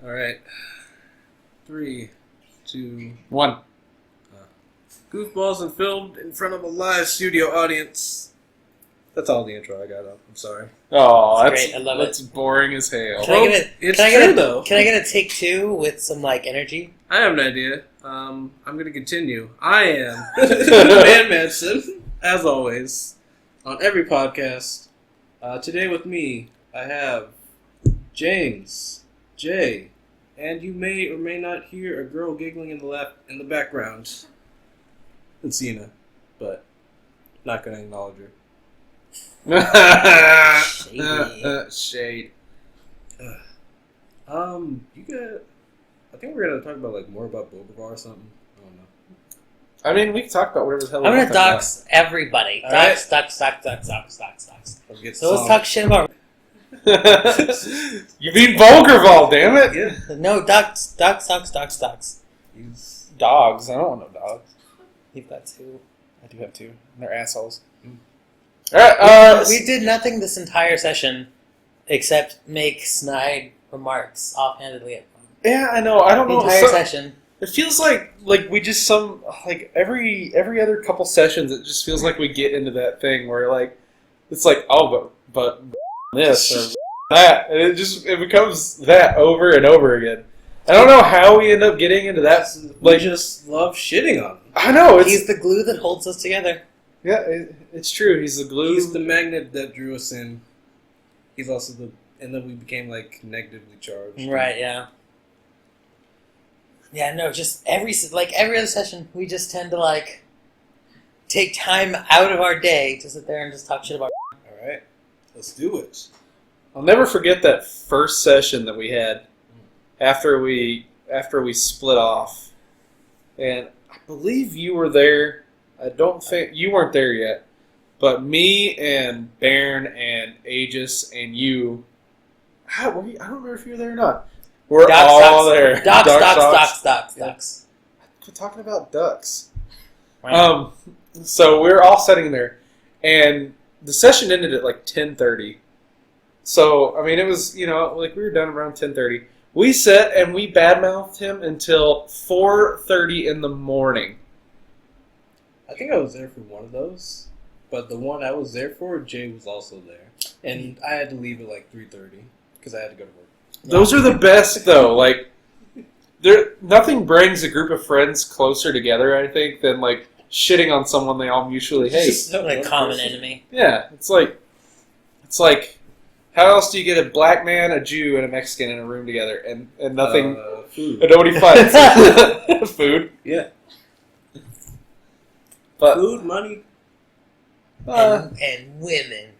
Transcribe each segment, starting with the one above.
All right. 3, 2, 1. GoofBallz and filmed in front of a live studio audience. That's all the intro I got up. I'm sorry. Oh, That's that's great. I love that's boring as hell. Can I get It's can I true get a, though. Can I get a take 2 with some energy? I have an idea. I'm gonna continue. I am Man Manson, as always, on every podcast. Today with me, I have James, Jay, and you may or may not hear a girl giggling in the background. It's Zena, but not gonna acknowledge her. Shade. You got. I think we're gonna talk about more about GoofBallz or something. I don't know. I mean, we can talk about whatever the hell we I'm want gonna to talk dox everybody. All Dox. Let's get So let's talk shit about. about. You mean GoofBallz, damn it! Yeah. No, dox. Dogs. I don't want no dogs. You've got 2. I do have 2. They're assholes. Alright, We did nothing this entire session except make snide remarks offhandedly. yeah, I know. I don't The know. entire session. It feels like we just every other couple sessions. It just feels like we get into that thing where it's like but this or that, and it becomes that over and over again. I don't know how we end up getting into that. We just love shitting on him. I know He's the glue that holds us together. yeah, it's true. He's the glue. He's the magnet that drew us in. He's also and then we became negatively charged. Right? Yeah. Yeah. No. Just every other session, we just tend to take time out of our day to sit there and just talk shit about. All right, let's do it. I'll never forget that first session that we had after we split off, and I believe you were there. I don't think you weren't there yet, but me and Baron and Aegis and you. I don't remember if you were there or not. We're all there. Docs. Quit talking about ducks. Wow. So we're all sitting there, and the session ended at 10:30. So I mean, it was we were done around 10:30. We sat and we badmouthed him until 4:30 in the morning. I think I was there for one of those, but the one I was there for, Jay was also there, and I had to leave at 3:30 because I had to go to work. Those are the best, though. Nothing brings a group of friends closer together, I think, than shitting on someone they all mutually hate. Just a common enemy. Yeah, it's like, how else do you get a black man, a Jew, and a Mexican in a room together and nothing, Food. and nobody fights? Food. Yeah. But Food, money. And women.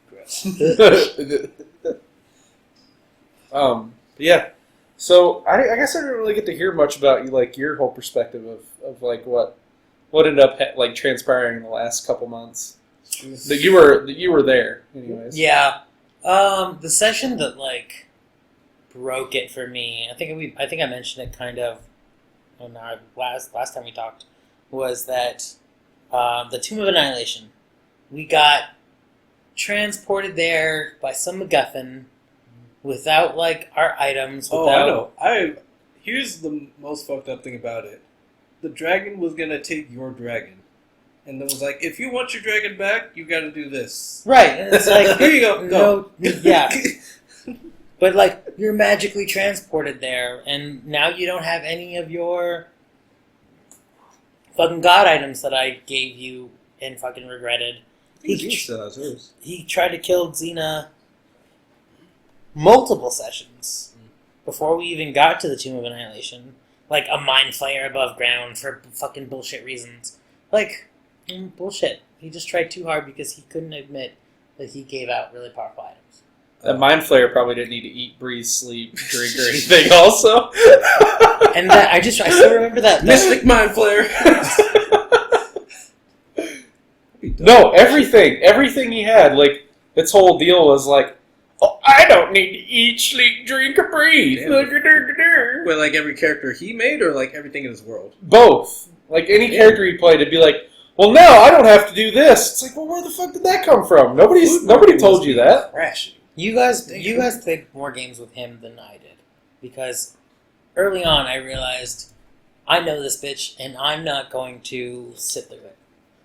Yeah. So I guess I didn't really get to hear much about you, your whole perspective of what ended up transpiring in the last couple months. That you were there, anyways. Yeah. The session that broke it for me, I think I mentioned it kind of on our last time we talked, was that the Tomb of Annihilation. We got transported there by some MacGuffin without our items. Oh, I know. Here's the most fucked up thing about it. The dragon was gonna take your dragon, and it was if you want your dragon back, you gotta do this. Right, and it's Here you go. No, yeah. But you're magically transported there, and now you don't have any of your fucking god items that I gave you and fucking regretted. He tried to kill Xena multiple sessions before we even got to the Tomb of Annihilation. A mind flayer above ground for fucking bullshit reasons. Bullshit. He just tried too hard because he couldn't admit that he gave out really powerful items. That Mind Flayer probably didn't need to eat, breathe, sleep, drink, or anything also. And that I still remember that. Mystic Mind Flayer. No, everything he had, its whole deal was oh, I don't need to eat, sleep, drink, or breathe. Wait, every character he made, or everything in his world? Both. Any character he played, it'd be well, now I don't have to do this. It's well, where the fuck did that come from? Nobody told you that. Crashing. You guys played more games with him than I did, because early on, I realized I know this bitch, and I'm not going to sit through it.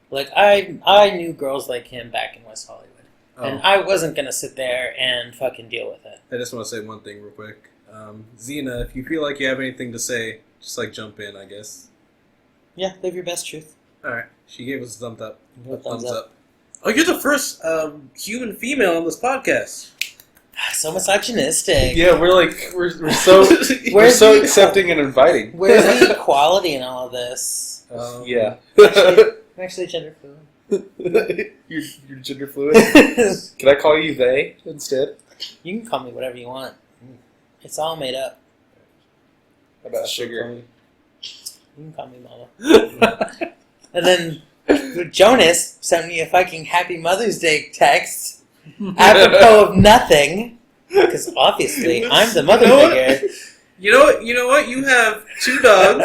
Like, I knew girls like him back in West Hollywood. And I wasn't going to sit there and fucking deal with it. I just want to say one thing real quick. Xena, if you feel like you have anything to say, just like jump in, I guess. Yeah, live your best truth. Alright, she gave us a thumbs up. Thumbs up. Oh, you're the first human female on this podcast. So misogynistic. Yeah, we're so we're so accepting and inviting. Where's the equality in all of this? Yeah. I'm actually gender fluid. You're gender fluid. Can I call you they instead? You can call me whatever you want. It's all made up. How about sugar? You can call me mama. And then Jonas sent me a fucking Happy Mother's Day text apropos of nothing. Because obviously I'm the mother figure. You know what? You have 2 dogs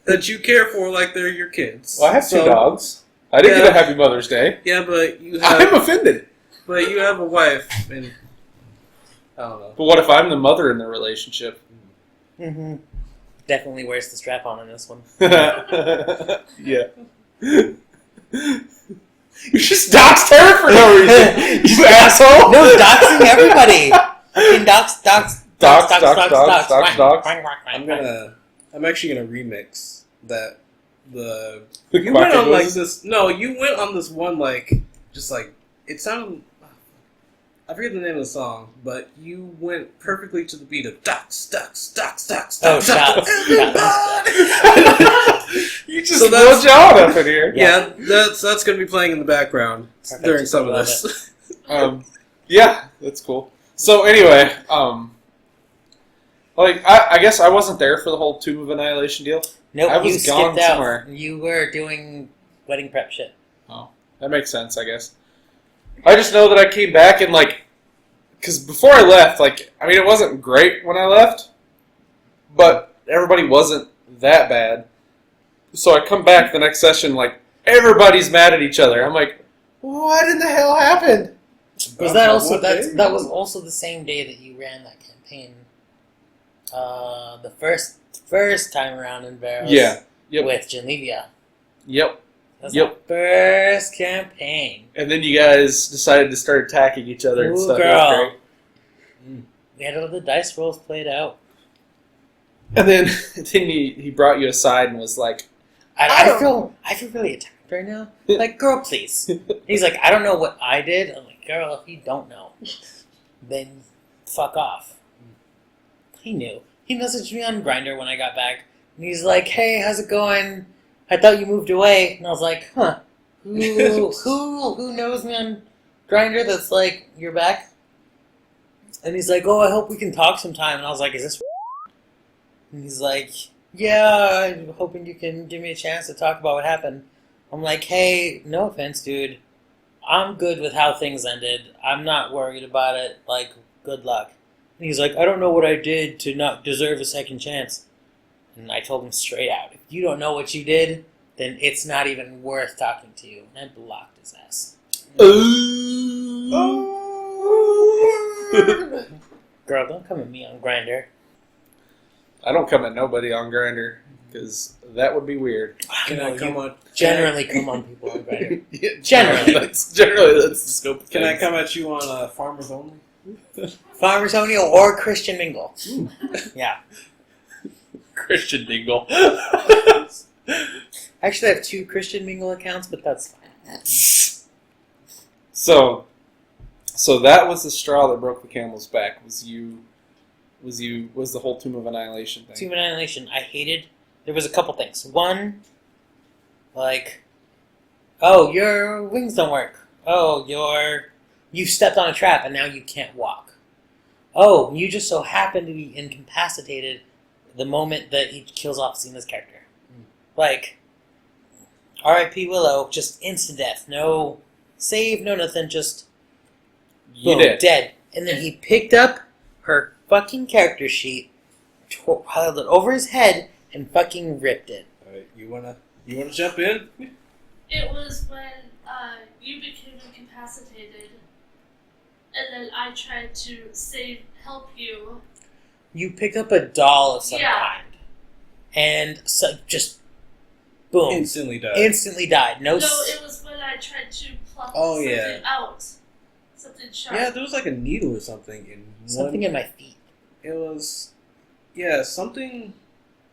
that you care for like they're your kids. Well, I have 2 dogs. I didn't get a Happy Mother's Day. Yeah, but you have... I'm offended. But you have a wife, and... I don't know. But what if I'm the mother in the relationship? Mm-hmm. Definitely wears the strap on in this one. Yeah. You just doxed her for no reason. You asshole. No, doxing everybody. Fucking dox. I'm actually gonna remix that. You went on like this. No, you went on this one it sounded. I forget the name of the song, but you went perfectly to the beat of dox. Oh, shots. You just little John up in here. Yeah, that's gonna be playing in the background during some of this. Yeah, that's cool. So anyway, I guess I wasn't there for the whole Tomb of Annihilation deal. Nope, I was you gone skipped somewhere. out. You were doing wedding prep shit. Oh, that makes sense, I guess. I just know that I came back and because before I left, it wasn't great when I left, but everybody wasn't that bad. So I come back the next session, everybody's mad at each other. I'm like, what in the hell happened? Was that also that was also the same day that you ran that campaign? The first time around in Barrows. Yeah. Yep. With Genevia. Yep. That's the first campaign. And then you guys decided to start attacking each other and stuff. Girl. We had all the dice rolls played out. And then he brought you aside and was like, I feel really attacked right now. Like, girl, please. He's like, I don't know what I did. I'm like, girl, if you don't know, then fuck off. He knew. He messaged me on Grindr when I got back, and he's like, hey, how's it going? I thought you moved away. And I was like, huh, who knows me on Grindr that's like, you're back? And he's like, oh, I hope we can talk sometime. And I was like, is this And he's like, yeah, I'm hoping you can give me a chance to talk about what happened. I'm like, hey, no offense, dude. I'm good with how things ended. I'm not worried about it. Good luck. And he's like, I don't know what I did to not deserve a second chance. And I told him straight out, if you don't know what you did, then it's not even worth talking to you. And I blocked his ass. Girl, don't come at me on Grindr. I don't come at nobody on Grindr, because that would be weird. Generally come on people on Grindr. Yeah, Generally. That's the scope of Can I things. come at you on Farmers Only? Farmers Only or Christian Mingle. Yeah. Christian Dingle. Actually, I have 2 Christian Mingle accounts, but that's fine. So that was the straw that broke the camel's back. Was the whole Tomb of Annihilation thing? Tomb of Annihilation, I hated. There was a couple things. One, oh, your wings don't work. Oh, you stepped on a trap and now you can't walk. Oh, you just so happen to be incapacitated the moment that he kills off Xena's character. R.I.P. Willow, just instant death. No save, no nothing, just boom, dead. And then he picked up her fucking character sheet, held it over his head, and fucking ripped it. Alright, you wanna jump in? It was when you became incapacitated, and then I tried to help you. You picked up a doll of some Yeah. kind, and so just boom, Instantly died. instantly died. No, it was when I tried to pluck Oh, something yeah. out. Something sharp. Yeah, there was like a needle or something in something one. in my feet. It was, something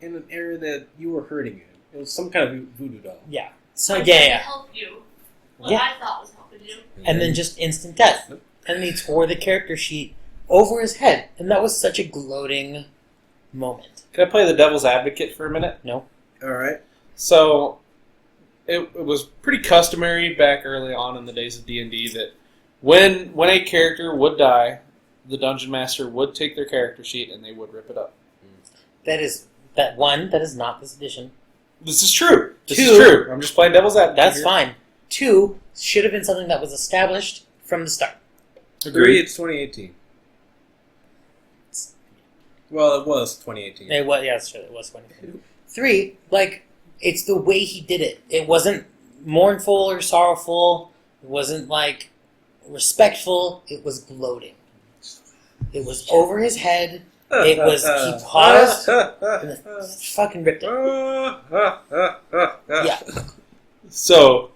in an area that you were hurting in. It was some kind of voodoo doll. Yeah. So I yeah, tried to yeah. help you. What Yeah. I thought was helping you. And then just instant death. Nope. And then he tore the character sheet over his head, and that was such a gloating moment. Can I play the devil's advocate for a minute? All right. So, it was pretty customary back early on in the days of D&D that when a character would die, the dungeon master would take their character sheet and they would rip it up. That is not this edition. This is true. This Two- is true. I'm just playing devil's advocate. That's here. fine. 2 should have been something that was established from the start. 3, it's 2018. Well, it was 2018. It was, yeah, that's true. It was funny. 3, like, it's the way he did it. It wasn't mournful or sorrowful. It wasn't, like, respectful. It was gloating. It was over his head. It was, he paused and fucking ripped it. Yeah. So,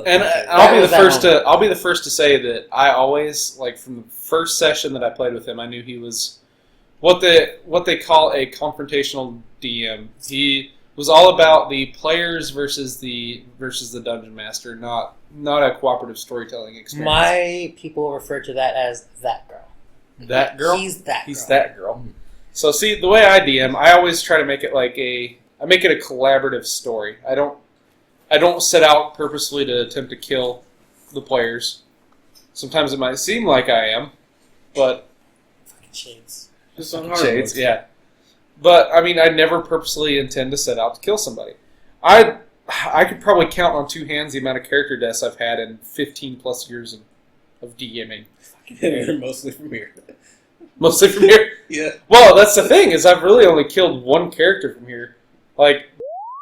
and I'll be was the that first moment. to I'll be the first to say that I always, like, from the first session that I played with him, I knew he was what they call a confrontational DM. He was all about the players versus the dungeon master, not a cooperative storytelling experience. My people refer to that as that girl. That girl? He's that He's girl. that girl. So see, the way I DM, I always try to make it I make it a collaborative story. I don't set out purposefully to attempt to kill the players. Sometimes it might seem like I am, but Fucking shades. Just on hard shades, mode. yeah. But I mean, I never purposely intend to set out to kill somebody. I could probably count on 2 hands the amount of character deaths I've had in 15 plus years of DMing. You're mostly from here. Mostly from here. Yeah. Well, that's the thing, is I've really only killed one character from here. Like,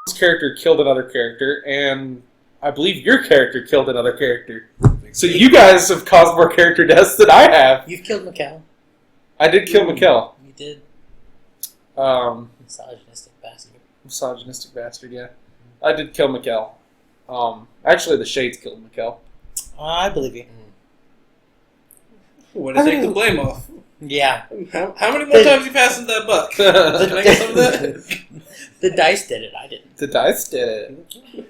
this character killed another character, and I believe your character killed another character. So you guys have caused more character deaths than I have. You've killed Mikkel. I did kill Mikkel. You did. Misogynistic bastard. Misogynistic bastard, yeah. I did kill Mikkel. Actually, the Shades killed Mikkel. I believe you. Way to take the blame off. Yeah. How many more times you passing that buck? Can I get some of that? The dice did it. I didn't. The dice did it.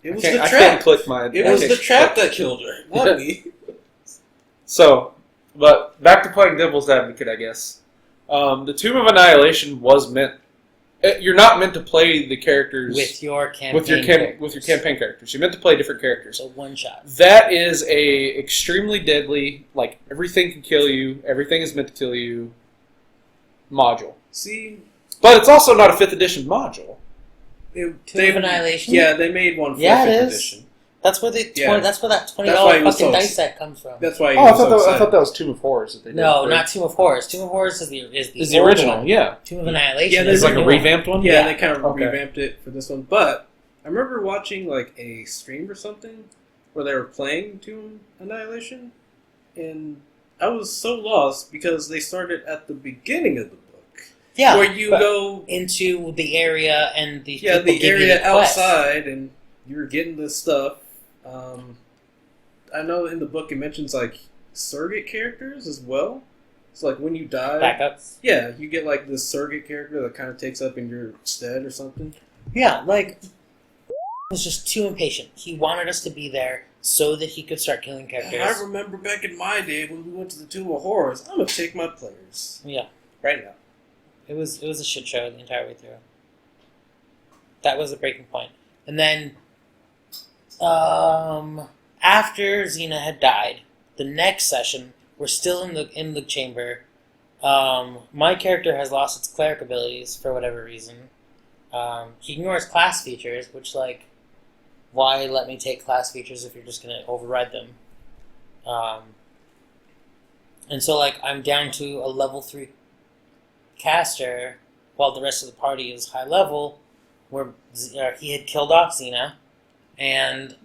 It was I the can't trap. click my... It was the trap that killed her, not me. So, but back to playing devil's advocate, I guess. The Tomb of Annihilation was meant... You're not meant to play the characters... With your campaign with your campaign characters. You're meant to play different characters. So one shot. That is a extremely deadly, like, everything can kill you, everything is meant to kill you module. See, But it's also not a 5th edition module. Tomb of Annihilation? Yeah, they made one for Yeah, it 5th is. edition. That's where the Yeah. that's where that $20 That's why he was fucking so dice set comes from. That's why. Oh, I thought that was Tomb of Horrors that they did. No, right? not Tomb of Horrors. Tomb of Horrors is the Is the old original, one. yeah. Tomb of Annihilation Yeah, is there's It's like the a new one. revamped one? Yeah, Yeah. they kind of Okay. revamped it for this one. But I remember watching like a stream or something where they were playing Tomb Annihilation, and I was so lost because they started at the beginning of the book, Yeah, where you but go, into the area and the yeah, people the give you area the quest. outside, and you're getting this stuff. I know in the book it mentions like surrogate characters as well. It's like when you die, Backups. yeah, you get like this surrogate character that kind of takes up in your stead or something. Yeah, like was just too impatient. He wanted us to be there so that he could start killing characters. I remember back in my day when we went to the Tomb of Horrors. I'm gonna take my players Yeah, right now. it was a shit show the entire way through. That was the breaking point, and then after Xena had died, the next session we're still in the chamber. My character has lost its cleric abilities for whatever reason. He ignores class features, which, like, why let me take class features if you're just going to override them? And so, like, I'm down to a level 3 caster, while the rest of the party is high level, where he had killed off Xena, and,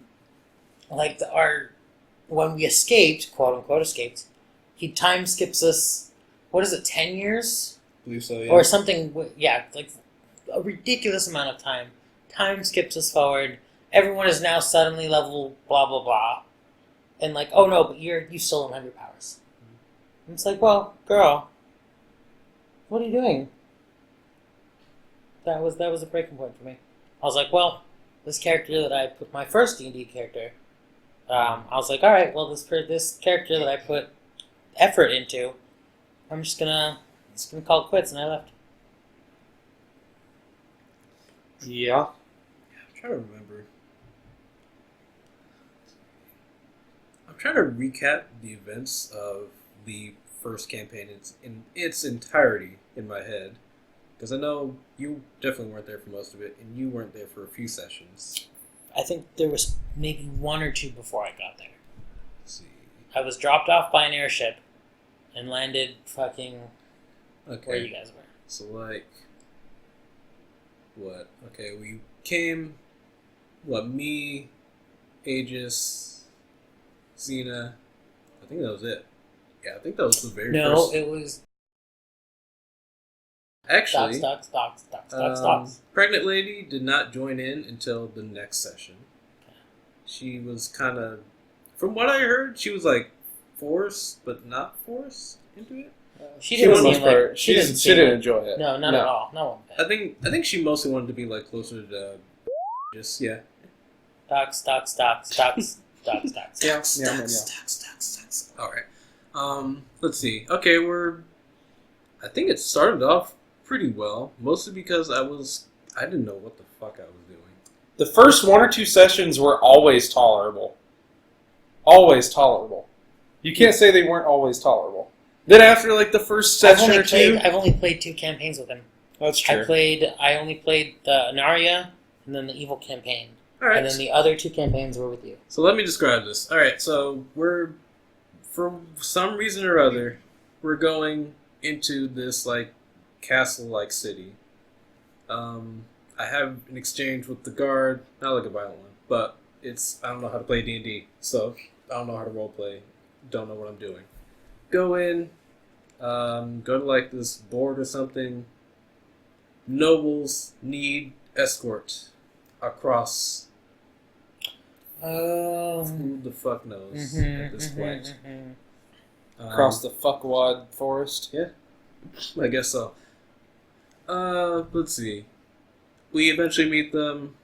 like, when we escaped, quote-unquote escaped, he time skips us, what is it, 10 years? I believe so, yeah. Or something, like a ridiculous amount of time. Time skips us forward. Everyone is now suddenly level blah, blah, blah. And like, oh no, but you still don't have your powers. And it's like, well, girl, what are you doing? That was a breaking point for me. I was like, well, this character that I put, my first D&D character, I was like, all right, well, this character that I put effort into, I'm just gonna call it quits, and I left. Yeah. I'm trying to remember. I'm trying to recap the events of the first campaign in its entirety in my head. Because I know you definitely weren't there for most of it, and you weren't there for a few sessions. I think there was maybe one or two before I got there. Let's see. I was dropped off by an airship and landed fucking where you guys were. So, like, what? Okay, we came, me, Aegis, Xena, I think that was it. Yeah, I think that was the very first. No, it was... Actually, Stocks. Pregnant Lady did not join in until the next session. She was kind of, from what I heard, she was like forced, but not forced into it. She didn't most seem part, like... she didn't enjoy it. No, not at all. Not one bit. I think she mostly wanted to be like closer to just yeah. Stocks. Yeah. Stocks. All right. Let's see. Okay, I think it started off pretty well, mostly because I didn't know what the fuck I was doing. The first one or two sessions were always tolerable. Always tolerable. You can't say they weren't always tolerable. Then after like the first session or two, I've only played 2 campaigns with him. that's true. I only played the Anaria and then the Evil campaign. All right. And then the other 2 campaigns were with you. So let me describe this. All right, so we're, for some reason or other, we're going into this like castle-like city. I have an exchange with the guard, not like a violent one, but I don't know how to play D&D, so I don't know how to roleplay, don't know what I'm doing. Go in, go to like this board or something. Nobles need escort across. Who the fuck knows at this point? Across the fuckwad forest. Yeah, I guess so. Let's see. We eventually meet them.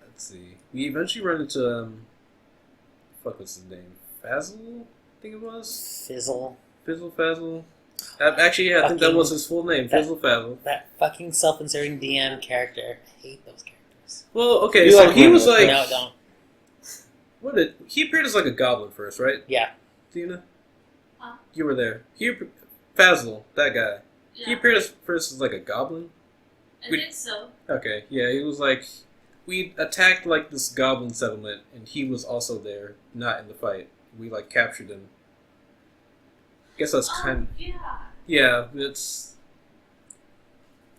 Let's see. We eventually run into fuck, what's his name? Fazzle, I think it was. Fizzle. Fazzle. Actually, yeah, I think that was his full name, Fizzle Fazzle. That fucking self-inserting DM character. I hate those characters. Well, okay, You so like he was women, like, No, don't. he appeared as like a goblin first, right? Yeah. Tina? Huh? You were there. Fazzle, that guy. Yeah, He appeared as first as like a goblin. I think so. Okay, yeah, he was like, we attacked like this goblin settlement, and he was also there, not in the fight. We like captured him. Guess that's kind. Yeah. Yeah,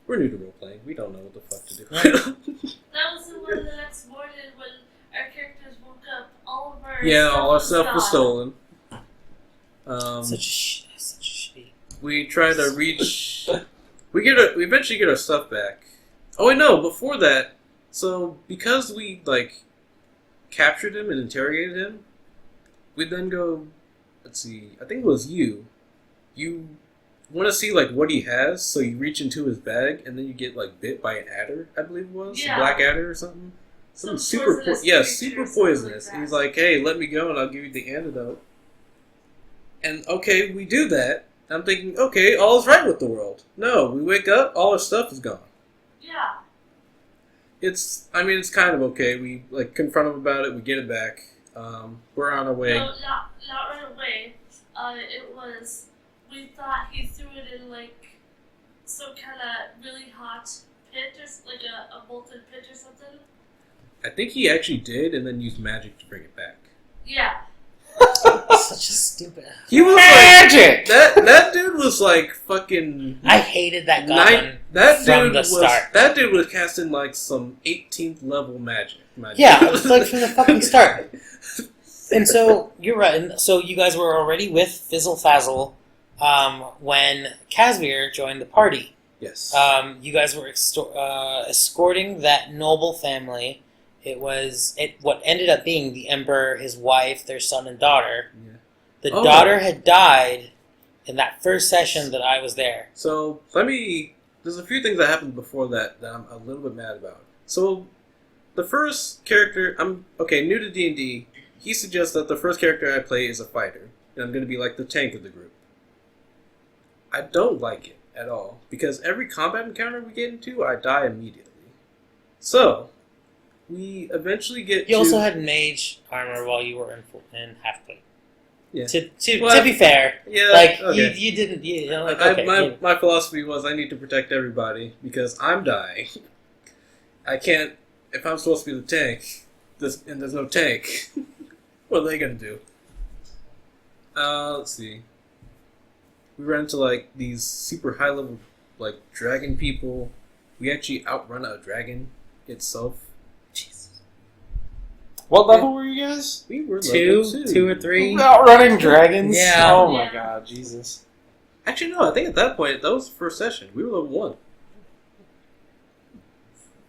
we're new to role playing. We don't know what the fuck to do. That was the one the next morning when our characters woke up. All of our Yeah, stuff all our stuff was gone. stolen. Such a shitty. We try to reach. We eventually get our stuff back. Oh wait, no! Before that, so because we like captured him and interrogated him, we then go. Let's see. I think it was you. You want to see like what he has, so you reach into his bag, and then you get like bit by an adder. I believe it was Yeah. a black adder or something. Some super poisonous yeah, creature super or something poisonous. like And he's that. like, "Hey, let me go, and I'll give you the antidote." And okay, we do that. I'm thinking, okay, all's right with the world. No, we wake up, all our stuff is gone. Yeah. It's kind of okay. We like confront him about it. We get it back. We're on our way. No, not right away. It was, we thought he threw it in like some kind of really hot pit, or like a molten pit or something. I think he actually did, and then used magic to bring it back. Yeah. Such a stupid. He was Magic! like that dude was like fucking. I hated that goblin from the start. That dude was casting like some 18th level magic. Yeah, like from the fucking start. And so you're right. And so you guys were already with Fizzle Fazzle, when Casimir joined the party. Yes. You guys were escorting that noble family. What ended up being the emperor, his wife, their son and daughter. Yeah. The daughter had died in that first session that I was there. So there's a few things that happened before that I'm a little bit mad about. So the first character, I'm new to D&D. He suggests that the first character I play is a fighter, and I'm going to be like the tank of the group. I don't like it at all, because every combat encounter we get into, I die immediately. So, we eventually get You also had mage armor while you were in half plate. Yeah. To be fair, okay. you didn't. Okay. My philosophy was I need to protect everybody, because I'm dying. I can't, if I'm supposed to be the tank, and there's no tank, what are they going to do? Let's see. We ran into these super high level dragon people. We actually outrun a dragon itself. Jesus. What level were you guys? We were Two level 2. or 3. Outrunning dragons? Yeah. Oh my god, Jesus. Actually, no. I think at that point that was the first session. We were level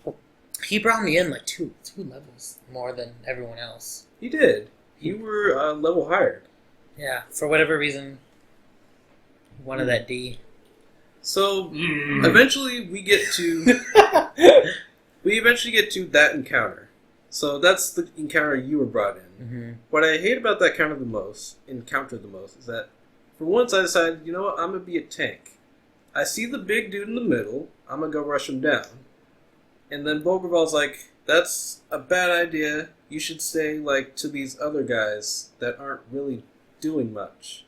1. He brought me in two levels more than everyone else. You did. You were level higher. Yeah, for whatever reason, wanted that D. So eventually we get to that encounter. So that's the encounter you were brought in. Mm-hmm. What I hate about that encounter the most is that for once I decided, you know what, I'm gonna be a tank. I see the big dude in the middle. I'm gonna go rush him down. And then GoofBallz like, that's a bad idea. You should stay to these other guys that aren't really doing much.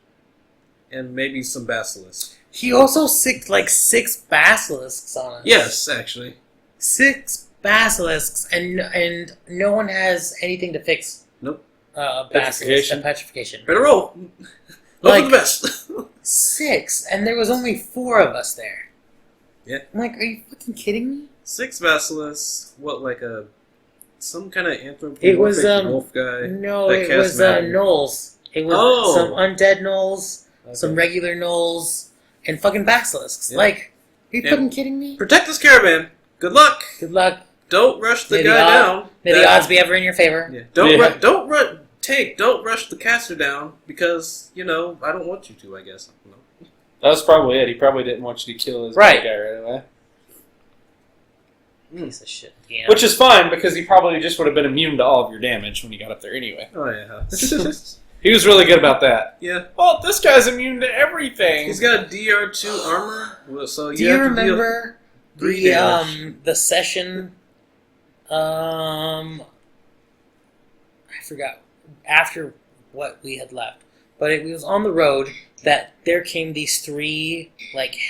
And maybe some basilisks. He also sicked 6 basilisks on us. Yes, actually. 6 basilisks, and no one has anything to fix. Nope. Basilisks and petrification. Better roll. Hope for the best. 6, and there was only 4 of us there. Yeah. I'm like, are you fucking kidding me? 6 basilisks. What, some kind of anthropomorphic It was wolf guy? No, that it cast was magic? gnolls. It was some undead gnolls, some regular gnolls, and fucking basilisks. Yeah. Are you fucking kidding me? Protect this caravan. Good luck. Good luck. Don't rush the May guy down. May the odds be ever in your favor. Yeah. Don't rush the caster down because I don't want you to. I guess. No. That was probably it. He probably didn't want you to kill his Right. bad guy right away. Piece of shit. Yeah. Which is fine, because he probably just would have been immune to all of your damage when you got up there anyway. Oh yeah. He was really good about that. Yeah. Oh, this guy's immune to everything. He's got DR2 armor. So Do you remember three damage. the session? I forgot after what we had left, but it was on the road that there came these 3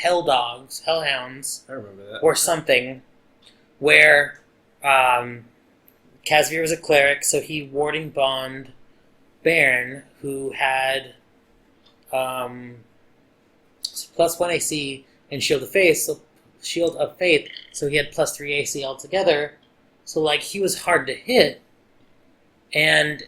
hellhounds, I remember that. or something, where Casimir was a cleric, so he warding bond Baron, who had +1 AC and Shield of Faith, so he had +3 AC altogether. So he was hard to hit, and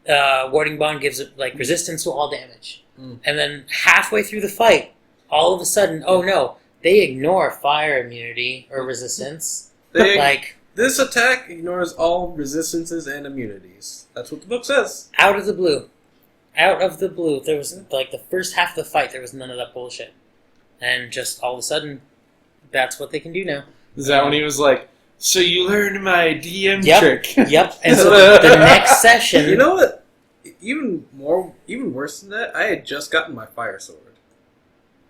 warding bond gives it resistance to all damage. And then halfway through the fight, all of a sudden, oh no, they ignore fire immunity or resistance. This attack ignores all resistances and immunities. That's what the book says. Out of the blue. There was the first half of the fight, there was none of that bullshit. And just all of a sudden, that's what they can do now. Is that when he was like, so you learned my DM trick? Yep. And so the next session... You know what? Even worse than that, I had just gotten my fire sword.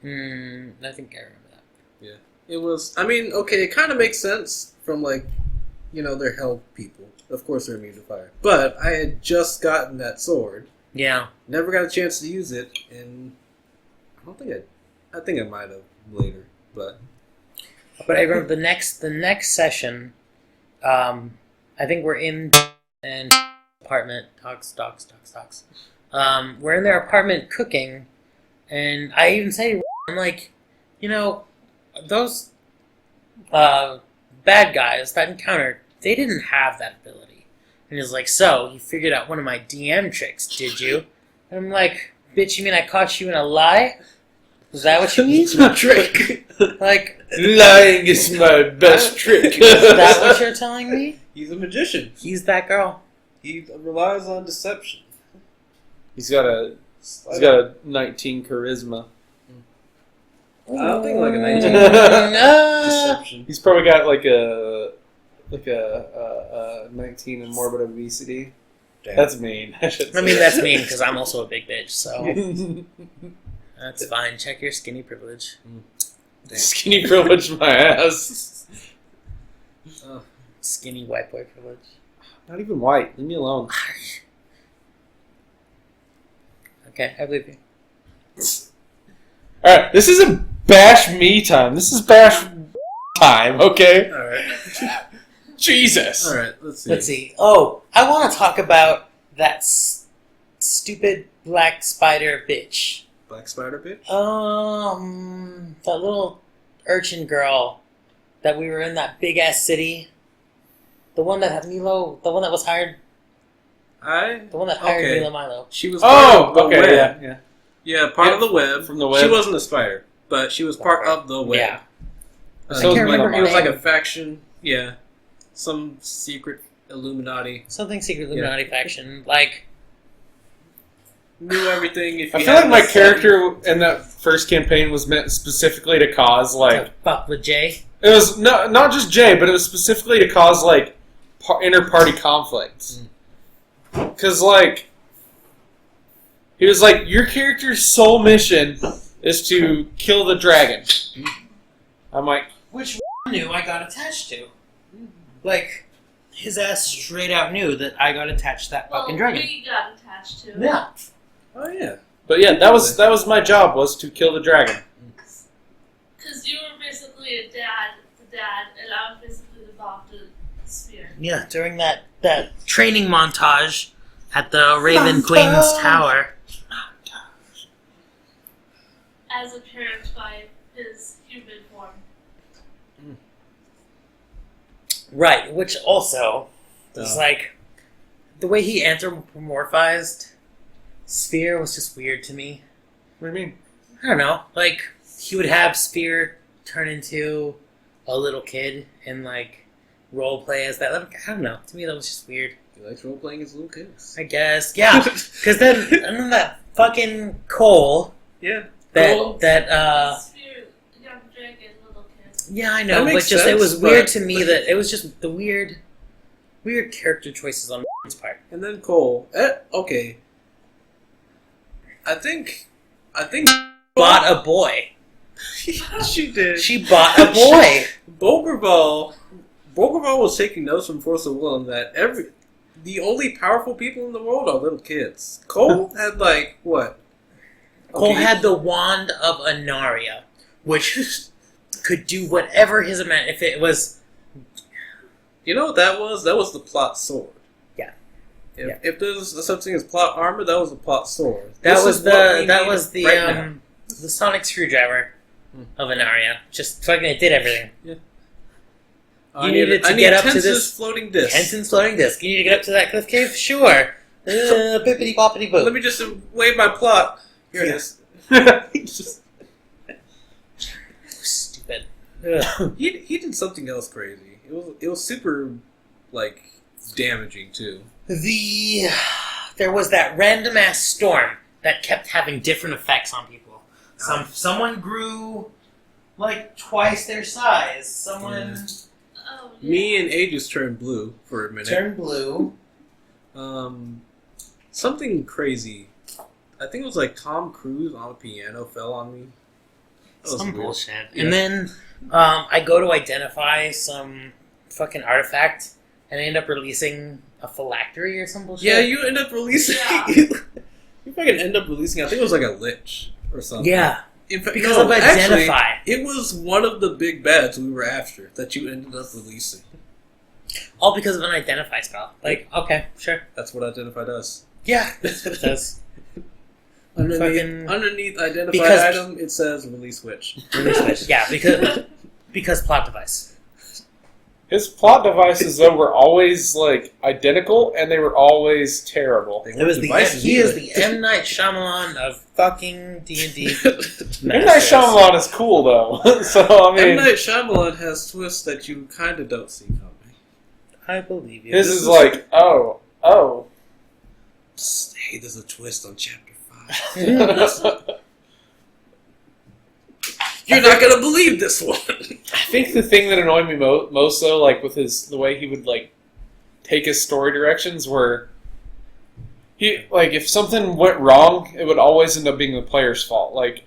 I think I remember that. Yeah. It was, it kind of makes sense from they're hell people. Of course they're immune to fire. But I had just gotten that sword. Yeah. Never got a chance to use it, and I think I might have later, but I remember the next session, I think we're in an apartment, dogs. We're in their apartment cooking, and I even say, I'm like, those bad guys that encountered, they didn't have that ability. And he's like, so, you figured out one of my DM tricks, did you? And I'm like, Bitch, you mean I caught you in a lie? Is that what you mean? It's my trick. Like, Lying is my best trick. is that what you're telling me? He's a magician. He's that girl. He relies on deception. He's got a 19 charisma. I don't think like a 19 deception. He's probably got like a 19 in morbid obesity. Damn. That's mean. I mean, that's mean because I'm also a big bitch, so that's fine. Check your skinny privilege. Damn. Skinny privilege my ass. Skinny white boy privilege. Not even white. Leave me alone. Okay, I believe you. Alright, this isn't bash me time. This is bash time, okay? Alright. Jesus. Alright, let's see. Let's see. Oh, I want to talk about that stupid black spider bitch. Black spider bitch? That little urchin girl that we were in that big ass city. The one that had Milo. The one that was hired. The one that hired Okay. Milo Milo. She was part of the okay, web. yeah. Yeah, part of the web. From the web. She wasn't a spider, but she was part of the web. Yeah. So I can't remember It her was like name. a faction. Yeah. Some secret Illuminati. Something secret Illuminati faction. Like, Knew everything. If I you feel had like my the character in that first campaign was meant specifically to cause, like... to fuck with Jay. It was not just Jay, but it was specifically to cause, like, inter-party conflicts. Because, like... He was like, your character's sole mission is to kill the dragon. I'm like... Which knew I got attached to. Like, his ass straight out knew that I got attached to that fucking dragon. We got attached to it. Yeah. Oh yeah. But yeah, that was my job, was to kill the dragon. Because you were basically the dad, and I was basically the mom to Sphere. Yeah, during that training montage at the Raven Queen's Tower. As apparent by his human form. Right, which also is Oh. like the way he anthropomorphized Sphere was just weird to me. What do you mean? I don't know. Like, he would have Sphere turn into a little kid and like role play as that. Like, I don't know. To me, that was just weird. He likes role playing as little kids. I guess, yeah. Because then that fucking Cole. Yeah. That Sphere, young dragon, little kid. yeah, I That know, but makes just it sense, was weird but- to me that it was just the weird character choices on his part. And then Cole. Okay. I think. Bought a boy. She did. She bought a boy. Bogerval was taking notes from Force of Will that the only powerful people in the world are little kids. Cole had like what? Cole Okay. had the wand of Anaria, which could do whatever his amount. If it was, You know what that was? That was the plot sword. Yeah. If there's something as plot armor, that was the plot sword. that This was is what we that need was the right now. the sonic screwdriver of Anaria. Just fucking it did everything. I You needed to I need get up to Tensa's this- floating disc. Henson's floating disc. You need to get up to that cliff cave? Sure. Bippity boppity Let boop. me just wave my plot. Here it is. Stupid. Ugh. He did something else crazy. It was super like damaging too. There was that random ass storm that kept having different effects on people. Someone grew like twice their size. Someone Oh, yeah. Me and Aegis turned blue for a minute. turned blue. Something crazy. I think it was like Tom Cruise on a piano fell on me. That was Some weird. bullshit. Yeah. And then I go to identify some fucking artifact, and I end up releasing a phylactery or some bullshit. Yeah, you end up releasing. Yeah. You fucking end up releasing. I think it was like a lich or something. Yeah, In fact, because no, of actually, identify. it was one of the big bads we were after that you ended up releasing. All because of an identify spell. Like, okay, sure. That's what identified us. Yeah, that's what it does. Underneath, Fucking- underneath identified Because- item, it says release witch. Yeah, because plot device. His plot devices, though, were always, like, identical, and they were always terrible. They It was he is either. the M. Night Shyamalan of fucking D&D. M. Night Shyamalan is cool, though. So, I mean... M. Night Shyamalan has twists that you kind of don't see coming. I believe you. His is like, oh. Hey, there's a twist on chapter 5. You're not gonna believe this one. I think the thing that annoyed me most, though, like, with the way he would, like, take his story directions were... if something went wrong, it would always end up being the player's fault. Like,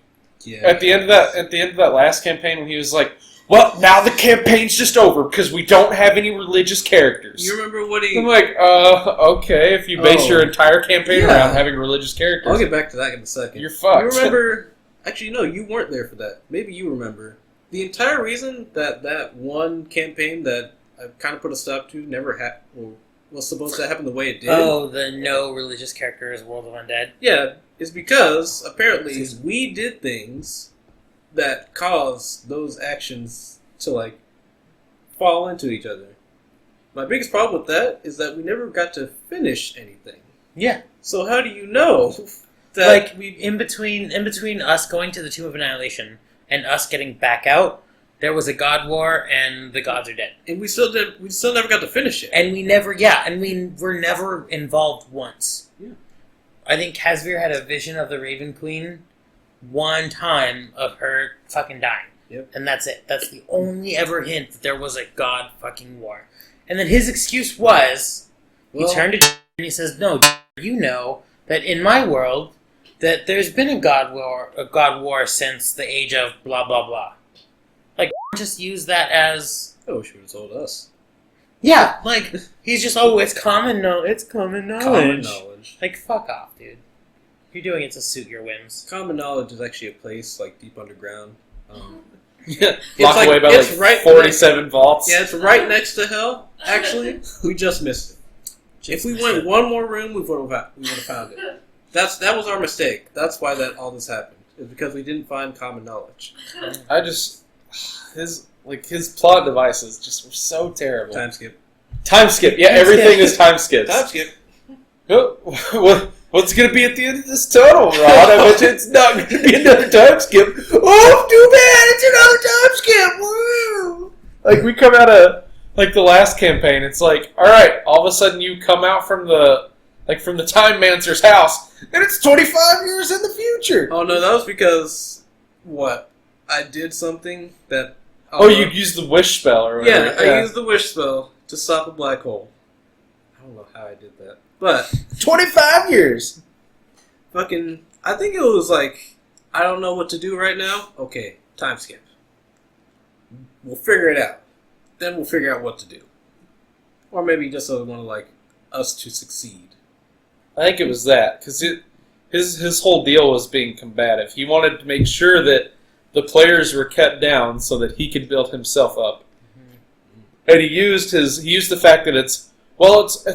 at the end of that last campaign, when he was like, "Well, now the campaign's just over because we don't have any religious characters." You remember what he? I'm like, okay. If you base your entire campaign around having religious characters, I'll get back to that in a second. You're fucked. You remember? Actually, no, you weren't there for that. Maybe you remember. The entire reason that one campaign that I kind of put a stop to never was supposed to happen the way it did. Oh, the no religious characters World of Undead. Yeah, is because apparently we did things that caused those actions to like fall into each other. My biggest problem with that is that we never got to finish anything. Yeah. So how do you know that Like in between us going to the Tomb of Annihilation and us getting back out, there was a god war and the gods are dead. And we still never got to finish it. And we were never involved once. Yeah. I think Casimir had a vision of the Raven Queen one time of her fucking dying. Yep. And that's it. That's the only ever hint that there was a god fucking war. And then his excuse was, he turned to and he says, "No, you know that in my world that there's been a god war since the age of blah blah blah." Like, just use that as... I wish you would have told us. Yeah, like, he's just, it's common knowledge. It's common knowledge. Common knowledge. Like, fuck off, dude. You're doing it to suit your whims. Common knowledge is actually a place, like, deep underground. Yeah, locked away by, it's like, 47 vaults. Yeah, it's right next to hell, actually. We just missed it. If we went one more room, we would have found it. That was our mistake. That's why all this happened. It's because we didn't find common knowledge. His plot devices just were so terrible. Time skip. Yeah, everything is time skips. Time skip. What's going to be at the end of this tunnel, Rod? I bet you it's not going to be another time skip. Oh, too bad! It's another time skip! Woo! Like, we come out of, like, the last campaign, it's like, alright, all of a sudden you come out from the Time Mancer's house, and it's 25 years in the future! Oh, no, that was because, I did something that... you used the wish spell or whatever. Yeah, I used the wish spell to stop a black hole. I don't know how I did that. But 25 years! I think it was like, I don't know what to do right now. Okay, time skip. We'll figure it out. Then we'll figure out what to do. Or maybe just want to, like, us to succeed. I think it was that, because his whole deal was being combative. He wanted to make sure that the players were kept down so that he could build himself up. Mm-hmm. And he used the fact that it's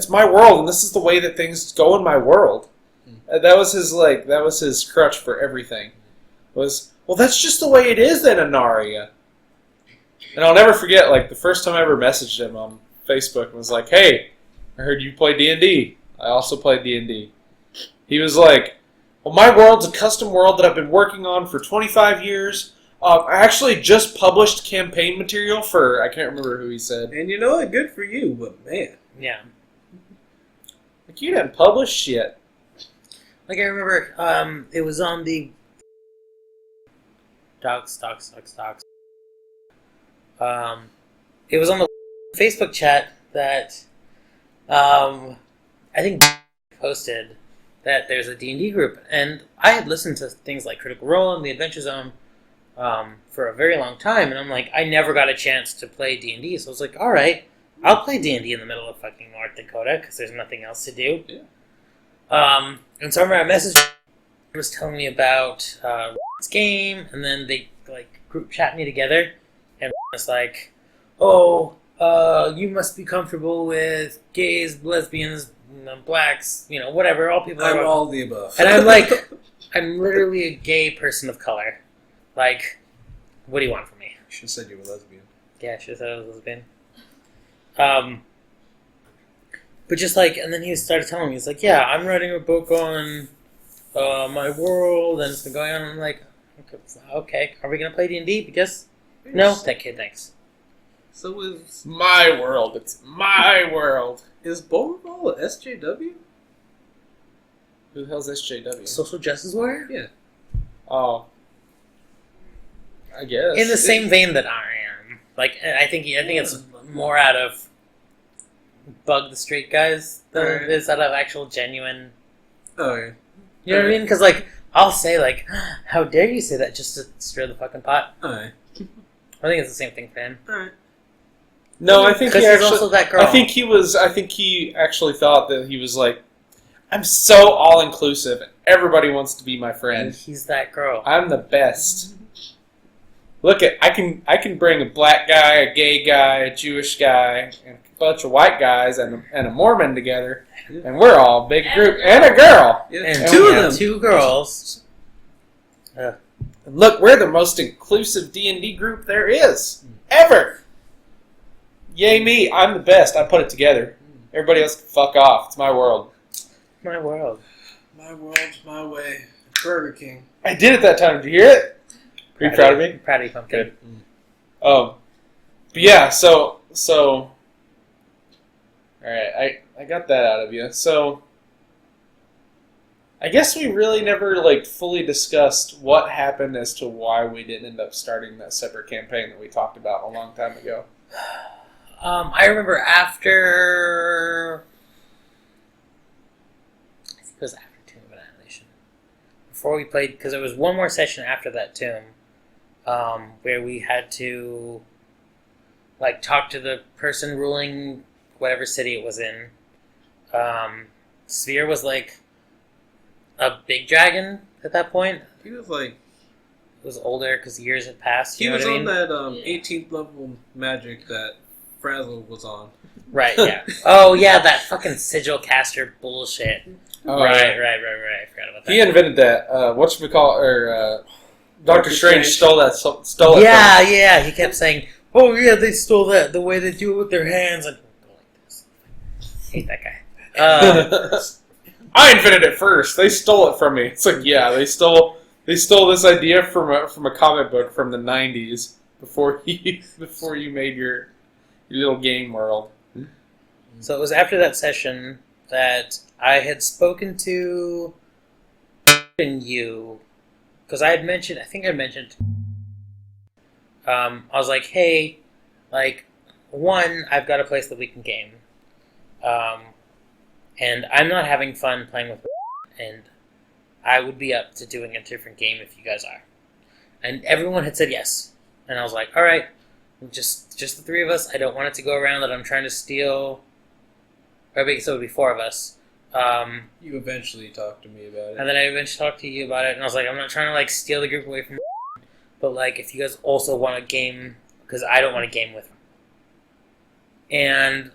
my world and this is the way that things go in my world. Mm-hmm. That was his crutch for everything. That's just the way it is in Anaria. And I'll never forget, like, the first time I ever messaged him on Facebook and was like, "Hey, I heard you play D&D. I also play D&D." He was like, "Well, my world's a custom world that I've been working on for 25 years. I actually just published campaign material for..." I can't remember who he said. And you know what? Good for you, but man. Yeah. Like, you didn't publish shit. Like, I remember, it was on the... Docs. It was on the Facebook chat that, I think posted that there's a D&D group, and I had listened to things like Critical Role and The Adventure Zone for a very long time, and I'm like, I never got a chance to play D&D, so I was like, alright, I'll play D&D in the middle of fucking North Dakota, because there's nothing else to do. Yeah. And so I remember I messaged was telling me about this game, and then they, like, group chat me together, and was like, "Oh, you must be comfortable with gays, lesbians, blacks, whatever, all people I'm are..." all the above. And I'm like, I'm literally a gay person of color. Like, what do you want from me? You should have said you were lesbian. Yeah, I should have said I was lesbian. But just like, and then he started telling me, he's like, yeah, I'm writing a book on my world, and it's been going on. I'm like, okay, are we gonna play D&D? Because no, thank you, thanks. So is My world. It's my world. Bowlerball a SJW? Who the hell's SJW? Social justice warrior? Yeah. Oh. I guess. In the same vein that I am. Like, I think it's more out of bug the straight guys than it is out of actual genuine. Oh yeah. You know what I mean? Because like, I'll say like, how dare you say that just to stir the fucking pot? Alright. I think it's the same thing for him. Alright. No, I think he Because he's actually. also that girl. I think he actually thought that he was like, I'm so all inclusive. Everybody wants to be my friend. He's that girl. I'm the best. Look at I can bring a black guy, a gay guy, a Jewish guy, and a bunch of white guys and a Mormon together, and we're all a big group and a girl. Yeah. And Two of yeah, them. 2 girls. And look, we're the most inclusive D&D group there is ever. Yay me! I'm the best. I put it together. Everybody else can fuck off. It's my world. My world. My world, my way. Burger King. I did it that time. Did you hear it? Are you proud of me? Proud of you, Pumpkin. Good. But yeah, so all right, I got that out of you. So I guess we really never like fully discussed what happened as to why we didn't end up starting that separate campaign that we talked about a long time ago. I remember after. I think it was after Tomb of Annihilation. Before we played, because there was one more session after that Tomb, where we had to like talk to the person ruling whatever city it was in. Sphere was like a big dragon at that point. He was like, It was older because years had passed. he You know was what I on mean? that 18th level magic that Frazzle was on. Right, yeah. Oh, yeah, that fucking sigil caster bullshit. Oh, Right. yeah. I forgot about that. He invented that. Doctor Doctor Strange Strange. stole it. Yeah, yeah. He kept saying, "Oh yeah, they stole that. The way they do it with their hands." And go like this. Hate that guy. I invented it first. They stole it from me. It's like, yeah, they stole this idea from a comic book from the '90s before you made your little game world. So it was after that session that I had spoken to you because I think I mentioned. I was like, hey, like, one, I've got a place that we can game. And I'm not having fun playing with and I would be up to doing a different game if you guys are. And everyone had said yes. And I was like, all right, just the 3 of us. I don't want it to go around that I'm trying to steal. Or maybe so it would be 4 of us. You eventually talked to me about it. And then I eventually talked to you about it, and I was like, I'm not trying to like steal the group away from but like if you guys also want a game, because I don't want to game with them. And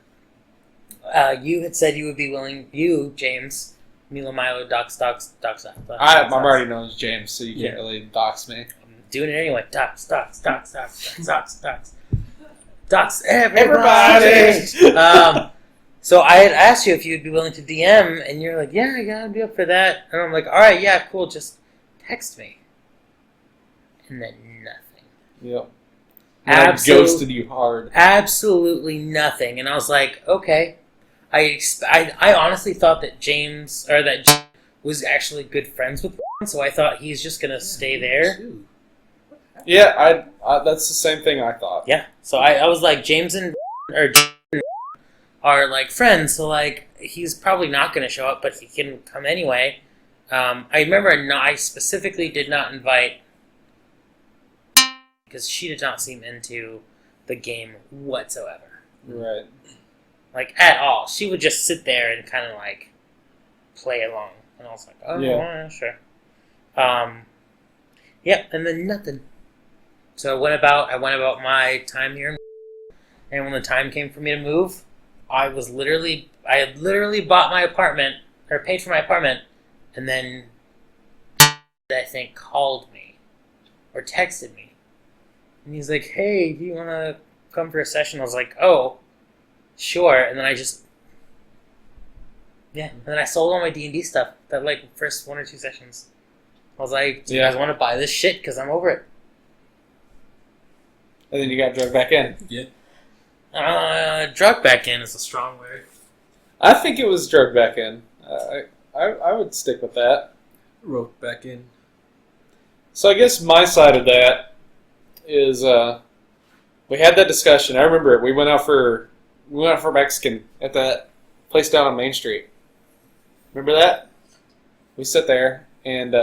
you had said you would be willing, you, James, Milo Milo, Docs. I'm already known as James, so you can't really dox me. I'm doing it anyway. Docs, everybody! So I had asked you if you'd be willing to DM, and you're like, yeah, I'd be up for that. And I'm like, all right, yeah, cool, just text me. And then nothing. Yep. And I ghosted you hard. Absolutely nothing. And I was like, okay. I honestly thought that James was actually good friends with him, so I thought he's just going to stay there. Yeah, I that's the same thing I thought. Yeah. So I was like, James and are like friends, so like he's probably not going to show up, but he can come anyway. I remember I specifically did not invite because she did not seem into the game whatsoever. Right. Like at all. She would just sit there and kind of like play along, and I was like, oh yeah, sure. Yeah, and then nothing. So I went about my time here, and when the time came for me to move, I had literally bought my apartment, or paid for my apartment, and then I think called me, or texted me. And he's like, hey, do you want to come for a session? I was like, oh, sure. And then I just, yeah. And then I sold all my D&D stuff. That like first 1 or 2 sessions. I was like, do you guys want to buy this shit? Because I'm over it. And then you got drugged back in. Drug back in is a strong word. I think it was drugged back in. I would stick with that. Roped back in. So I guess my side of that is we had that discussion. I remember it. We went out for Mexican at that place down on Main Street. Remember that? We sat there and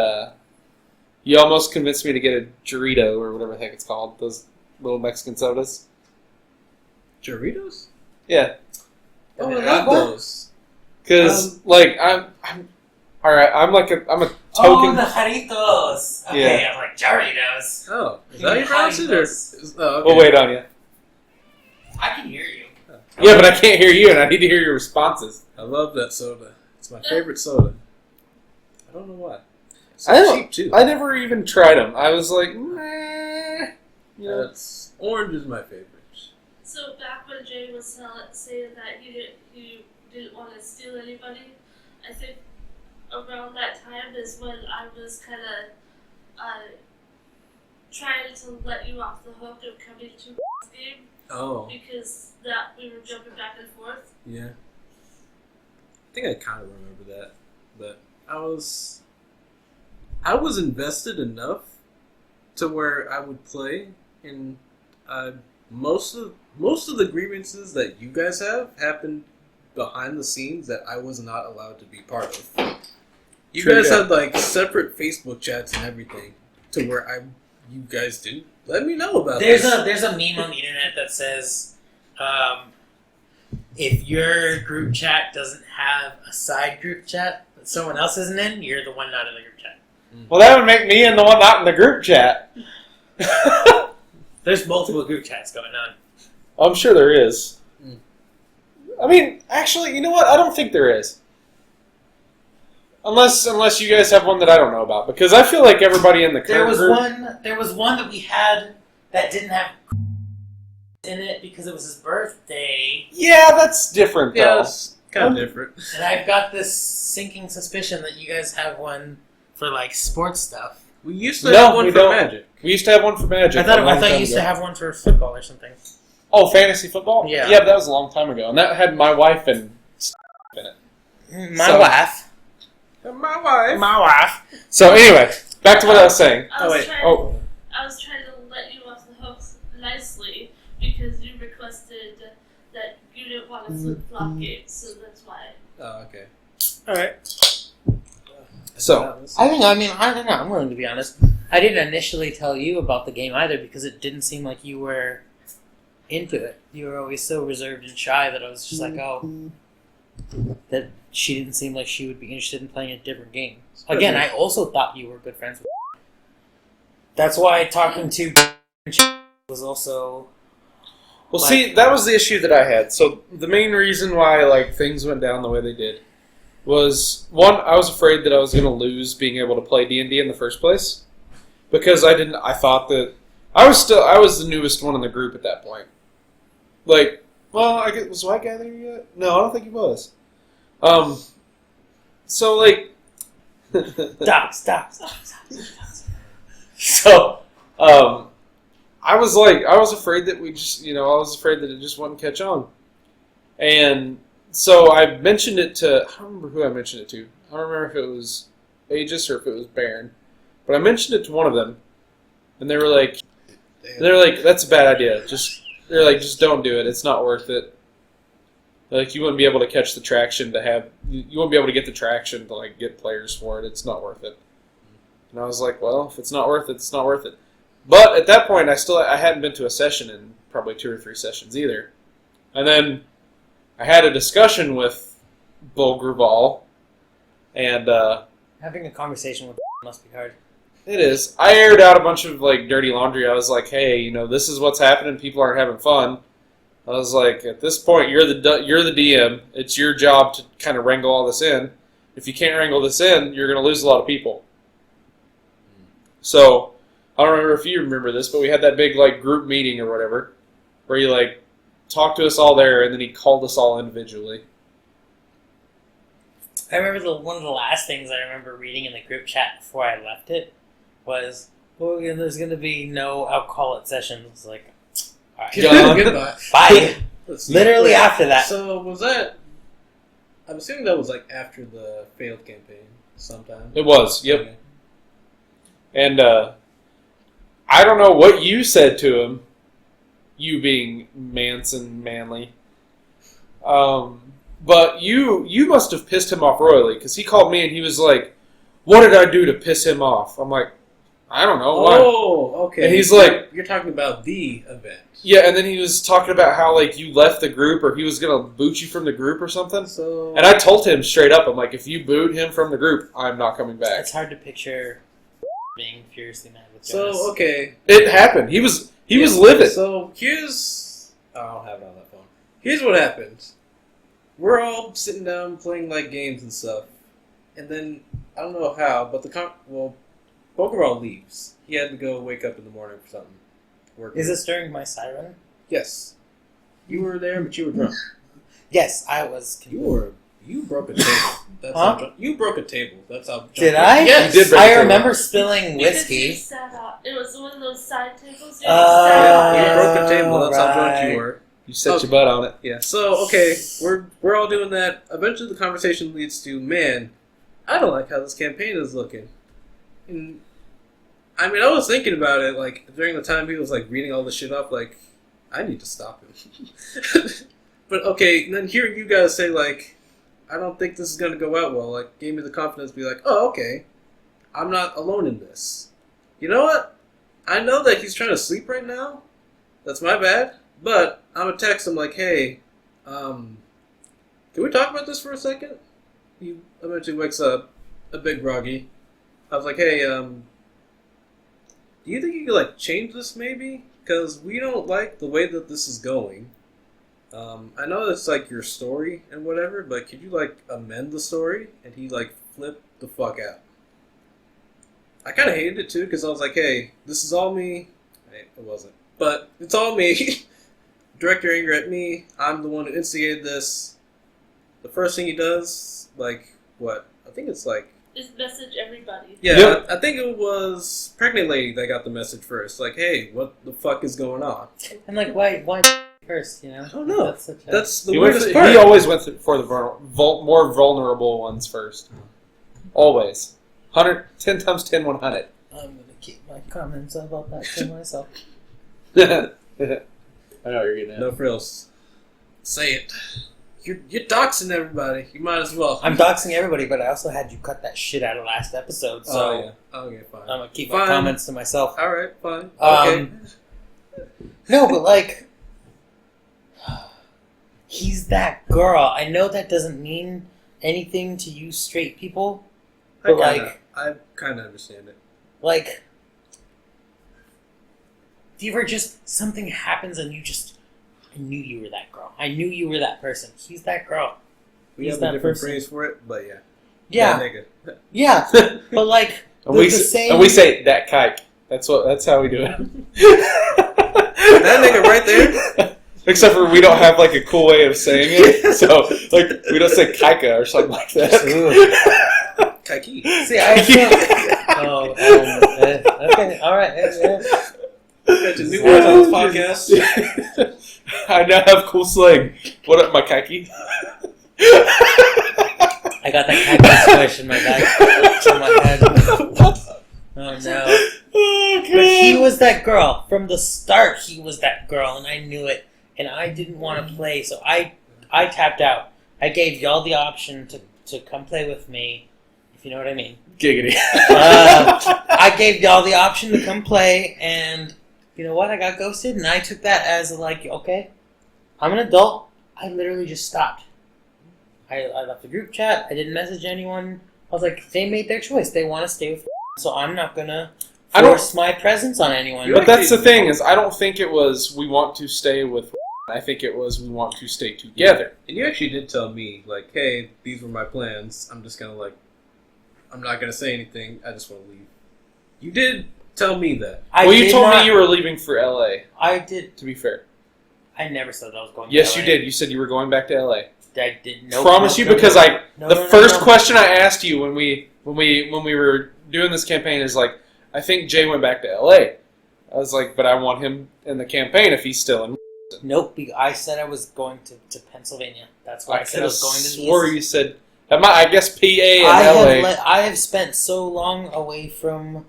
you almost convinced me to get a Dorito or whatever the heck it's called. Those little Mexican sodas. Doritos? Yeah. Oh, I An love apple? those. Because I'm all right. I'm a token. Oh, the Jarritos. Okay, Yeah. I'm like, Jarritos. Oh, is that how you pronounce it? Or okay. We'll wait on you. I can hear you. Yeah, but I can't hear you, and I need to hear your responses. I love that soda. It's my favorite soda. I don't know why. It's I so don't- cheap too. I never even tried them. I was like, meh. You know? Orange is my favorite. So back when Jay was saying that he didn't want to steal anybody, I think around that time is when I was kind of trying to let you off the hook of coming to the game Oh, because that we were jumping back and forth. yeah. I think I kind of remember that, but I was invested enough to where I would play, and most of the grievances that you guys have happened behind the scenes that I was not allowed to be part of. You True guys that. had like separate Facebook chats and everything, to where you guys didn't let me know about There's this. a meme on the internet that says, if your group chat doesn't have a side group chat that someone else isn't in, you're the one not in the group chat. Well, that would make me and the one not in the group chat. There's multiple group chats going on. I'm sure there is. Mm. I mean, actually, you know what? I don't think there is. Unless you guys have one that I don't know about, because I feel like everybody in the There current was group. There was one that we had that didn't have in it because it was his birthday, Yeah, that's different Yeah, though. it's kind of different. and I've got this sinking suspicion that you guys have one for like sports stuff. We used to No, have one we for don't. Magic. We used to have one for Magic. I thought a long you time used ago. to have one for football or something. Oh, fantasy football? Yeah. Yeah, but that was a long time ago, and that had my wife and in it. My So- wife. My wife. My wife. So anyway, back to what I was saying. I was wait. trying. Oh, I was trying to let you off the hook nicely because you requested that you didn't want to flip flop games, so that's why. Oh, okay. All right. So, I don't know. I'm willing to be honest. I didn't initially tell you about the game either because it didn't seem like you were into it. You were always so reserved and shy that I was just like, oh, that she didn't seem like she would be interested in playing a different game. Again, I also thought you were good friends with. That's why talking to was also. well, see, that was the issue that I had. So the main reason why like things went down the way they did was one, I was afraid that I was going to lose being able to play D&D in the first place because I thought that I was the newest one in the group at that point. Like, well, I guess, was White Guy there yet? No, I don't think he was. So like, Stop. so, I was afraid that I was afraid that it just wouldn't catch on. And so I mentioned it to, I don't remember who I mentioned it to. I don't remember if it was Aegis or if it was Baron. But I mentioned it to one of them. And they were like, that's a bad idea. Just don't do it. It's not worth it. Like, you wouldn't be able to catch the traction you wouldn't be able to get the traction to, like, get players for it. It's not worth it. And I was like, well, if it's not worth it, it's not worth it. But at that point, I hadn't been to a session in probably 2 or 3 sessions either. And then I had a discussion with GoofBallz, and Having a conversation with must be hard. it is. I aired out a bunch of like dirty laundry. I was like, hey, this is what's happening. People aren't having fun. I was like, at this point, you're the DM. It's your job to kind of wrangle all this in. If you can't wrangle this in, you're going to lose a lot of people. So, I don't remember if you remember this, but we had that big like group meeting or whatever, where you like talked to us all there, and then he called us all individually. I remember one of the last things I remember reading in the group chat before I left it was, "Oh, yeah, there's going to be no alcohol at sessions." It's like, all right, Goodbye. bye. Let's see. Literally after that. So was that? I'm assuming that was like after the failed campaign, sometime. It was, yep. Okay. And I don't know what you said to him, you being Manson Manly, but you must have pissed him off royally, because he called me and he was like, "What did I do to piss him off?" I'm like, "I don't know." Why? Oh, okay. And he's like, "You're talking about the event." Yeah, and then he was talking about how like you left the group, or he was gonna boot you from the group or something. So, and I told him straight up, I'm like, if you boot him from the group, I'm not coming back. It's hard to picture being furiously mad with Jonas. so okay. It happened. He was livid. So here's I don't have it on that phone. Here's what happened. We're all sitting down playing like games and stuff, and then I don't know how, but Pokeball leaves. He had to go wake up in the morning for something. Working. Is this during my siren? Yes. You were there, but you were drunk. Yes, I was. You broke a table. That's Huh? how drunk. You broke a table. That's how drunk. Did I? Yes. You did break a I table. remember spilling Because whiskey. you sat up. It was one of those side tables. You Oh, sat You up. broke a table. That's how drunk right. you were. You set Okay. your butt on it. Yeah. So okay, we're all doing that. Eventually, the conversation leads to, man, I don't like how this campaign is looking. And I mean, I was thinking about it like during the time he was like reading all this shit up. Like, I need to stop him. But okay, and then hearing you guys say like, I don't think this is gonna go out well. Like, gave me the confidence to be like, oh, okay, I'm not alone in this. You know what? I know that he's trying to sleep right now. That's my bad. But I'm gonna text him like, hey, can we talk about this for a second? He eventually wakes up a bit groggy. I was like, hey, do you think you could like change this maybe? Because we don't like the way that this is going. I know it's like your story and whatever, but could you like amend the story? And he like flipped the fuck out. I kind of hated it too because I was like, hey, this is all me. Hey, it wasn't. But it's all me. Direct your anger at me. I'm the one who instigated this. The first thing he does, like, what? I think it's like... Just message everybody. Yeah, Yep. I think it was Pregnant Lady that got the message first. Like, hey, what the fuck is going on? And like, why first? You know, I don't know. That's such a... That's the He weirdest part. always went for the more vulnerable ones first. Always. 10 times 10, 100. I'm gonna keep my comments about that to myself. I know what you're getting at. No frills. Say it. You're doxing everybody. You might as well. I'm doxing everybody, but I also had you cut that shit out of last episode, so Oh, yeah. Okay, fine. I'm gonna keep Fine. my comments to myself. Alright, fine. Okay. No, but like, he's that girl. I know that doesn't mean anything to you straight people, but I kind of understand it. like, do you ever just, something happens and you just, I knew you were that girl. I knew you were that person. He's that girl. We He's have that a different person. phrase for it, but yeah. Yeah, That nigga. yeah, but like, And we say that kike. That's how we do it. That nigga right there? Except for we don't have like a cool way of saying it, so like we don't say kika or something like that. Kaiki. see, I feel, okay, all right, Got your new words on this podcast. I now have cool slang. What up, my kike? I got that kind of squish in my back, in my head. Oh no. Okay. But he was that girl. From the start, he was that girl, and I knew it. And I didn't want to play, so I tapped out. I gave y'all the option to come play with me, if you know what I mean. Giggity. I gave y'all the option to come play, and you know what? I got ghosted, and I took that as like, okay, I'm an adult. I literally just stopped. I left the group chat. I didn't message anyone. I was like, they made their choice. They want to stay with so I'm not going to force my presence on anyone. But that's the thing, is I don't think it was we want to stay with I think it was we want to stay together. And you actually did tell me, like, hey, these were my plans. I'm just gonna, like, I'm not gonna say anything. I just want to leave. You did tell me that. You told me you were leaving for LA, I did. to be fair. I never said that I was going. Yes, to you LA. did. You said you were going back to LA. I did. Nope, Promise nope, you, because the first no. question I asked you when we were doing this campaign is like, I think Jay went back to LA. I was like, but I want him in the campaign if he's still in. Nope. I said I was going to Pennsylvania. That's why I said I was going to the swore East. you said. I guess PA and LA. I have spent so long away from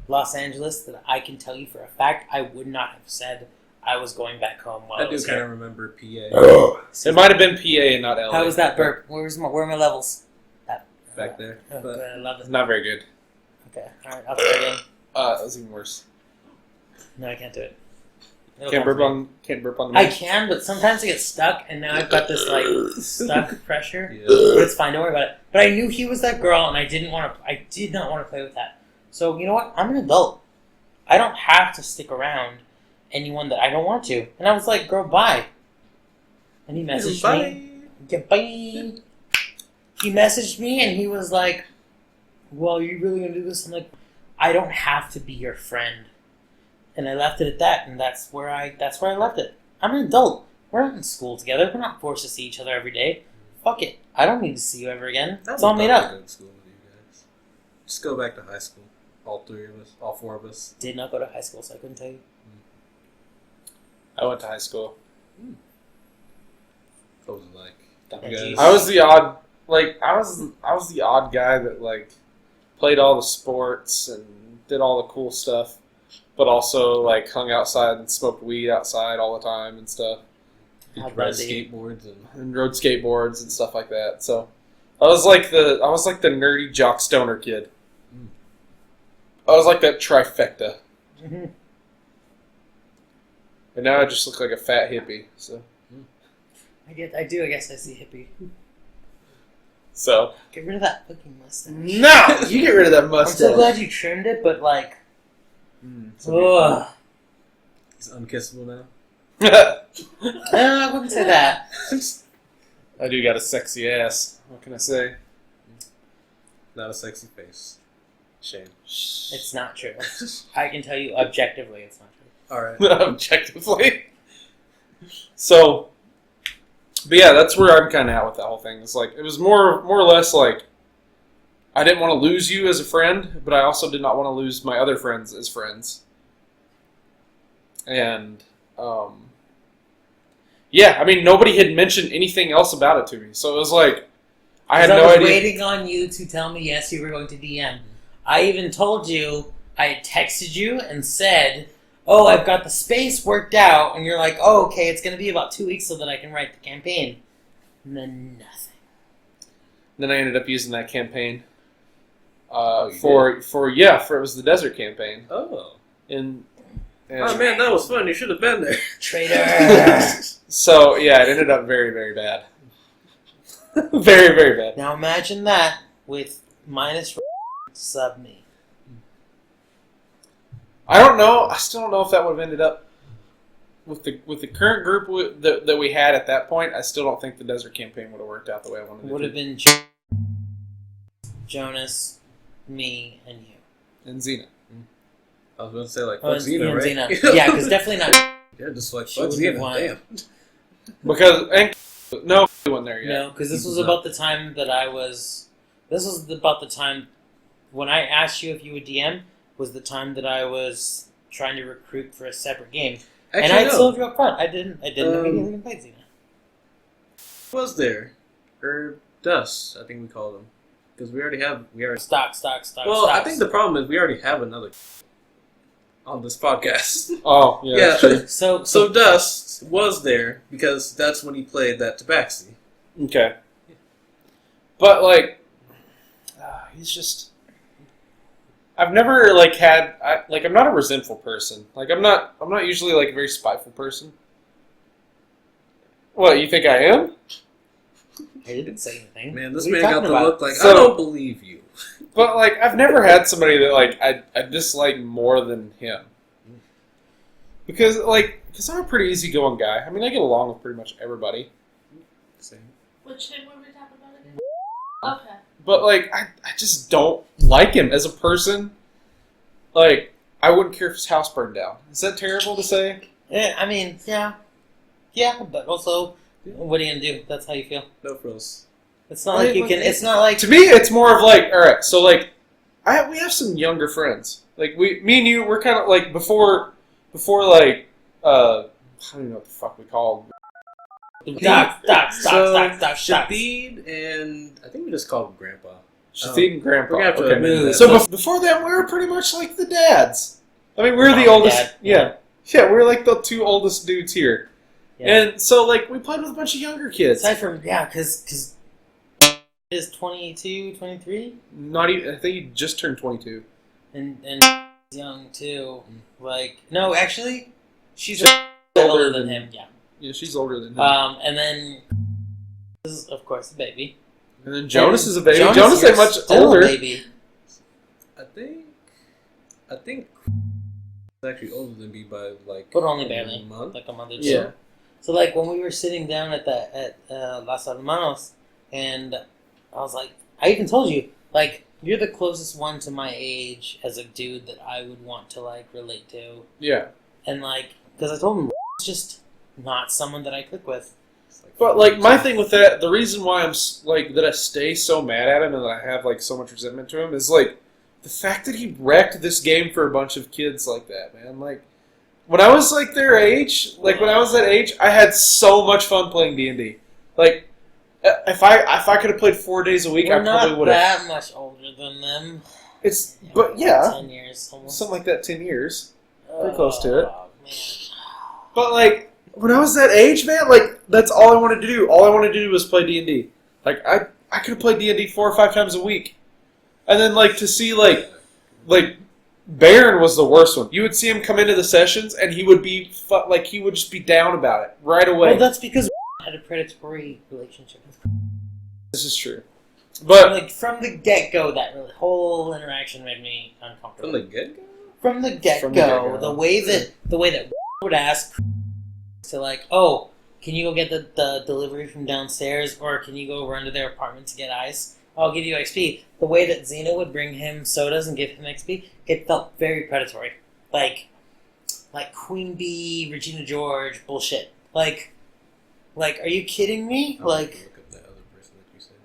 Los Angeles that I can tell you for a fact I would not have said I was going back home while I I do was kind here. of remember PA. It might have been PA and not LA. How was that burp? Where are my levels? Back there. Oh, But good. I love It's it. not very good. Okay. All right. I'll try again. That was even worse. No, I can't do it. It'll Can't come burp to me. on the I mic. can, but sometimes I get stuck, and now I've got this like stuck pressure. yeah. But it's fine. Don't worry about it. But I knew he was that girl, and I did not want to play with that. So you know what? I'm an adult. I don't have to stick around anyone that I don't want to. And I was like, "Girl, bye." And he messaged me. Yeah, bye. He messaged me, and he was like, "Well, you really gonna do this?" I'm like, "I don't have to be your friend." And I left it at that, and that's where I left it. I'm an adult. We're not in school together. We're not forced to see each other every day. Fuck it. I don't need to see you ever again. It's all made up. Go to school with you guys. Just go back to high school. All three of us. All four of us. Did not go to high school, so I couldn't tell you. I went to high school. What was it like? Yeah, You geez. guys- I was the odd, I was the odd guy that like played all the sports and did all the cool stuff, but also like hung outside and smoked weed outside all the time and stuff, Did How you ride about the- skateboards and rode skateboards and stuff like that. So I was like the nerdy jock stoner kid. Mm. I was like that trifecta, Mm-hmm. and now I just look like a fat hippie. So I guess I see hippie. Get rid of that fucking mustache. no, you get rid of that I'm mustache. so glad you trimmed it, but like, So ugh. he's unkissable now. I wouldn't say that. I do got a sexy ass. What can I say? Not a sexy face. Shame. It's not true. I can tell you objectively, it's not true. All right. Objectively. So, but yeah, that's where I'm kind of at with that whole thing. It's like it was more or less like I didn't want to lose you as a friend, but I also did not want to lose my other friends as friends. And yeah, I mean nobody had mentioned anything else about it to me, so it was like I had no was idea. waiting on you to tell me yes, you were going to DM. I even told you I had texted you and said, "Oh, I've got the space worked out," and you're like, "Oh, okay, it's going to be about 2 weeks so that I can write the campaign." And then nothing. Then I ended up using that campaign you for it was the desert campaign. Oh. And Oh man, that was fun. You should have been there. Traitor. so yeah, it ended up very, very bad. Very, very bad. Now imagine that with minus sub me. I don't know. I still don't know if that would have ended up with the current group that we had at that point. I still don't think the desert campaign would have worked out the way I wanted it Would to. have been Jonas, me, and you. And Xena. I was going to say like Oh, fuck Xena, right? Xena. Yeah, because definitely not. Yeah, just like She fuck wouldn't have Xena. won. Damn. Because no, he wasn't there yet. No, because this He was was about the time that I was. This was about the time when I asked you if you would DM. Was the time that I was trying to recruit for a separate game, and I Actually, told you up front I didn't immediately invite Xena. was there or Dust? I think we called him because we already. Stock. Well, I think the problem is we already have another on this podcast. Oh, yeah. Yeah. That's true. So Dust was there because that's when he played that Tabaxi. Okay. But like, he's just. I've never I'm not a resentful person. Like I'm not usually like a very spiteful person. What, you think I am? I didn't say anything. Man, this What are you man got talking the about? look like So- I don't believe you. But like I've never had somebody that like I dislike more than him. Because I'm a pretty easygoing guy. I mean, I get along with pretty much everybody. Same. Which him were we talking about again? Okay. But like I just don't like him as a person. Like I wouldn't care if his house burned down. Is that terrible to say? Yeah, I mean, yeah. Yeah, but also, what are you gonna do? That's how you feel. No frills. It's not like you can. It's not like To me, it's more of like, all right, so like, we have some younger friends. Like me and you, we're kind of like before like, I don't even know what the fuck we call Stop. Shadid and I think we just called him Grandpa. Shafid and Grandpa. We're gonna have to Okay. admit that. So before that, we were pretty much like the dads. I mean, we were the Mom and oldest. dad. Yeah, we were like the two oldest dudes here. Yeah. And so, like, we played with a bunch of younger kids. Aside from because is 22, 23? Not even. I think he just turned 22. and young too. Like no, actually, she's Older older than than- him. Yeah. Yeah, she's older than him. And then is of course a baby. And then Jonas And is a baby. Jonas, Jonas you're ain't much still older. A baby. I think he's actually older than me by like But only barely, a month. like a month or two. Yeah. So like when we were sitting down at Las Hermanos, and I was like, I even told you, like, you're the closest one to my age as a dude that I would want to like relate to, Yeah. and like, because I told him it's just not someone that I click with. It's But like my thing with that, the reason why I'm like that I stay so mad at him and that I have like so much resentment to him is like the fact that he wrecked this game for a bunch of kids like that, man. Like when I was like their age, like when I was that age, I had so much fun playing D&D. Like if I could have played 4 days a week, We're I probably not would have. that much older than them. It's but yeah, 10 years almost. something like that. 10 years, pretty close to it. Oh, man. But like when I was that age, man, like that's all I wanted to do. All I wanted to do was play D&D. Like I could have played D&D 4 or 5 times a week, and then like to see like Baron was the worst one. You would see him come into the sessions, and he would be like he would just be down about it right away. Well, that's because had a predatory relationship with This is true, but like from the get go, that whole interaction made me uncomfortable. From the get go? From the get From the go, get-go. the way that would ask to like, oh, can you go get the delivery from downstairs, or can you go run to their apartment to get ice? I'll give you XP. The way that Xena would bring him sodas and give him XP, it felt very predatory, like Queen Bee, Regina George bullshit. Like, are you kidding me? I'll have to Like, look up that other person that you said.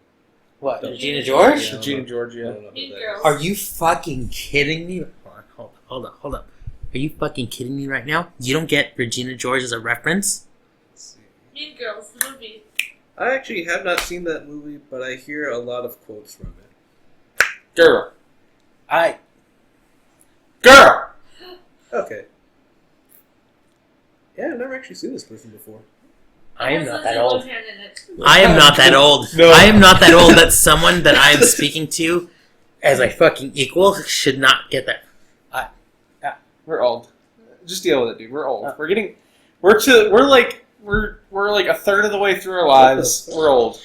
what? Don't- Regina George? Yeah. Regina George, I yeah. don't know who Mean that Girls. is. Are you fucking kidding me? Hold up. Are you fucking kidding me right now? You don't get Regina George as a reference? Let's see. Mean Girls, the movie. I actually have not seen that movie, but I hear a lot of quotes from it. Girl. I Okay. Yeah, I've never actually seen this person before. am There's not only that old. one hand in it. I am not that old. No. I am not that old that someone that I am speaking to as a fucking equal should not get that. We're old. Just deal with it, dude. We're old. Uh. We're like a third of the way through our lives. We're old.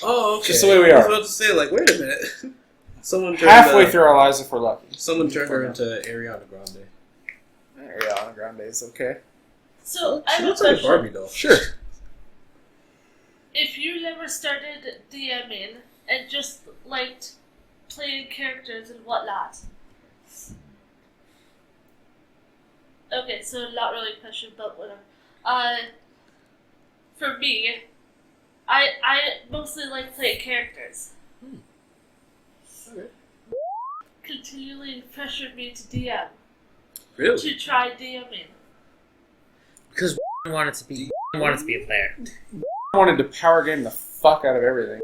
Oh, okay. Just the way we I was are. about to say, like, wait a minute. Someone turned, Halfway through our lives if we're lucky. Someone turned her into Ariana Grande. Ariana Grande is okay. So, I She have a looks like a question. Barbie doll. Sure. If you never started DMing and just liked playing characters and whatnot. Okay, so not really a question, but whatever. For me, I mostly like playing characters. Okay. Continually pressured me to DM, Really? to try DMing. Because wanted to be a player. I wanted to power game the fuck out of everything.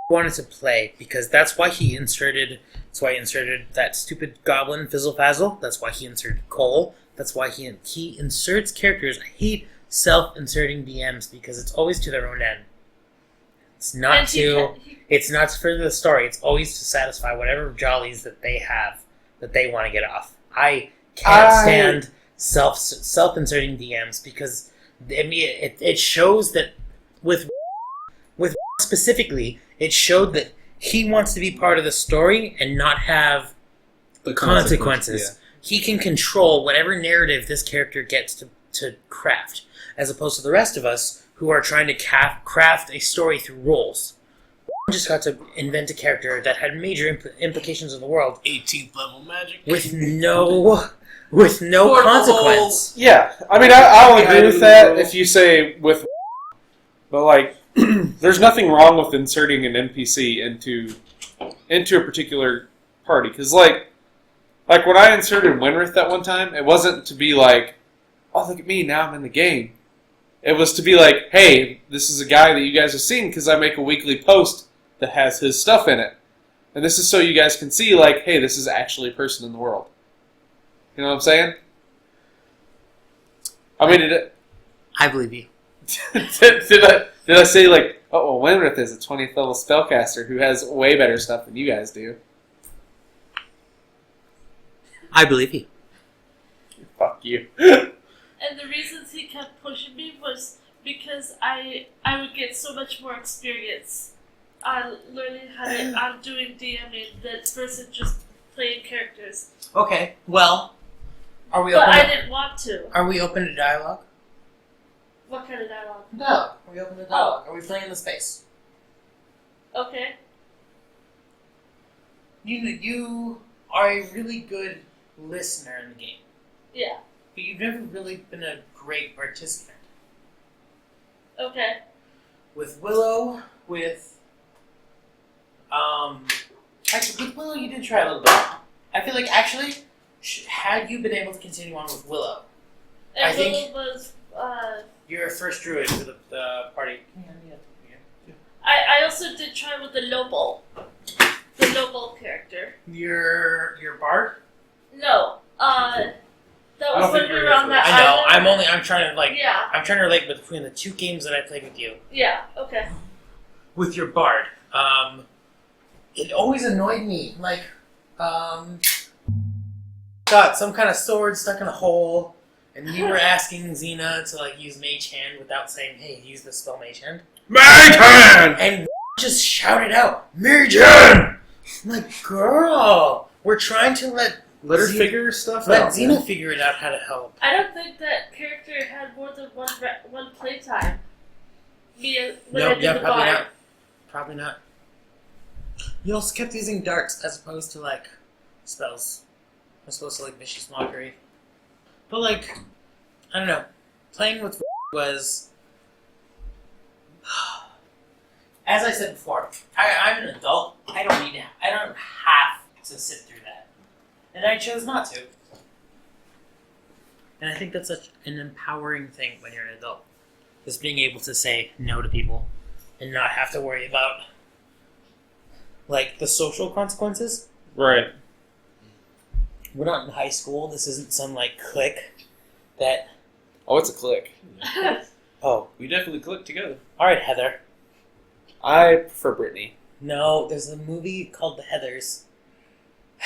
Wanted to play because that's why he inserted. That's why he inserted that stupid goblin Fizzle Fazzle. That's why he inserted Cole. That's why he inserts characters. I hate self-inserting DMs because it's always to their own end. It's not And to. It's not to further the story. It's always to satisfy whatever jollies that they have that they want to get off. I can't stand self-inserting DMs because I mean it shows that with specifically it showed that he wants to be part of the story and not have The consequences. He can control whatever narrative this character gets to craft, as opposed to the rest of us who are trying to craft a story through roles. Just got to invent a character that had major implications in the world 18th level magic. with no with no For the consequence. Yeah, I mean, I'll agree Guiding with that rule. if you say with, but like, there's nothing wrong with inserting an NPC into a particular party because like when I inserted Winrith that one time, it wasn't to be like, oh look at me, now I'm in the game. It was to be like, hey, this is a guy that you guys have seen because I make a weekly post that has his stuff in it, and this is so you guys can see like, hey, this is actually a person in the world. You know what I'm saying? I mean, I believe you. did I say like, oh, well, Winrith is a 20th level spellcaster who has way better stuff than you guys do? I believe you. Fuck you. And the reasons he kept pushing me was because I would get so much more experience on learning how to on doing DMing versus just playing characters. Okay, well, are we But open? I didn't want to. Are we open to dialogue? What kind of dialogue? No. Are we open to dialogue? Are we playing in the space? Okay. You are a really good listener in the game, Yeah. but you've never really been a great participant. Okay. With Willow, actually, with Willow, you did try a little bit. I feel like actually, had you been able to continue on with Willow, And I think- Willow was you're a first druid for the party. I also did try with the noble. The noble character. Your bard. No. That I was don't when think we we're were here on for that I know. island. I'm trying to Yeah. I'm trying to relate between the two games that I played with you. Yeah. Okay. With your bard. It always annoyed me. Like, got some kind of sword stuck in a hole, and you were asking Xena to like use Mage Hand without saying, "Hey, use the spell Mage Hand," Mage hand! and just shouted out, "Mage Hand!" I'm like, girl, we're trying to let Let her Xena- figure stuff let out. Xena figure it out how to help. I don't think that character had more than one playtime. Me when I did the probably bard. not. Probably not. You also kept using darts as opposed to like spells. As opposed to like vicious mockery. But like, I don't know. Playing with was, as I said before, I'm an adult. I don't have to sit through that, and I chose not to. And I think that's such an empowering thing when you're an adult, is being able to say no to people and not have to worry about like the social consequences. Right. We're not in high school. This isn't some like clique that. Oh, it's a click. Oh, We definitely clicked together. all right, Heather. I prefer Brittany. No, there's a movie called The Heathers.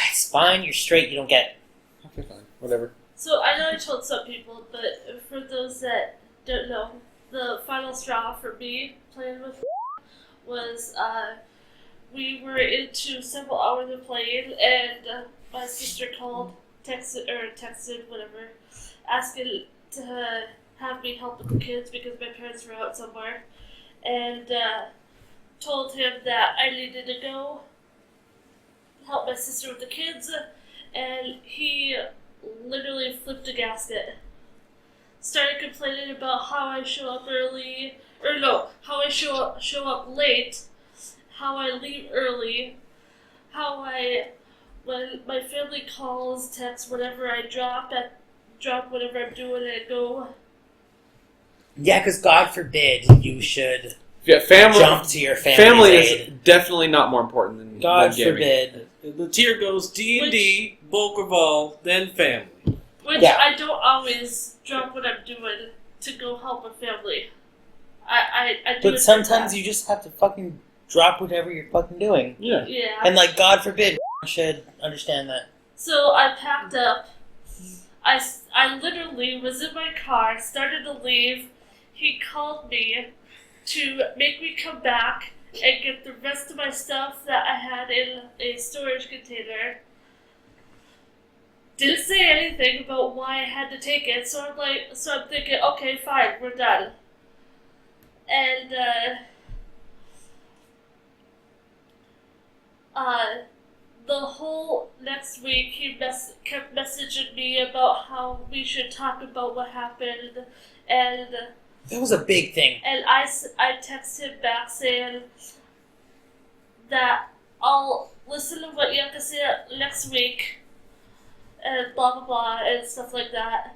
It's fine. You're straight. You don't get it. Okay, fine. Whatever. So I know I told some people, but for those that don't know, the final straw for me playing with was we were into several hours of playing, and my sister texted whatever, asking to have me help with the kids because my parents were out somewhere, and told him that I needed to go help my sister with the kids, and he literally flipped a gasket. Started complaining about how I show up early, how I show up late, how I leave early, when my family calls, texts, whatever, I drop whatever I'm doing and go. Yeah, because God forbid you should Yeah, family. jump to your family's Family aid. is definitely not more important than God than gaming. forbid. The tier goes D&D, Volkerval, then family. Which Yeah. I don't always drop what I'm doing to go help a family. I do it But for sometimes that. you just have to fucking drop whatever you're fucking doing. Yeah. Yeah. And like, God forbid should understand that. So I packed up. I literally was in my car, started to leave. He called me to make me come back and get the rest of my stuff that I had in a storage container. Didn't say anything about why I had to take it, so I'm thinking, okay, fine, we're done. And the whole next week he kept messaging me about how we should talk about what happened, and That was a big thing. I texted him back saying that I'll listen to what you have to say next week, and blah blah blah and stuff like that.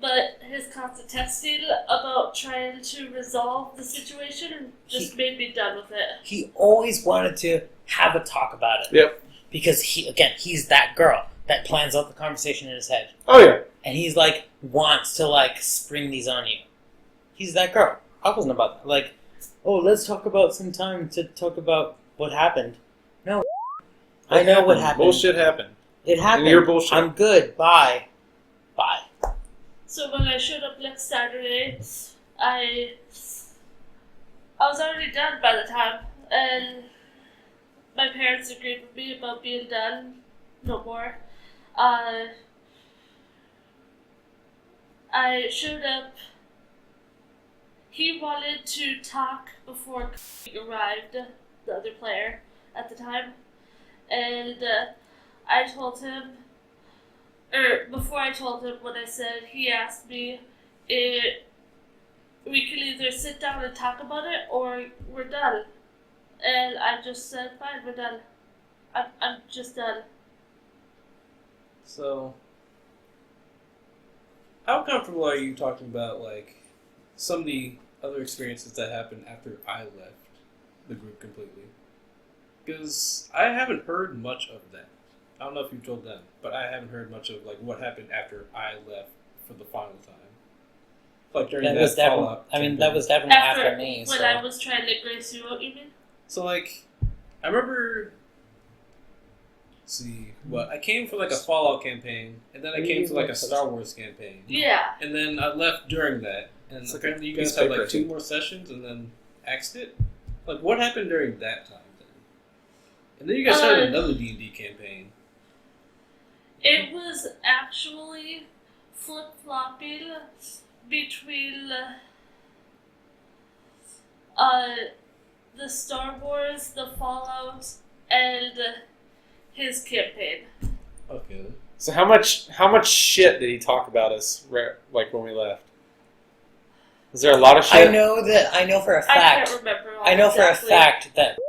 But his constant texting about trying to resolve the situation just made me done with it. He always wanted to have a talk about it. Yep. Because he's that girl that plans out the conversation in his head. Oh yeah. And he's like, wants to like spring these on you. He's that girl. I wasn't about that. Like, oh, let's talk about some time to talk about what happened. No. I know what happened. Bullshit happened. It happened. And you're bullshit. I'm good. Bye. Bye. So when I showed up next Saturday, I was already done by the time, and my parents agreed with me about being done no more. I showed up. He wanted to talk before arrived, the other player at the time, and I told him. Before I told him what I said, he asked me if we can either sit down and talk about it or we're done. And I just said, fine, we're done. I'm just done. So, how comfortable are you talking about, like, some of the other experiences that happened after I left the group completely? Because I haven't heard much of that. I don't know if you told them, but I haven't heard much of like what happened after I left for the final time. Like during that fallout. I mean, that was definitely after me. When I was trying to grace you out, you mean? So like, I remember. See what I came for like a Fallout campaign, and then I came for like a Star Wars campaign. Yeah. And then I left during that, and It's apparently you okay. guys had like 2 more sessions, and then axed it. Like, what happened during that time then? And then you guys started another D&D campaign. It was actually flip-flopping between the Star Wars, the Fallout, and his campaign. Okay. So how much shit did he talk about us like when we left? Was there a lot of shit? I know for a I fact. can't remember. I know for a exactly. fact that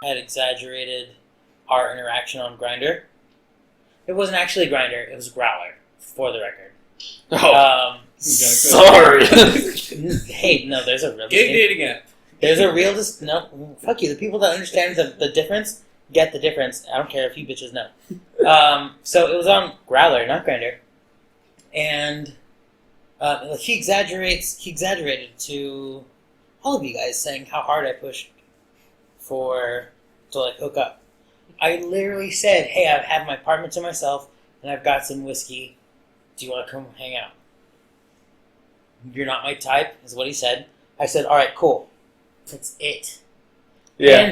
had exaggerated our interaction on Grindr. It wasn't actually Grindr, it was Growler, for the record. Oh, Sorry. Hey, no, there's a real Gay dating app. There's a real no, fuck you. The people that understand the difference get the difference. I don't care if you bitches know. So it was on Growler, not Grindr. And he exaggerated to all of you guys, saying how hard I pushed to like hook up. I literally said, hey, I've had my apartment to myself, and I've got some whiskey. Do you want to come hang out? You're not my type, is what he said. I said, all right, cool. That's it. yeah.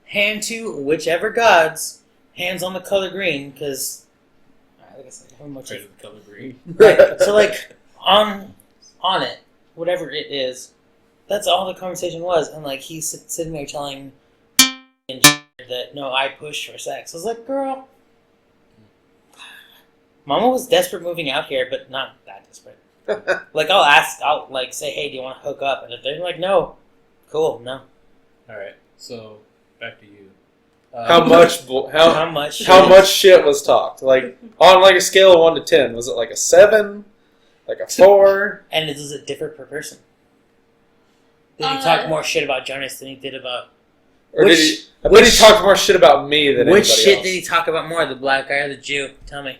Hand to whichever gods, hands on the color green, because I guess I haven't much of The color green. right. So like on it, whatever it is, that's all the conversation was, and like he's sitting there telling that no, I pushed for sex. I was like, girl, Mama was desperate moving out here, but not that desperate. Like I'll like say, hey, do you want to hook up? And if they're like, no, cool, no. All right. So back to you. How much shit was talked? Like on like a scale of 1 to 10, was it like a 7, like a 4? And does it differ per person? Did he talk more shit about Jonas than he did about? Or did he talk more shit about me than anybody Which shit else? did he talk about more, the black guy or the Jew? Tell me.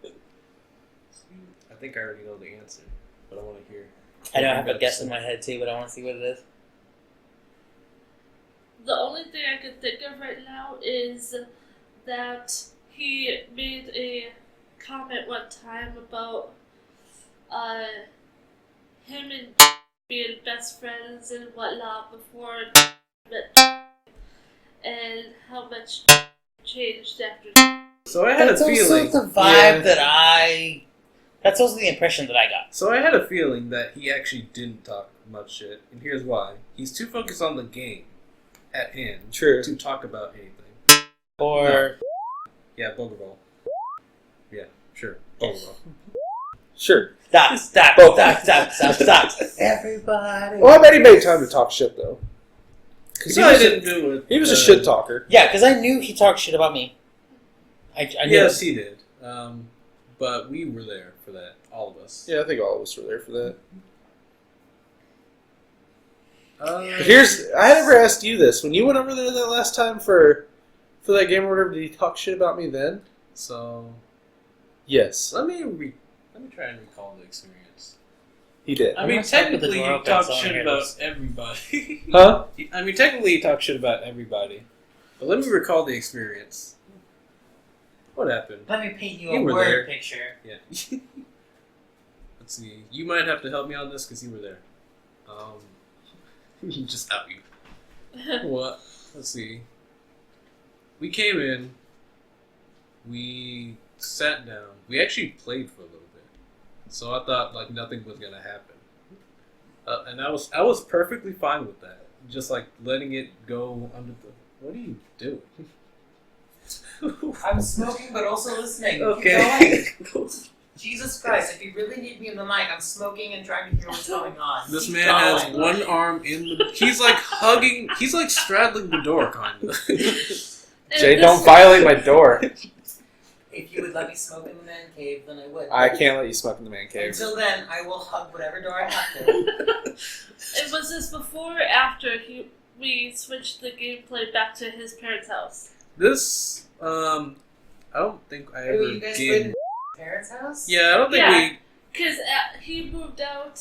I think I already know the answer, but I want to hear. I know I have a guess in my head too, but I want to see what it is. The only thing I can think of right now is that he made a comment one time about him and being best friends and whatnot before and how much changed after. So I had That's a feeling. also the vibe that That's also the impression that I got. So I had a feeling that he actually didn't talk much shit, and here's why: he's too focused on the game at hand True. to talk about anything. Or Yeah, Pokeball. Yeah, sure. Pokeball. Sure. Stop. Everybody. Well, I bet he made time to talk shit, though. Because He didn't do it. he was a shit talker. Yeah, because I knew he talked shit about me. I knew. Yes, he did. But we were there for that, all of us. Yeah, I think all of us were there for that. Uh, I never asked you this. When you went over there that last time for that game or whatever, did he talk shit about me then? So Yes, let me try and recall the experience. he did. I I'm mean, gonna start with the technically, door he open talked so I shit hear about this. everybody. Huh? I mean, technically, he talked shit about everybody. But let me recall the experience. What happened? Let me paint you You a were word there. picture. Yeah. Let's see. You might have to help me on this because you were there. Just out you. What? Let's see. We came in. We sat down. We actually played for a little bit. So I thought like nothing was gonna happen. And I was perfectly fine with that. Just like letting it go under the. What are you doing? I'm smoking, but also listening. Okay. Jesus Christ! If you really need me in the mic, I'm smoking and trying to hear what's going on. This Keep man has going. one arm in the. He's like hugging. He's like straddling the door, kind of. Jay, don't violate my door. If you would let me smoke in the man cave, then I would. I can't let you smoke in the man cave. Until then, I will hug whatever door I have to. It was this before or after we switched the gameplay back to his parents' house. This, I don't think I ever you guys played did. in parents' house? Yeah, I don't think Yeah. we. Because he moved out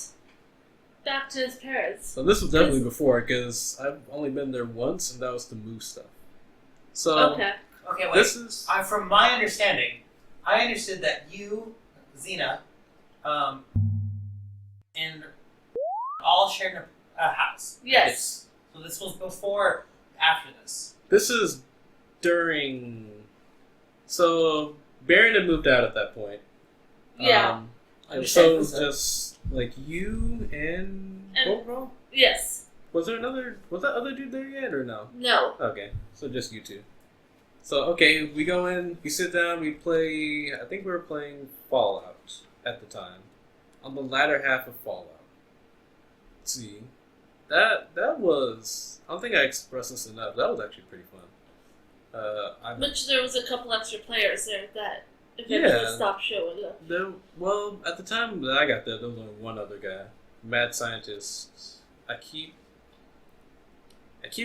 back to his parents. So this was definitely before, because I've only been there once, and that was to move stuff. So Okay. Okay, wait. this is. From my understanding, I understood that you, Xena, and all shared a house. Yes. So this was before, after this. This is during. So Baron had moved out at that point. Yeah. And so it was Understand. just like you and Bobo? Yes. Was that other dude there yet or no? No. Okay, so just you two. So okay, we go in, we sit down, we play. I think we were playing Fallout at the time, on the latter half of Fallout. Let's see, that was. I don't think I expressed this enough. That was actually pretty fun. Which there was a couple extra players there that eventually Yeah. stopped showing up. Well, at the time that I got there was only one other guy, mad scientist. I keep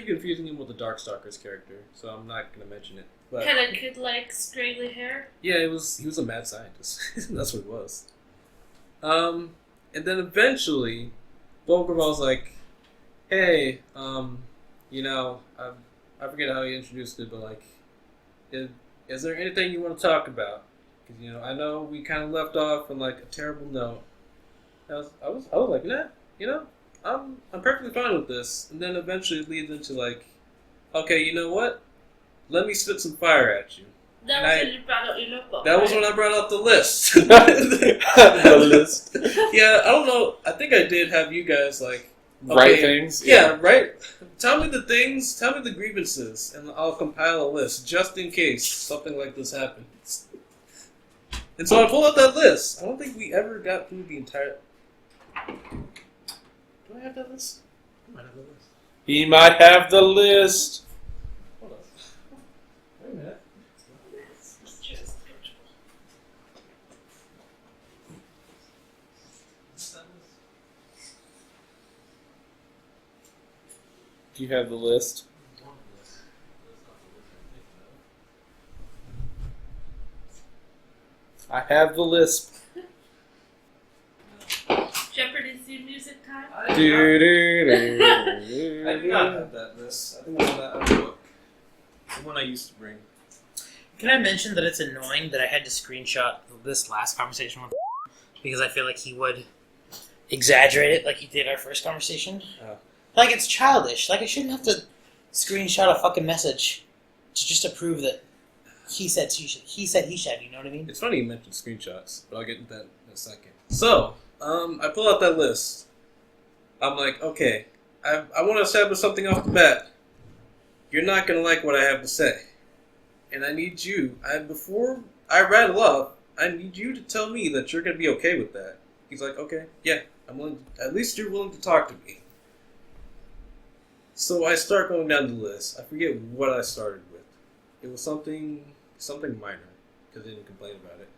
confusing him with the Darkstalkers character, so I'm not gonna mention it. But Kind of kid-like, straggly hair. yeah, he was a mad scientist. That's what he was. And then eventually, GoofBallz like, hey, you know, I forget how he introduced it, but like, is there anything you want to talk about? Because you know, I know we kind of left off on like a terrible note. I was like, nah, you know, I'm perfectly fine with this. And then eventually it leads into like, okay, you know what? Let me spit some fire at you. That And was I- when you brought out your notebook. That was right? when I brought out the list. The list. Yeah, I don't know. I think I did have you guys like Right things? Yeah, right. Tell me the things. Tell me the grievances, and I'll compile a list just in case something like this happens. And so I pulled out that list. I don't think we ever got through the entire. Do I have that list? I might have that list. He might have the list. Hold on. Wait a minute. Do you have the list? I have the list. Jeopardy theme music time. I do not have that list. I think I have that book. The one I used to bring. Can I mention that it's annoying that I had to screenshot this last conversation with because I feel like he would exaggerate it like he did our first conversation? Oh. Like, it's childish. Like, I shouldn't have to screenshot a fucking message to prove that he said he said, you know what I mean? It's funny you mentioned screenshots, but I'll get into that in a second. So, I pull out that list. I'm like, okay, I want to establish something off the bat. You're not going to like what I have to say. and I need you. Before I rattle up, I need you to tell me that you're gonna be okay with that. He's like, okay, yeah, I'm willing. At least you're willing to talk to me. So I start going down the list. I forget what I started with. It was something minor because he didn't complain about it.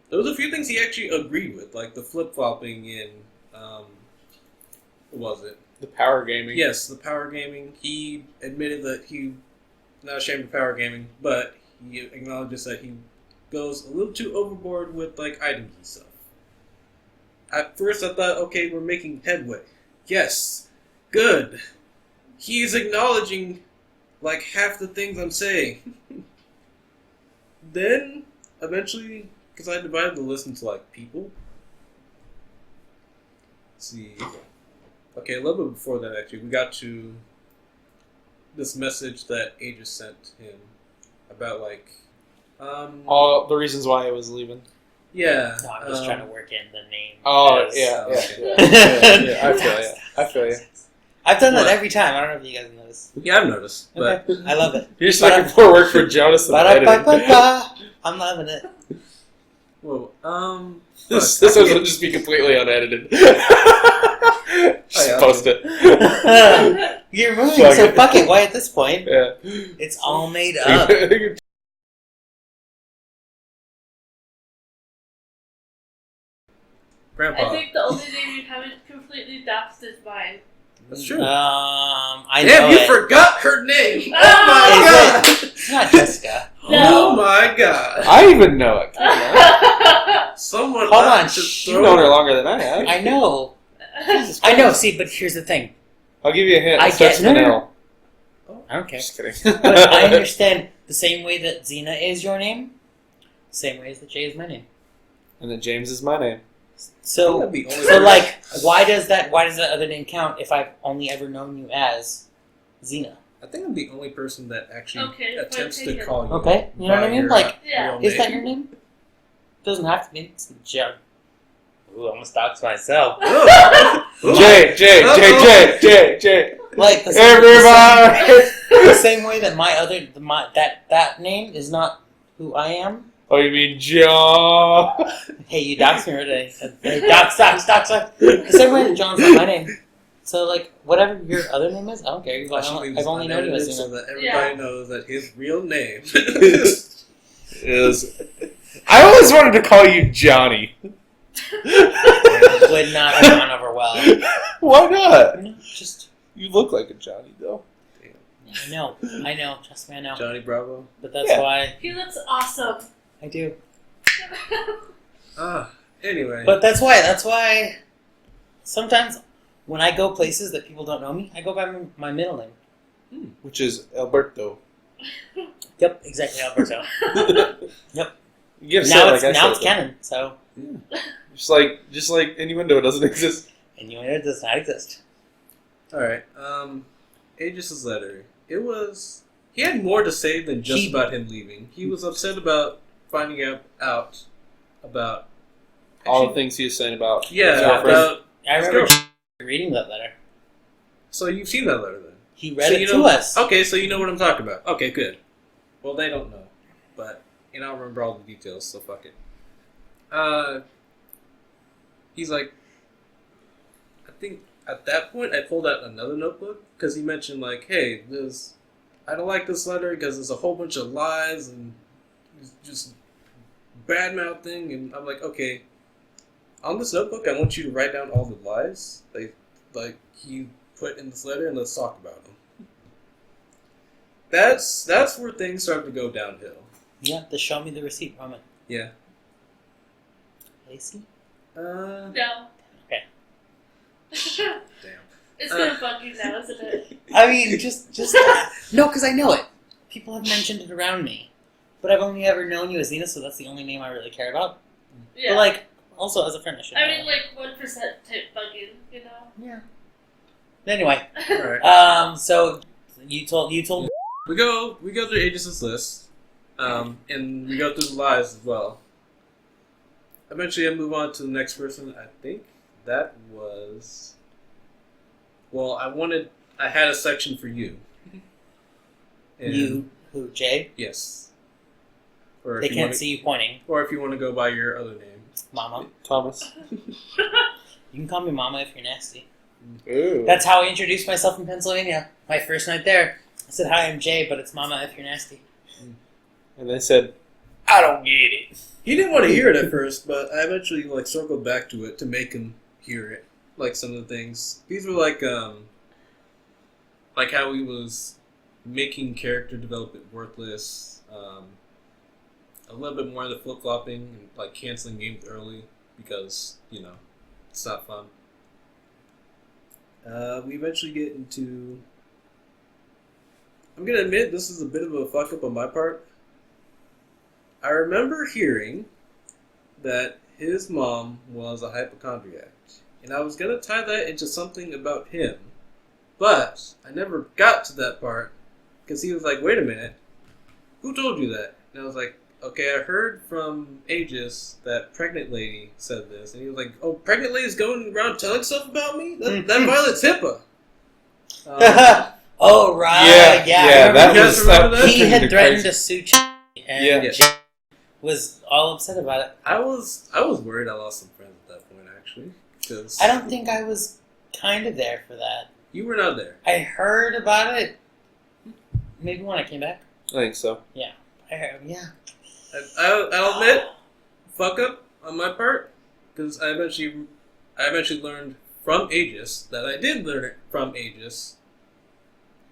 There was a few things he actually agreed with, like the flip flopping in what was it? The power gaming. Yes, the power gaming. He admitted that he not ashamed of power gaming, but he acknowledges that he goes a little too overboard with like items and stuff. At first, I thought, okay, we're making headway. Yes, good. He's acknowledging like half the things I'm saying. Then, eventually, because I divided the list into like people. Let's see. Okay, a little bit before that, actually, we got to this message that Aegis sent him about like all the reasons why I was leaving. Yeah. No, I'm just trying to work in the name. Oh, as- yeah. Okay. I feel you. I've done that What? every time. I don't know if you guys notice. Yeah, I've noticed. But Okay. I love it. You're just looking for work for Jonas and editing. Ba-da-ba-ba-ba. I'm loving it. whoa, This will just be completely unedited. Just yeah. post it. You're moving, Fuck so it. fuck it. Why at this point? Yeah. It's all made up. Grandpa. I think the only name you haven't completely doxed is mine. That's true. I Damn, know you it. forgot her name. Is Oh my god. It's not Jessica. Oh my god. I even know it. Come on. Someone Hold ought on, to shh. You've known her longer than I have. I know. I know. See, but here's the thing. I'll give you a hint. I It starts get- with an no, no, L. I don't care. Just kidding. But I understand the same way that Xena is your name, same way as that Jay is my name. And then James is my name. So, That'd be only so fair. like, why does that other name count if I've only ever known you as Xena? I think I'm the only person that actually Okay, attempts point to taken. call you. Okay, you know what I by mean? your Like, Yeah. real is that name. your name? Doesn't have to be. It's Joe. Ooh, I'm gonna dox myself. Ooh. Jay. Like the Everybody. the same way that that name is not who I am. Oh, you mean John? Hey, you doxed me already. Hey, dox. The same way that John's not my name. So, like, whatever your other name is, I don't care. I should leave this I've only known you as unedited so Xena. that everybody Yeah. knows that his real name Is I always wanted to call you Johnny. Would not have gone over well. Why not? No, just, You look like a Johnny, though. I know. Trust me, I know. Johnny Bravo. But that's Yeah. why He looks awesome. I do. Anyway. But that's why sometimes when I go places that people don't know me, I go by my middle name. Which is Alberto. Yep, exactly, Alberto. You get now like I it's said, canon, so just like innuendo doesn't exist. and you know it does not exist. Alright. Aegis' letter. It was... He had more to say than just about him leaving. He was upset about finding out about... All the things he was saying about Yeah, his girlfriend. about... I His remember girlfriend. reading that letter. So you've seen that letter then? He read So it you to know- us. Okay, so you know what I'm talking about. Okay, good. Well, they don't know. But, I don't remember all the details, so fuck it. He's like... I think at that point I pulled out another notebook, because he mentioned like, hey, I don't like this letter because there's a whole bunch of lies and just bad-mouthing, and I'm like, okay, on this notebook I want you to write down all the lies he put in this letter, and let's talk about them. That's where things start to go downhill. Yeah, the show me the receipt moment. Yeah. Lacey? No. Okay. Damn. It's gonna bug you now, isn't it? I mean, just no, because I know it. People have mentioned it around me, but I've only ever known you as Xena, so that's the only name I really care about. Yeah. But like, also as a friend, I should. I know. mean, like 1% type bugging, you know. Yeah. Anyway, Alright. so you told We go through Aegis' list, and we go through the lies as well. Eventually I move on to the next person. I think that was... Well, I had a section for you. And you who Jay. Yes. Or They if you can't wanna, see you pointing. Or if you want to go by your other name. Mama. Thomas. You can call me Mama if you're nasty. Ooh. That's how I introduced myself in Pennsylvania. My first night there. I said, hi, I'm Jay, but it's Mama if you're nasty. And they said, I don't get it. He didn't want to hear it at first, but I eventually circled back to it to make him hear it. Like some of the things. These were like how he was making character development worthless. A little bit more of the flip flopping and like canceling games early because it's not fun. We eventually get into. I'm gonna admit this is a bit of a fuck up on my part. I remember hearing that his mom was a hypochondriac, and I was gonna tie that into something about him, but I never got to that part because he was like, "Wait a minute, who told you that?" And I was like, "Okay, I heard from Aegis that pregnant lady said this," and he was like, "Oh, pregnant lady's going around telling stuff about me? That violates HIPAA." Oh, right. Yeah, Yeah. that You was guys remember that? He turned had into threatened crazy. to sue Ch- and Yeah. Ch- was all upset about it. I was worried I lost some friends at that point, actually, because I don't think I was kind of there for that. you were not there. I heard about it maybe when I came back. I think so. I heard, yeah. I'll admit, fuck up on my part, because I eventually learned from Aegis that I did learn it from Aegis,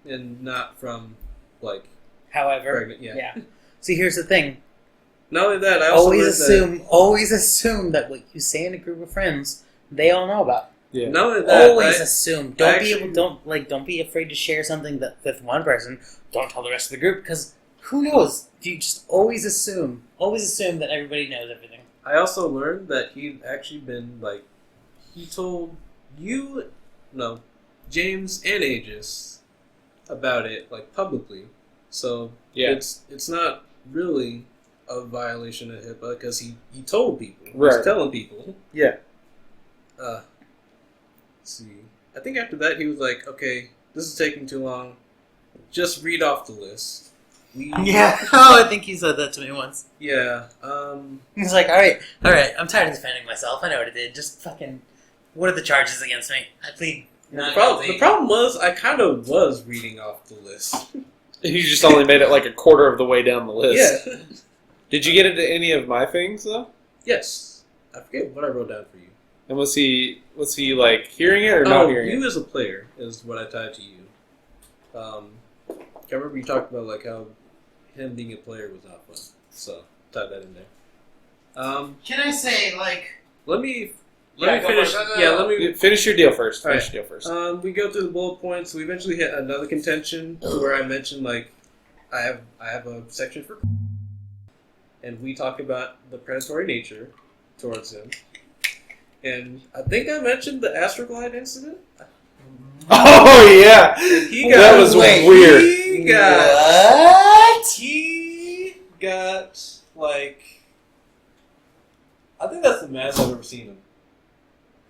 and not from However, pregnant. Yeah. See, here's the thing. Not only that, I also Always assume that what you say in a group of friends, they all know about. Yeah. Not only that, Always assume. Don't actually- don't be afraid to share something that with one person. Don't tell the rest of the group because who knows? You just always assume. Always assume that everybody knows everything. I also learned that he'd actually been he told James and Aegis about it publicly. So Yeah. it's not really a violation of HIPAA because he told people. Right. He's telling people. Yeah. Let's see. I think after that he was like, okay, this is taking too long. Just read off the list. Oh, I think he said that to me once. Yeah. He's like, all right. I'm tired of defending myself. I know what I did. Just fucking. What are the charges against me? I plead. The problem was I kind of was reading off the list. You just only made it a quarter of the way down the list. Yeah. Did you get into any of my things though? Yes. I forget what I wrote down for you. And was he hearing it or not hearing you it? as a player is what I tied to you. I remember you talked about how him being a player was not fun, so tied that in there. Can I say Let me Yeah, go finish. for it. Yeah, let me. Finish your deal first. All right. Finish your deal first. We go through the bullet points. We eventually hit another contention where I mentioned I have a section for, and we talk about the predatory nature towards him. And I think I mentioned the Astroglide incident. Oh yeah, He that was weird. He got what? He got I think that's the maddest I've ever seen him.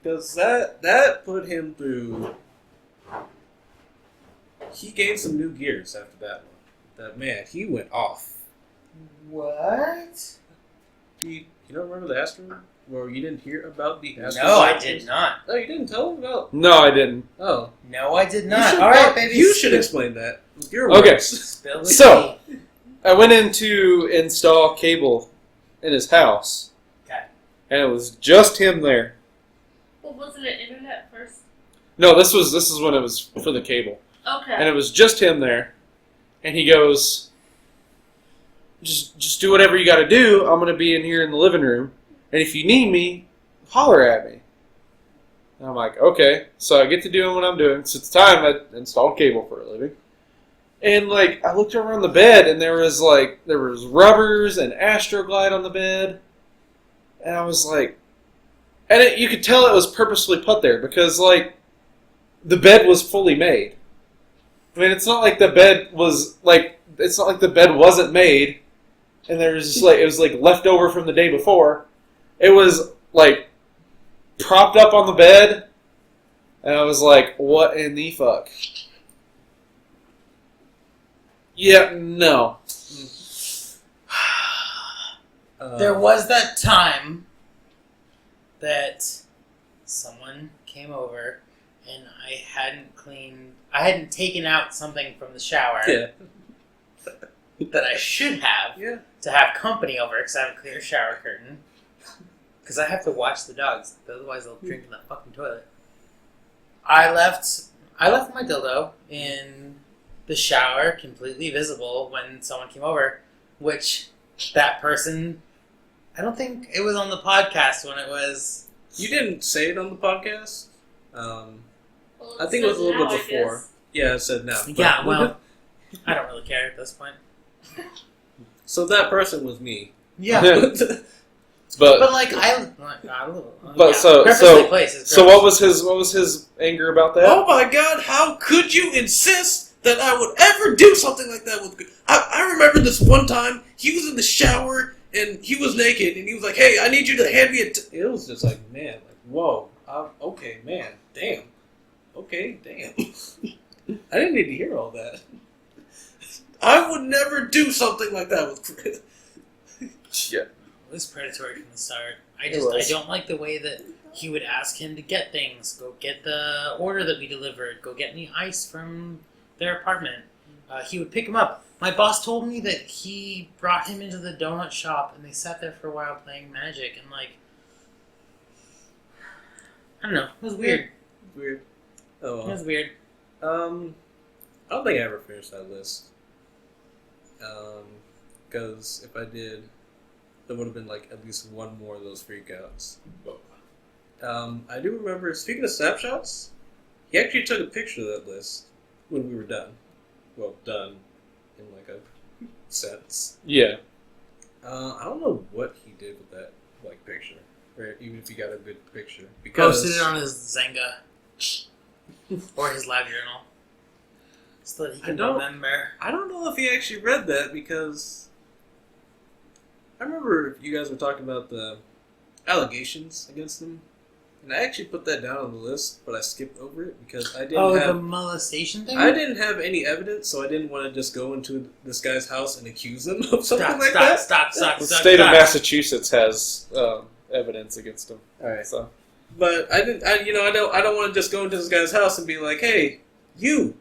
Because that put him through. He gained some new gears after that one. He went off. What? You don't remember the Astro? Or you didn't hear about the Astro? No, I did not. Oh, you didn't tell him about. No, I didn't. Oh, No, I did You not. should- All right, baby. You should explain that. Your Okay. words. Spill the So- tea. I went in to install cable in his house. Okay. And it was just him there. Well, wasn't it internet first? No, this was when it was for the cable. Okay. And it was just him there. And he goes, just do whatever you got to do. I'm going to be in here in the living room. And if you need me, holler at me. And I'm like, okay. So I get to doing what I'm doing. So at the time, I installed cable for a living. And I looked over on the bed, and there was rubbers and Astroglide on the bed. And I was like, and you could tell it was purposely put there because the bed was fully made. I mean, it's not like the bed was it's not like the bed wasn't made, and there was just it was left over from the day before. It was propped up on the bed, and I was like, "What in the fuck?" Yeah, no. There was that time that someone came over and I hadn't taken out something from the shower Yeah. that I should have Yeah. to have company over because I have a clear shower curtain. Because I have to watch the dogs, otherwise they'll drink in the fucking toilet. I left my dildo in the shower, completely visible, when someone came over, which that person, I don't think it was on the podcast when it was... You didn't say it on the podcast. Well, I think it was a little now, bit I before. guess. Yeah, I said now. Yeah, well, I don't really care at this point. So that person was me. Yeah. But like, so what was his anger about that? Oh my God! How could you insist that I would ever do something like that with? I remember this one time he was in the shower and he was naked and he was like, "Hey, I need you to hand me a." It was just like, man, like, whoa, okay, man, damn, okay, damn. I didn't need to hear all that. I would never do something like that with Chris. Yeah. It was predatory from the start. I was. don't like the way that he would ask him to get things. Go get the order that we delivered. Go get me ice from their apartment. He would pick him up. My boss told me that he brought him into the donut shop and they sat there for a while playing Magic and like, I don't know. It was weird. Weird. Oh It well. was weird. I don't think I ever finished that list. Because if I did, there would have been like at least one more of those freakouts. I do remember, speaking of snapshots, he actually took a picture of that list when we were done. Well, done in like a sense. Yeah. I don't know what he did with that like picture, or even if he got a good picture. Because Posted it on his Zynga or his live journal so that he can remember. I don't know if he actually read that because I remember you guys were talking about the allegations against him, and I actually put that down on the list, but I skipped over it because I didn't the have molestation thing? I didn't have any evidence, so I didn't want to just go into this guy's house and accuse him of something like that. Stop. The state of Massachusetts has evidence against him. All right, So but I don't want to just go into this guy's house and be like, "Hey, you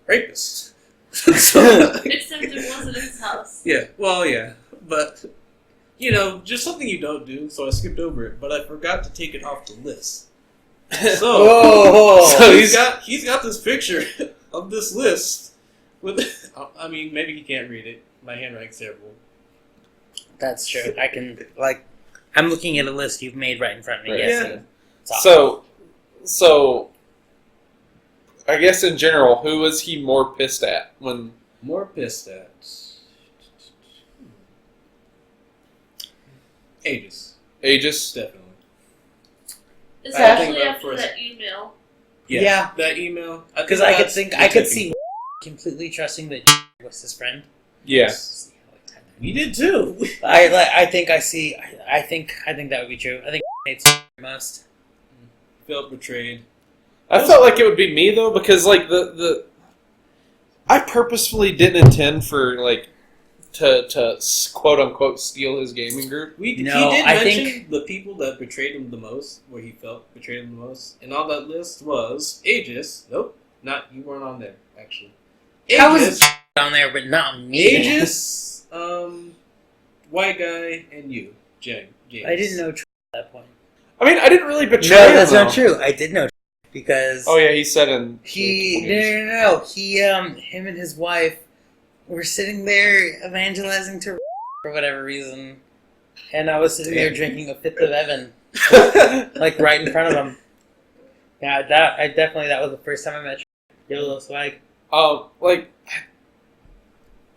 rapist." So, Except it wasn't his house. yeah, well, yeah, but just something you don't do. So I skipped over it, but I forgot to take it off the list. So, so he's got this picture of this list with. I mean, maybe he can't read it. My handwriting's terrible. That's true. I can, I'm looking at a list you've made right in front of me. Right. Yes. Yeah. and it's awesome. So I guess in general, who was he more pissed at when? More pissed at. Aegis, definitely. Especially think after first- that email. Yeah. That email. Because I could see completely trusting that was his friend. Yeah. You did too. I think that would be true. I think hates most. Felt betrayed. I felt like it would be me though, because the I purposefully didn't intend for to quote unquote steal his gaming group. He did I mention think the people that betrayed him the most, where he felt betrayed him the most, and on that list was Aegis. Nope, you weren't on there actually. I was on there, but not me. Aegis, white guy, and you, James. I didn't know at that point. I mean, I didn't really betray No, him. that's though. not true. I did know because Oh yeah, he said in no. Him and his wife were sitting there evangelizing to for whatever reason, and I was sitting there drinking a fifth of Evan, right in front of him. Yeah, that was the first time I met YOLO swag. I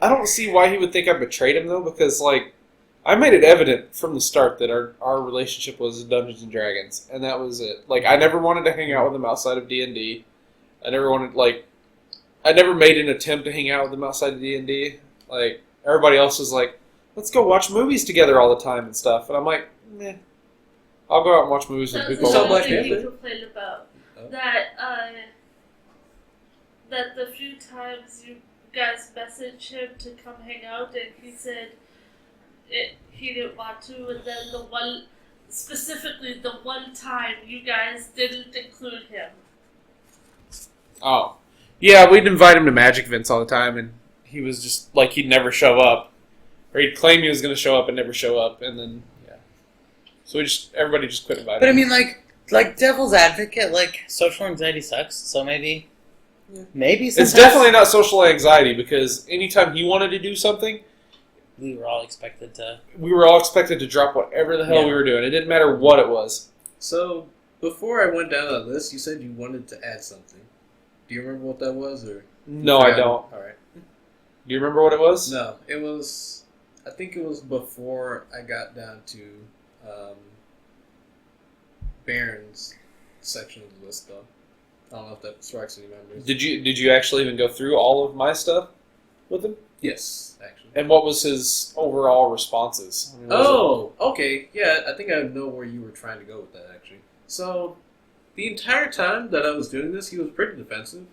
don't see why he would think I betrayed him though, because I made it evident from the start that our relationship was Dungeons and Dragons, and that was it. I never wanted to hang out with him outside of D&D. I never made an attempt to hang out with him outside of D&D. Everybody else was like, let's go watch movies together all the time and stuff, and I'm like, meh. I'll go out and watch movies with That's people. So another Black thing he Panther? complained about. Oh. That the few times you guys messaged him to come hang out, and he said he didn't want to, and then specifically the one time you guys didn't include him. Oh. Yeah, we'd invite him to magic events all the time, and he was just like he'd never show up. Or he'd claim he was going to show up and never show up, and then, yeah. So everybody just quit inviting But I him. mean, like devil's advocate, like social anxiety sucks. So maybe It's sometimes definitely not social anxiety, because anytime he wanted to do something, we were all expected to. we were all expected to drop whatever the hell Yeah. we were doing. It didn't matter what it was. So, before I went down that list, you said you wanted to add something. Do you remember what that was? Or No, I don't. Alright. Do you remember what it was? No, it was... I think it was before I got down to Baron's section of the list, though. I don't know if that strikes any memories. Did you actually even go through all of my stuff with him? Yes, actually. And what was his overall responses? I mean, was Oh, okay. Yeah, I think I know where you were trying to go with that, actually. So, the entire time that I was doing this, he was pretty defensive.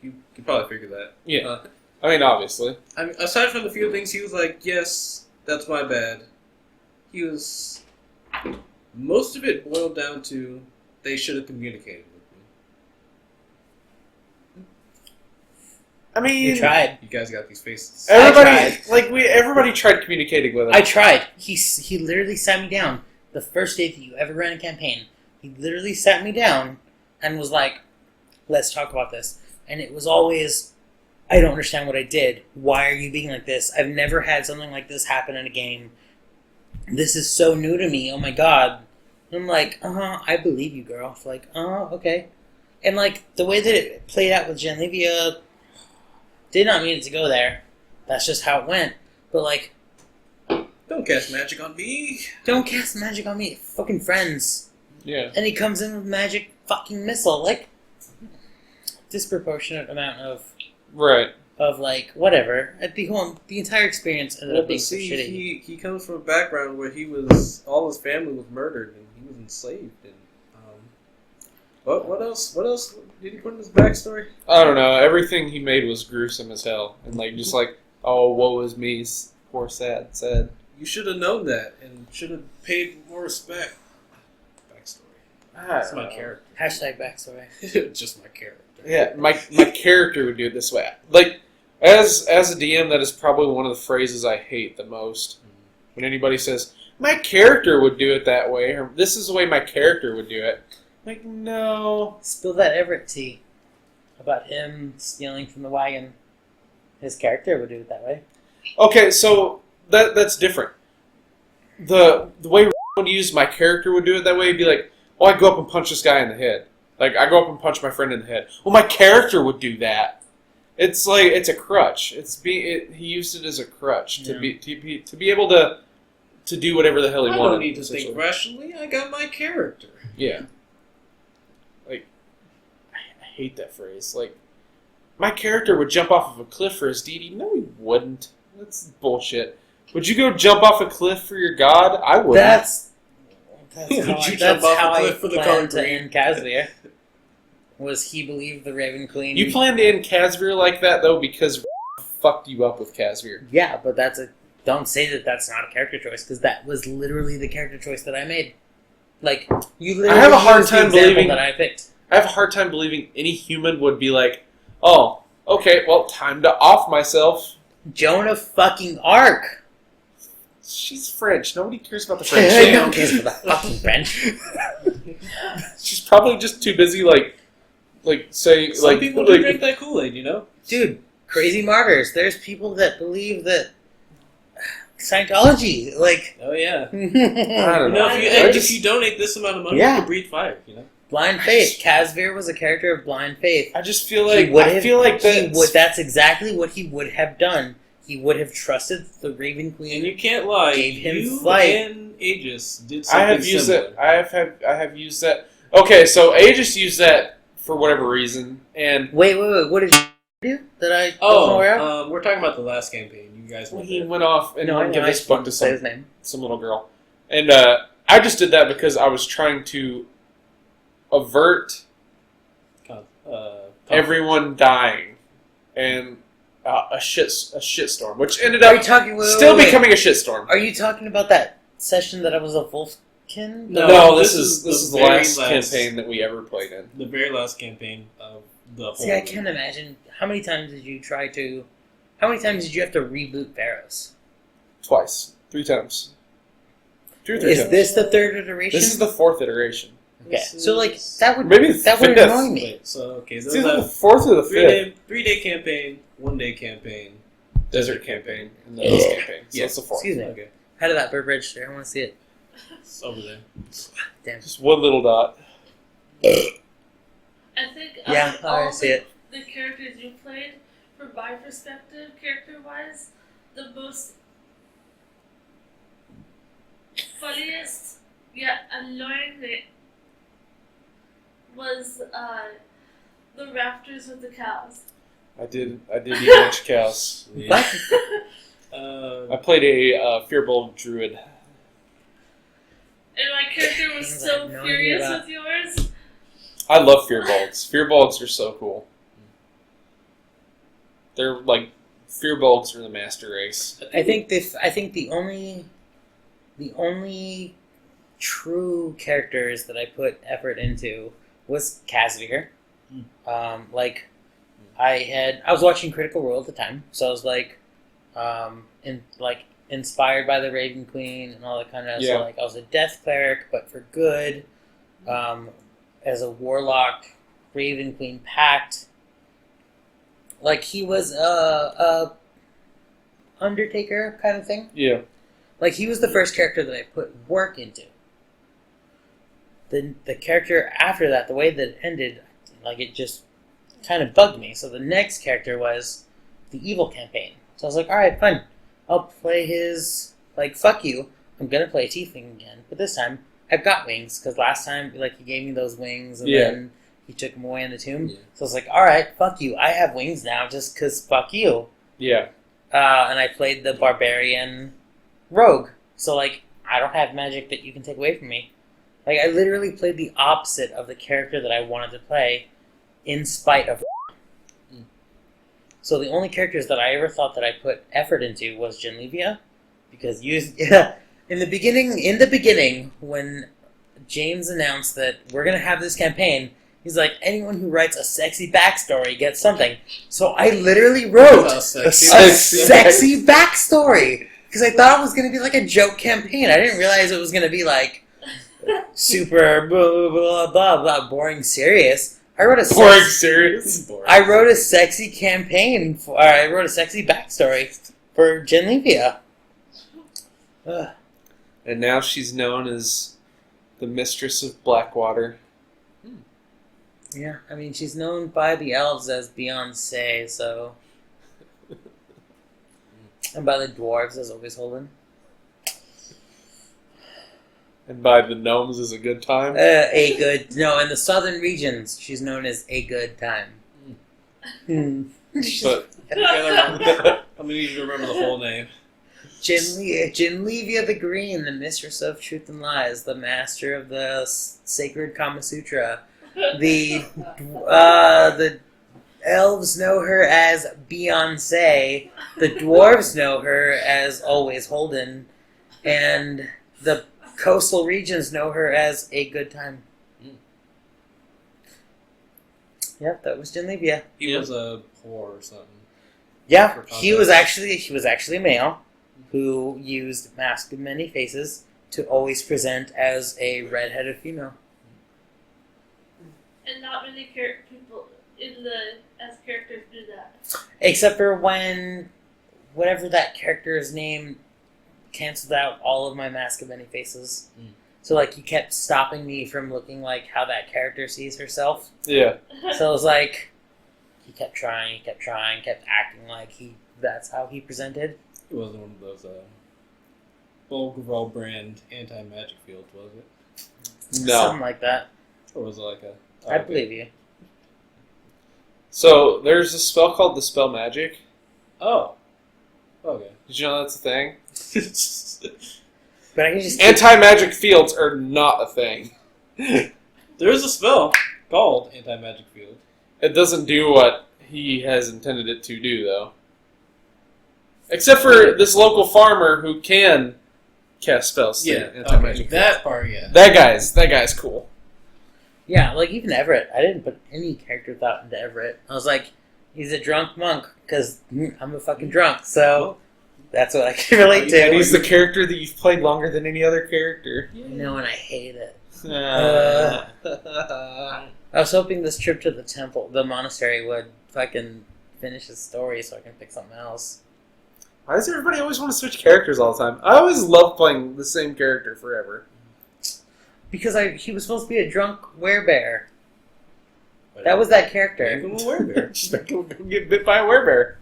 You could probably figure that. Yeah. I mean, obviously. I mean, aside from the few things, he was like, yes, that's my bad. He was... Most of it boiled down to, they should have communicated with me. I mean, You tried. You guys got these faces. Everybody tried communicating with him. I tried. He literally sat me down the first day that you ever ran a campaign. He literally sat me down and was like, "Let's talk about this." And it was always, "I don't understand what I did. Why are you being like this? I've never had something like this happen in a game. This is so new to me. Oh my god." And I'm like, I believe you, girl. Like, okay. And like the way that it played out with Genlevia, did not mean it to go there. That's just how it went. But like, Don't cast magic on me. don't cast magic on me, fucking friends. Yeah. And he comes in with magic fucking missile, like disproportionate amount of Right. like whatever. The entire experience ended Well, up being but so see, shitty. he comes from a background where all his family was murdered and he was enslaved. And what else did he put in his backstory? I don't know. Everything he made was gruesome as hell, and just like, oh, woe is me, poor sad. You should have known that and should have paid more respect. Backstory. That's my character. Hashtag backstory. Just my character. Yeah, my character would do it this way. Like, as a DM, that is probably one of the phrases I hate the most. When anybody says, my character would do it that way, or this is the way my character would do it. Like, no. Spill that Everett tea about him stealing from the wagon. His character would do it that way. Okay, so that's different. The way would use my character would do it that way would be like, oh, I go up and punch this guy in the head. Like, I go up and punch my friend in the head. Well, my character would do that. It's like, it's a crutch. He used it as a crutch to be able to do whatever the hell he I wanted. don't need to think rationally. I got my character. Yeah. Like, I hate that phrase. Like, my character would jump off of a cliff for his deity. No, he wouldn't. That's bullshit. Would you go jump off a cliff for your god? I wouldn't. That's Would you how jump off a I cliff for the planned to concrete? end Casimir. Was he believed the Raven Queen? You planned to end Casimir like that, though, because fucked you up with Casimir. Yeah, but don't say that that's not a character choice, because that was literally the character choice that I made. Like, you literally I have a hard used the time example believing that I picked. I have a hard time believing any human would be like, oh, okay, well, time to off myself. Joan of fucking Arc. She's French. Nobody cares about the French. No one cares for the fucking French. She's probably just too busy, Some people do drink that Kool-Aid, you know? Dude, crazy martyrs. There's people that believe that Scientology, like... Oh, yeah. I don't know. If you donate this amount of money, Yeah. you can breathe fire, you know? Blind Faith. Casimir was a character of Blind Faith. I just feel like That's exactly what he would have done. He would have trusted the Raven Queen. And you can't lie. Gave him you flight. and Aegis did something I have used similar. it. I have used that. Okay, so Aegis used that for whatever reason, and Wait. What did you do that I don't know where of? We're talking about the last campaign. You guys went he there. went off and I give know, this I book didn't to say his name. some little girl, and I just did that because I was trying to avert everyone dying, and a shitstorm, which ended Are you up talking? still becoming a shitstorm. Are you talking about that session that I was a Wolfkin? No, this is the very last campaign that we ever played in. The very last campaign of the whole. See, I can't imagine how many times did you try to. How many times did you have to reboot Varos? Twice. 3 times. 2 or 3 Is times. this the third iteration? This is the 4th iteration. Okay, so like that would Maybe the that would 5th. annoy me. Wait, so okay, so It's either the that 4th or the 5th. 3-day campaign, 1-day campaign. Desert campaign and the East campaign. So Yeah. it's the 4th. Excuse me. Okay, How did that bird register? I want to see it. it's over there. Damn. Just one little dot. I think Yeah, of I all see it. the characters you played, from my perspective, character-wise, the most funniest yet annoying thing was the rafters with the cows. I did eat a bunch of cows. What? I played a Fearbold druid. And my character was Things I so have no furious idea with yours. I love Fearbolgs. Fearbolgs are so cool. They're like Fearbolgs are the master race. I think the only true characters that I put effort into was Casimir. Like I was watching Critical Role at the time, so I was like, inspired by the Raven Queen and all that kind of. Yeah. So like I was a death cleric, but for good. As a warlock, Raven Queen pact. Like he was a Undertaker kind of thing. Yeah. Like he was the first character that I put work into. The character after that, the way that it ended, like it just kind of bugged me. So the next character was the evil campaign. So I was like, all right, fine. I'll play his like fuck you. I'm gonna play a tiefling again, but this time I've got wings because last time like he gave me those wings and Yeah. then he took them away in the tomb. Yeah. So I was like, all right, fuck you. I have wings now just because fuck you. Yeah. And I played the barbarian rogue. So like I don't have magic that you can take away from me. Like I literally played the opposite of the character that I wanted to play, in spite of. So the only characters that I ever thought that I put effort into was Genlevia, because in the beginning when James announced that we're gonna have this campaign, he's like, anyone who writes a sexy backstory gets something. So I literally wrote a sexy backstory because I thought it was gonna be like a joke campaign. I didn't realize it was gonna be like super blah blah blah blah boring serious. I wrote a serious. I wrote a sexy campaign. I wrote a sexy backstory for Genlevia. And now she's known as the Mistress of Blackwater. Yeah, I mean she's known by the elves as Beyonce, so, and by the dwarves as Always Holden. And by the gnomes is a good time. In the southern regions, she's known as a good time. But I'm gonna need you to remember the whole name. Genlevia the Green, the mistress of truth and lies, the master of the sacred Kama Sutra. The elves know her as Beyonce. The dwarves know her as Always Holden, and the coastal regions know her as a good time. Yep, that was Genlevia. He was a whore or something. Yeah, For he was actually a male who used Mask of Many Faces to always present as a red-headed female. And not many people as characters do that. Except for when whatever that character's name canceled out all of my Mask of Many Faces. So like he kept stopping me from looking like how that character sees herself. yeah. So it was like he kept trying, kept acting like that's how he presented. It wasn't one of those GoofBallz brand anti-magic fields, was it? No. Something like that. Or was it like a... I believe you. So there's a spell called Dispel Magic. Oh. Okay. Did you know that's a thing? But I can just Anti-magic fields are not a thing. There is a spell called anti-magic field. It doesn't do what he has intended it to do, though. Except for this local farmer who can cast spells. Yeah, anti-magic. that part, yeah. That guy's cool. Yeah, like even Everett. I didn't put any character thought into Everett. I was like, he's a drunk monk because I'm a fucking drunk. So that's what I can relate to. And he's the character that you've played longer than any other character. I know, and I hate it. Uh, I was hoping this trip to the monastery would fucking finish his story so I can pick something else. Why does everybody always want to switch characters all the time? I always love playing the same character forever. Because he was supposed to be a drunk werebear. That was that character. Make him a werebear. Just make him get bit by a werebear.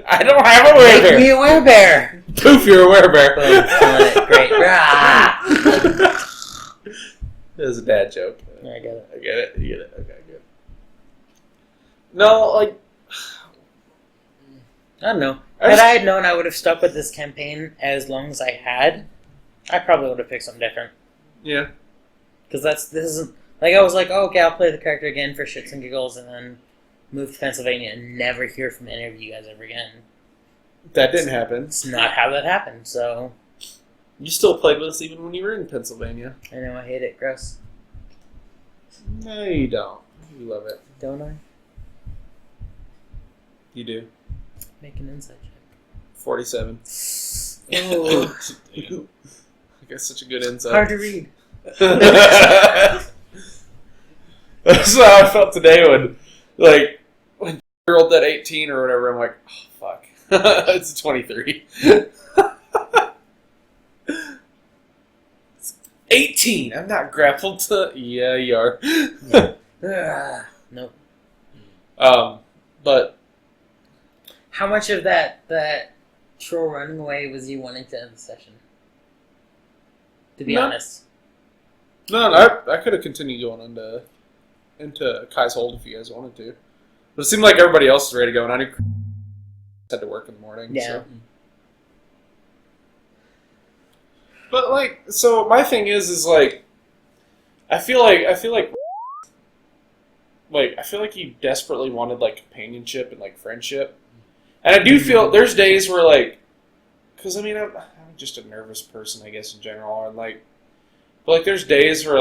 I don't have a werebear. Make me a werebear. Poof, you're a werebear. Boom, killing it. Great. Rah! That was a dad joke. Yeah, I get it. I get it. You get it. Okay, good. No, like... I don't know. Had I had known I would have stuck with this campaign as long as I had, I probably would have picked something different. Yeah. Because this isn't... Like, I was like, oh, okay, I'll play the character again for shits and giggles and then move to Pennsylvania and never hear from any of you guys ever again. That didn't happen. It's not how that happened, so... You still played with us even when you were in Pennsylvania. I know, I hate it. Gross. No, you don't. You love it. Don't I? You do. Make an insight check. 47. Oh. I got such a good insight. Hard to read. That's how I felt today when you rolled that 18 or whatever. I'm like, oh, fuck. It's a 23. 18! I'm not grappled to... Yeah, you are. Nope. But... How much of that troll running away was you wanting to end the session? To be honest. No, I could have continued going into Kai's Hold if you guys wanted to. But it seemed like everybody else was ready to go, and I had to work in the morning. Yeah. So. But so my thing is I feel like you desperately wanted companionship and friendship, and I do feel there's days where because I mean I'm just a nervous person I guess in general, and but there's days where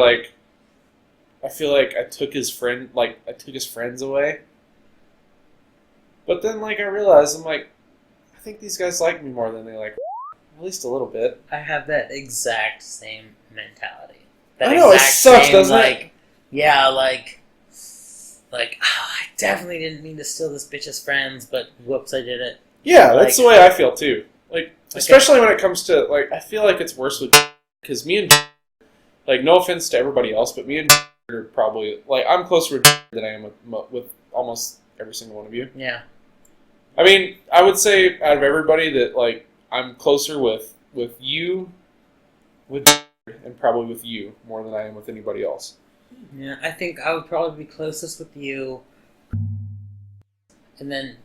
I feel like I took his friends away, but then I realized I'm I think these guys like me more than they like. At least a little bit. I have that exact same mentality. I know, it sucks, doesn't it? Yeah, I definitely didn't mean to steal this bitch's friends, but whoops, I did it. Yeah, that's the way I feel too. Especially when it comes to, I feel like it's worse with because me and no offense to everybody else, but me and are probably, I'm closer with than I am with almost every single one of you. Yeah. I mean, I would say out of everybody that, I'm closer with you, and probably with you more than I am with anybody else. Yeah, I think I would probably be closest with you, and then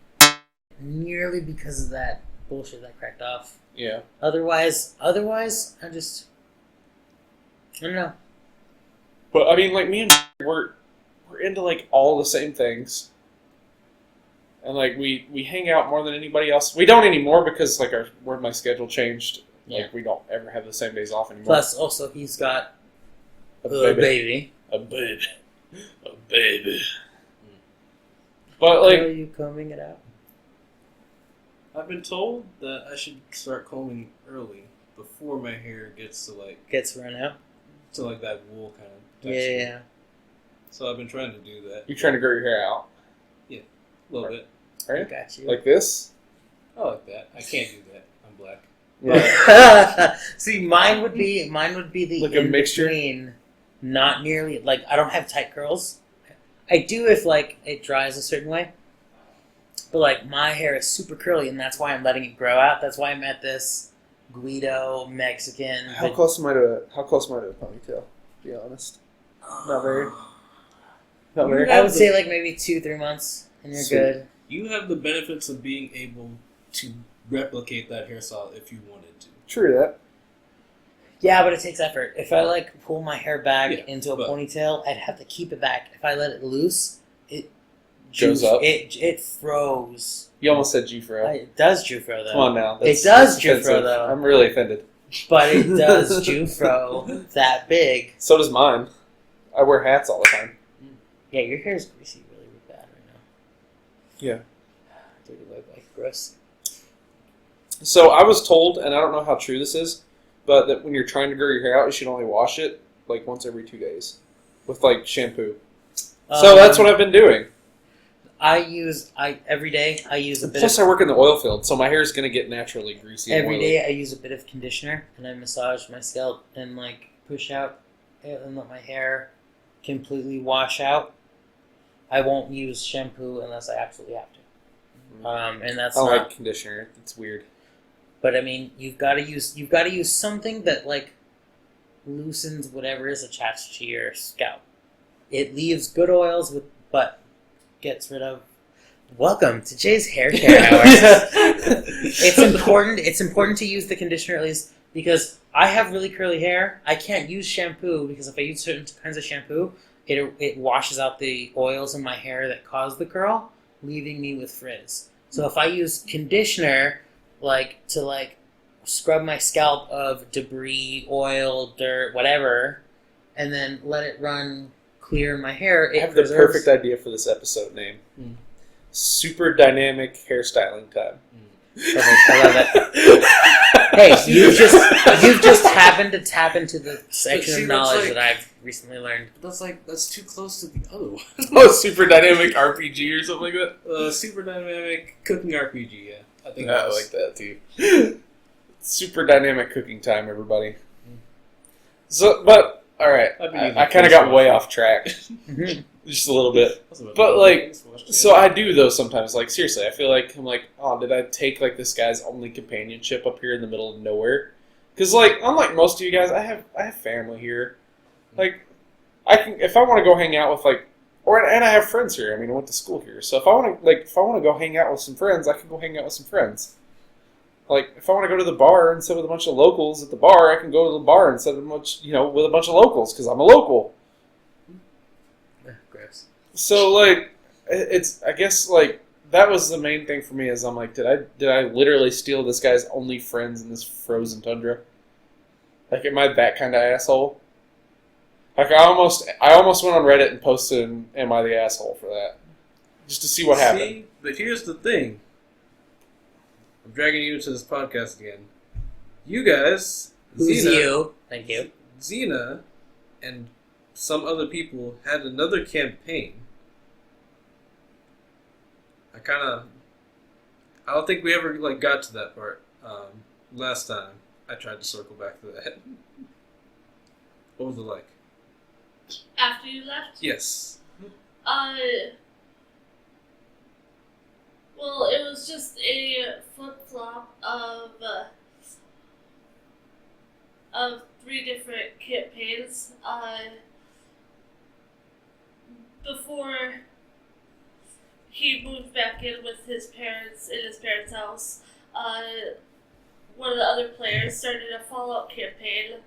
nearly because of that bullshit that cracked off. Yeah. Otherwise, I don't know. But I mean, me and we're into all the same things. And we hang out more than anybody else. We don't anymore because my schedule changed. Yeah. We don't ever have the same days off anymore. Plus, also he's got a baby. A baby. But Are you combing it out? I've been told that I should start combing early before my hair gets to Gets run out. to that wool kind of Yeah, texture. yeah. So I've been trying to do that you're trying to grow your hair out, a little bit. right? I got you. Like this. I like that. I can't do that. I'm black. Yeah. See, mine would be the Like a mixture? in-between, not nearly I don't have tight curls. I do if it dries a certain way, but my hair is super curly, and that's why I'm letting it grow out. That's why I'm at this Guido Mexican. How close am I to a ponytail? To be honest, not very. Not very. I would say maybe 2-3 months, and you're Sweet. good. You have the benefits of being able to replicate that hairstyle if you wanted to. True that. Yeah, but it takes effort. If I pull my hair back Yeah, into a but- ponytail, I'd have to keep it back. If I let it loose, goes up. It froze. You almost said Jufro. It does Jufro though. Come on now. It does that's Jufro offensive. though. I'm really offended. But it does Jufro that big. So does mine. I wear hats all the time. Yeah, your hair is greasy really bad right now. Yeah. Dirty look like gross. So I was told, and I don't know how true this is, but that when you're trying to grow your hair out, you should only wash it like once every 2 days with like shampoo. So that's what I've been doing. Every day I use a bit. Plus, I work in the oil field, so my hair is going to get naturally greasy. Every day I use a bit of conditioner and I massage my scalp and like push out and let my hair completely wash out. I won't use shampoo unless I absolutely have to. And that's I don't not. like conditioner. It's weird. But I mean, you've got to use something that like loosens whatever is attached to your scalp. It leaves good oils but gets rid of. Welcome to Jay's hair care hours. It's important to use the conditioner at least because I have really curly hair. I can't use shampoo because if I use certain kinds of shampoo, it washes out the oils in my hair that cause the curl, leaving me with frizz. So if I use conditioner, to scrub my scalp of debris, oil, dirt, whatever, and then let it run clear in my hair, I have the perfect idea for this episode name. Super dynamic hairstyling time. Perfect. I love it. Hey, you've just happened to tap into the section of knowledge that I've recently learned. That's too close to the other one. Oh, super dynamic RPG or something like that? Super dynamic cooking RPG, yeah. I think I like that too. Super dynamic cooking time, everybody. So, but, alright, I kind of got way off track. Just a little bit. But, like, so I do, though, sometimes. Like, seriously, I feel like, I'm like, oh, did I take, like, this guy's only companionship up here in the middle of nowhere? Because, like, unlike most of you guys, I have family here. Like, if I want to go hang out with, like, and I have friends here. I mean, I went to school here. So if I want to go hang out with some friends, I can go hang out with some friends. Like, if I want to go to the bar and sit with a bunch of locals at the bar, I can go to the bar and sit with a bunch of locals, because I'm a local. Gross. So, like, I guess, like, that was the main thing for me, is I'm like, did I literally steal this guy's only friends in this frozen tundra? Like, am I that kind of asshole? Like, I almost went on Reddit and posted, am I the asshole for that? Just to see what happened. See, but here's the thing. I'm dragging you into this podcast again. You guys, Who's Xena, you? Thank you. Xena, and some other people had another campaign. I don't think we ever got to that part. Last time I tried to circle back to that. What was it like? After you left? Yes. Well, it was just a flip-flop of 3 different campaigns. Before he moved back in with his parents in his parents' house, one of the other players started a Fallout campaign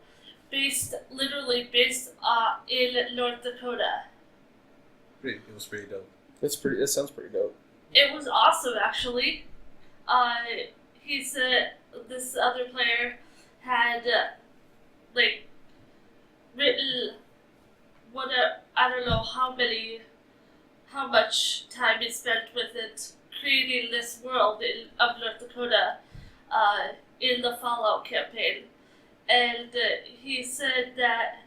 based in North Dakota. It was pretty dope. It sounds pretty dope. It was awesome, actually. He said this other player had written I don't know how much time he spent with it creating this world of North Dakota in the Fallout campaign. And he said that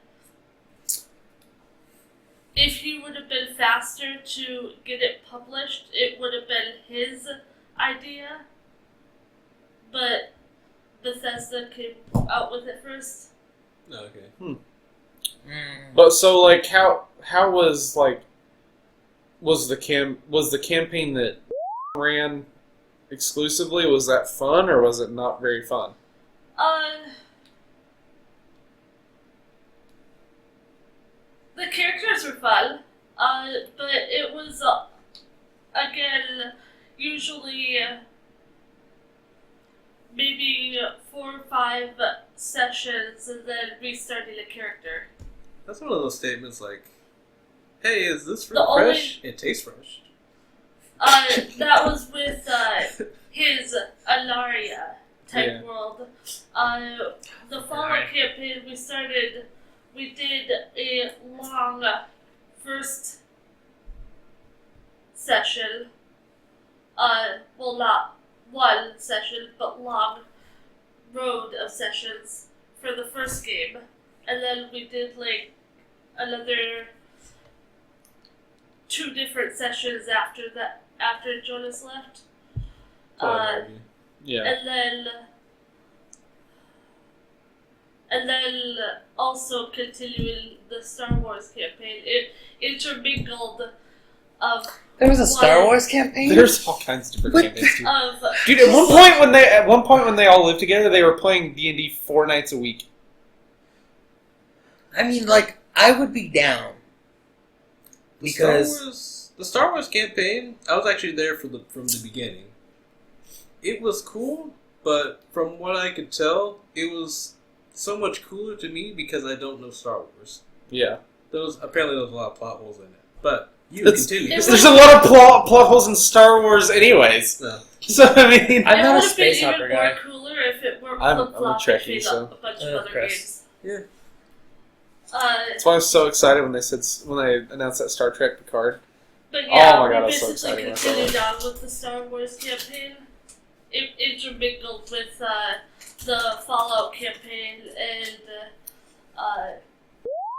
if he would have been faster to get it published, it would have been his idea. But Bethesda came out with it first. Okay. But so, like, how was the campaign that ran exclusively, was that fun, or was it not very fun? The characters were fun, but it was, again, usually maybe 4 or 5 sessions and then restarting a character. That's one of those statements like, hey, is this fruit The only- fresh? It tastes fresh. That was with his Alaria type world. The Fallout campaign we did a long first session. Well, not one session, but long road of sessions for the first game. And then we did like another 2 different sessions after Jonas left. Yeah. And then also continuing the Star Wars campaign. It intermingled of There was a Star Wars campaign? There's all kinds of different campaigns. Dude, of at one point when they all lived together, they were playing D&D 4 nights a week. I mean, like, I would be down. Because the Star Wars campaign, I was actually there from the beginning. It was cool, but from what I could tell, it was so much cooler to me because I don't know Star Wars. Yeah. Apparently there's a lot of plot holes in it. But continue. There's a lot of plot holes in Star Wars anyways. No. So, I mean... I'm not a it space would opera have been guy. even more cooler if it were I'm a flip-flop Trekkie, between so- a bunch of other Chris. games. Yeah. That's why I was so excited when they announced that Star Trek Picard. But yeah, Oh my God, I we was so basically excited when I saw continued on with the Star Wars campaign. It intermingled with the Fallout campaign and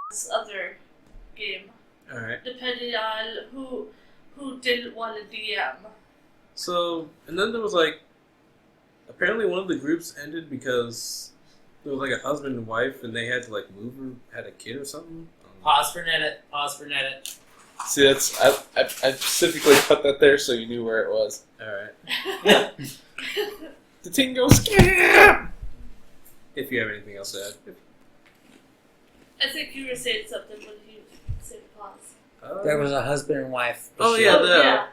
this other game, Alright. depending on who didn't want a DM. So, and then there was like, apparently one of the groups ended because there was like a husband and wife and they had to like move or had a kid or something. Pause for edit. See, that's I specifically put that there so you knew where it was. Alright. The team goes, scam! If you have anything else to add. I think you were saying something when you said pause. There was a husband and wife. Oh, yeah, yeah.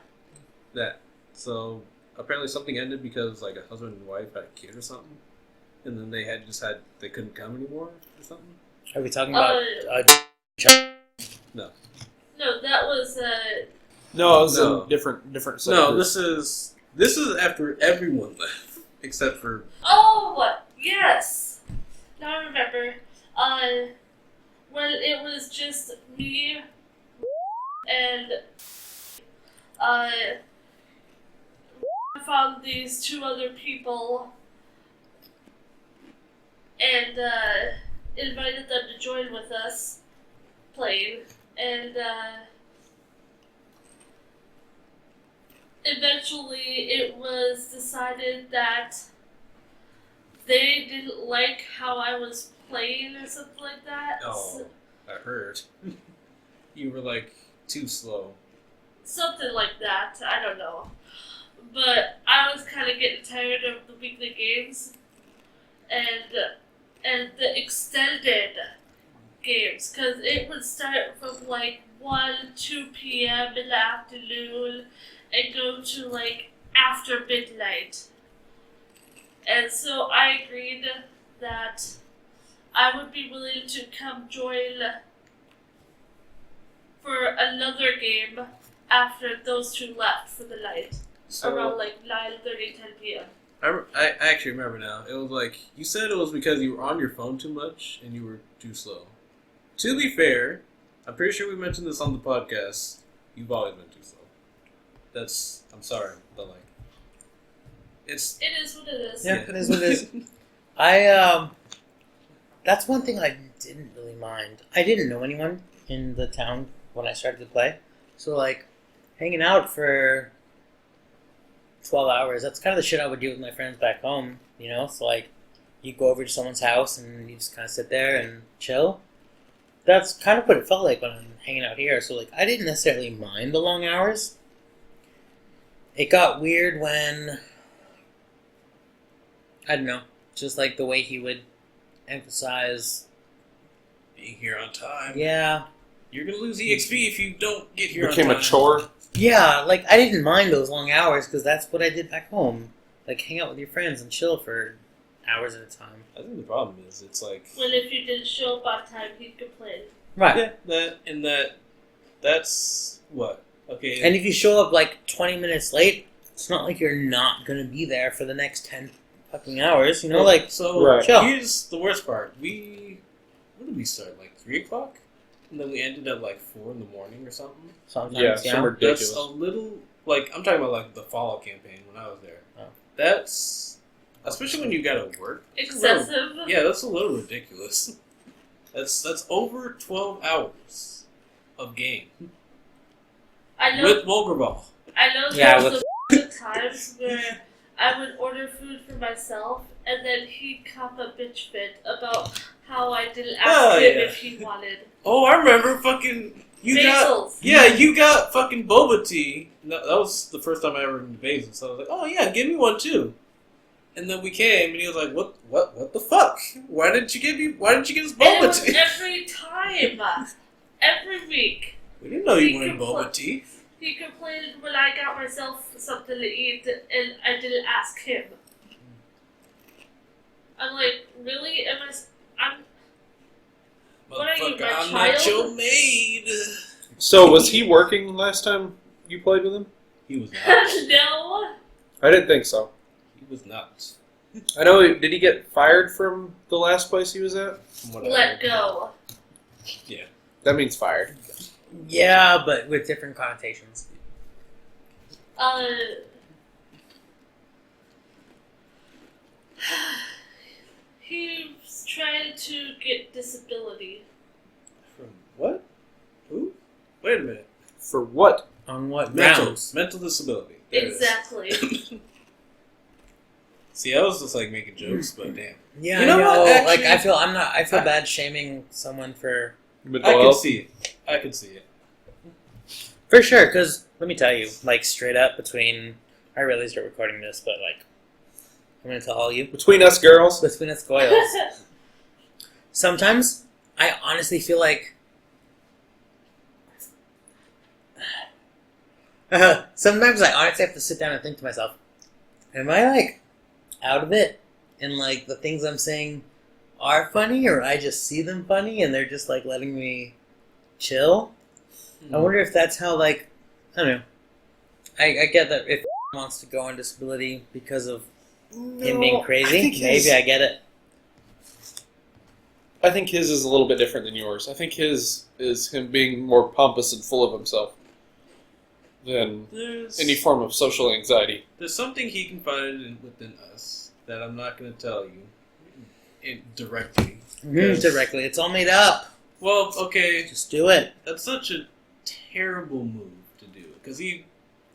That. So, apparently something ended because like a husband and wife had a kid or something. And then they couldn't come anymore or something. Are we talking about... No. No, that was No, it was No. a different subgroup. No, this is after everyone left. Except for... oh yes. Now I remember. When it was just me and I found these 2 other people and invited them to join with us playing, and eventually it was decided that they didn't like how I was playing or something like that. Oh, I heard. You were like too slow. Something like that, I don't know. But I was kind of getting tired of the weekly games and the extended games, because it would start from like 2 p.m. in the afternoon and go to like after midnight. And so I agreed that I would be willing to come join for another game after those 2 left for the night. So, Around like 9:30, 10 p.m. I actually remember now. It was like, you said it was because you were on your phone too much and you were too slow. To be fair, I'm pretty sure we mentioned this on the podcast. You've always been too slow. I'm sorry, but like, It is what it is. Yeah, it is what it is. That's one thing I didn't really mind. I didn't know anyone in the town when I started to play. So, like, hanging out for 12 hours, that's kind of the shit I would do with my friends back home, you know? So, like, you go over to someone's house and you just kind of sit there and chill. That's kind of what it felt like when I'm hanging out here. So, like, I didn't necessarily mind the long hours. It got weird when, I don't know, just like the way he would emphasize being here on time. Yeah. You're gonna lose EXP if you don't get here It became on time. a chore. Yeah, like, I didn't mind those long hours because that's what I did back home. Like, hang out with your friends and chill for hours at a time. I think the problem is, it's like... Well, if you didn't show up on time, he'd complain. Right. Yeah, that's... What? Okay. And if you show up like 20 minutes late, it's not like you're not gonna be there for the next 10 fucking hours. You know, like so Right. chill. here's the worst part. What did we start? Like 3:00, and then we ended at like 4 in the morning or something. Sometimes, Yeah, yeah. some ridiculous. That's a little like I'm talking about like the Fallout campaign when I was there. Oh. That's especially when you gotta work. Excessive. Yeah, that's a little ridiculous. That's over 12 hours of game I know. with GoofBallz. I know Yeah, there was the times where I would order food for myself, and then he'd cop a bitch fit about how I didn't ask Oh, him yeah. if he wanted Oh, I remember fucking you got fucking boba tea. No, that was the first time I ever been to Basil, so I was like, oh yeah, give me one too. And then we came, and he was like, what the fuck? Why didn't you get us And it boba was tea? every time, every week. We didn't know you He wanted compl- boba tea. He complained when I got myself something to eat, and I didn't ask him. I'm like, really? I'm What are you, Motherfucker, my I'm not child? your maid. So was he working last time you played with him? He was not. no. I didn't think so. He was not. I know. Did he get fired from the last place he was at? From what I Let heard. go. Yeah. That means fired. Yeah, but with different connotations. He's trying to get disability. From what? Who? Wait a minute. For what? On what Mental grounds? disability. There it is. Exactly. See, I was just like making jokes, but damn. Yeah, You know I know. what, Like actually- I feel bad shaming someone for Mental I can health? see it. I can see it. sure. Because let me tell you, like straight up between, I really start recording this, but like I'm gonna tell all you Between us girls. between us goyles. Sometimes I honestly feel like sometimes I honestly have to sit down and think to myself, am I like out of it? And like the things I'm saying are funny, or I just see them funny and they're just like letting me chill? I wonder if that's how, like, I don't know. I get that if wants to go on disability because of him being crazy, maybe I get it. I think his is a little bit different than yours. I think his is him being more pompous and full of himself than There's any form of social anxiety. there's something he confided within us that I'm not going to tell you directly. Directly. It's all made up. Well, okay, Just do it. that's such a terrible move to do because he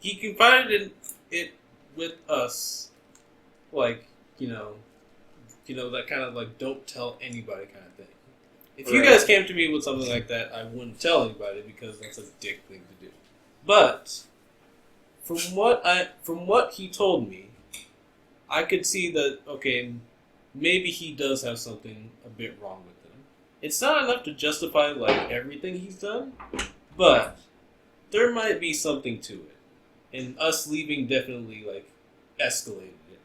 confided in it with us, like you know that kind of like don't tell anybody kind of thing. If you Right. guys came to me with something like that, I wouldn't tell anybody because that's a dick thing to do. But from what he told me, I could see that okay, maybe he does have something a bit wrong with him. It's not enough to justify like everything he's done, but there might be something to it. And us leaving definitely like escalated it.